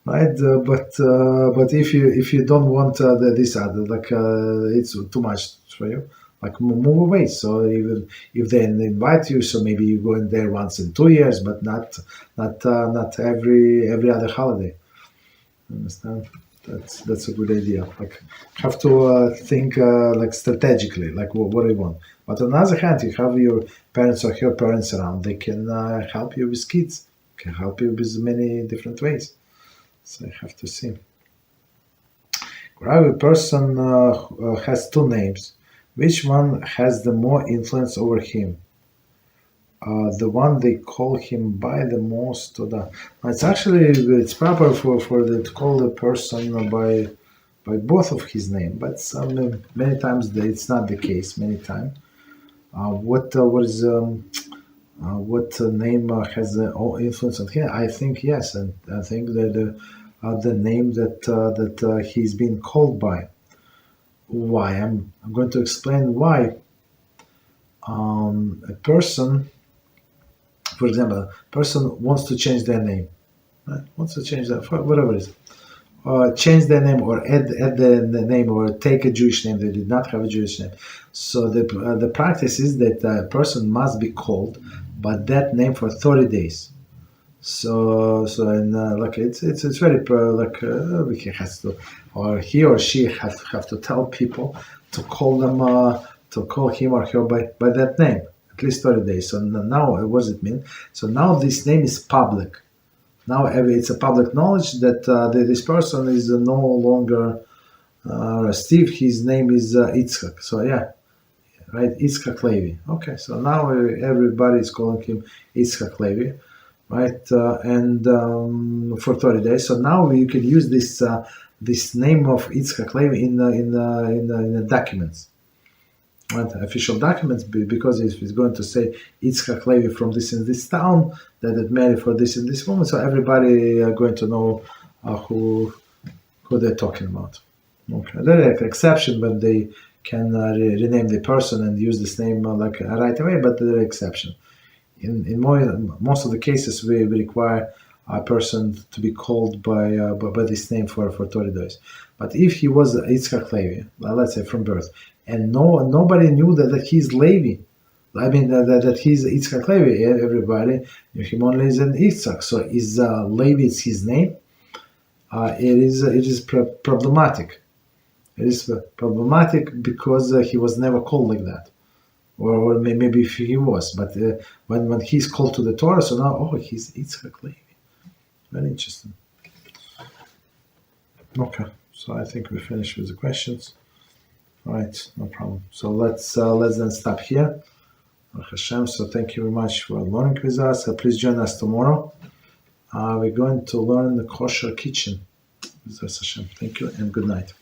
right? But if you don't want this other, like it's too much for you, like move away. So even if they invite you, so maybe you go in there once in 2 years, but not every other holiday. Understand? That's a good idea. Like have to think like strategically, like what do you want. But on the other hand, you have your parents or your parents around. They can help you with kids. Can help you with many different ways. So I have to see. A person has two names. Which one has the more influence over him? The one they call him by the most, or the it's proper to call the person by both of his name, but many times it's not the case. Many times, what name has influence on him? I think yes, and I think that the name that he's been called by. Why? I'm going to explain why. A person, for example, a person wants to change their name, right? Wants to change that for whatever it is. Change their name or add the name or take a Jewish name. They did not have a Jewish name. So the practice is that a person must be called by that name for 30 days. So like it's very he has to, or he or she have to tell people to call them to call him or her by that name at least 30 days. So now what does it mean? So now this name is public. Now it's a public knowledge that this person is no longer Steve. His name is Yitzchak. So yeah, right, Yitzchak Levi. Okay, so now everybody is calling him Yitzchak Levi, right? And for 30 days. So now you can use this name of Yitzchak Levi in the documents. Right, official documents, because if it's going to say Yitzchak Levi from this in this town, that it married for this in this woman, so everybody are going to know who they're talking about. Okay, there are exceptions when they can rename the person and use this name right away, but there are exceptions. In most of the cases, we require a person to be called by this name for 30 days. But if he was Yitzchak Levi, let's say from birth, and nobody knew that he's Levi, I mean that he's Yitzchak Levi, everybody knew him only as an Yitzchak. So is Levi is his name? It is problematic. It is problematic because he was never called like that. Or maybe if he was, but when he's called to the Torah, so now, he's Yitzchak Levi. Very interesting. Okay, so I think we finished with the questions. All right, no problem. So let's then stop here. Hashem. So thank you very much for learning with us. Please join us tomorrow. We're going to learn the kosher kitchen. Hashem. Thank you and good night.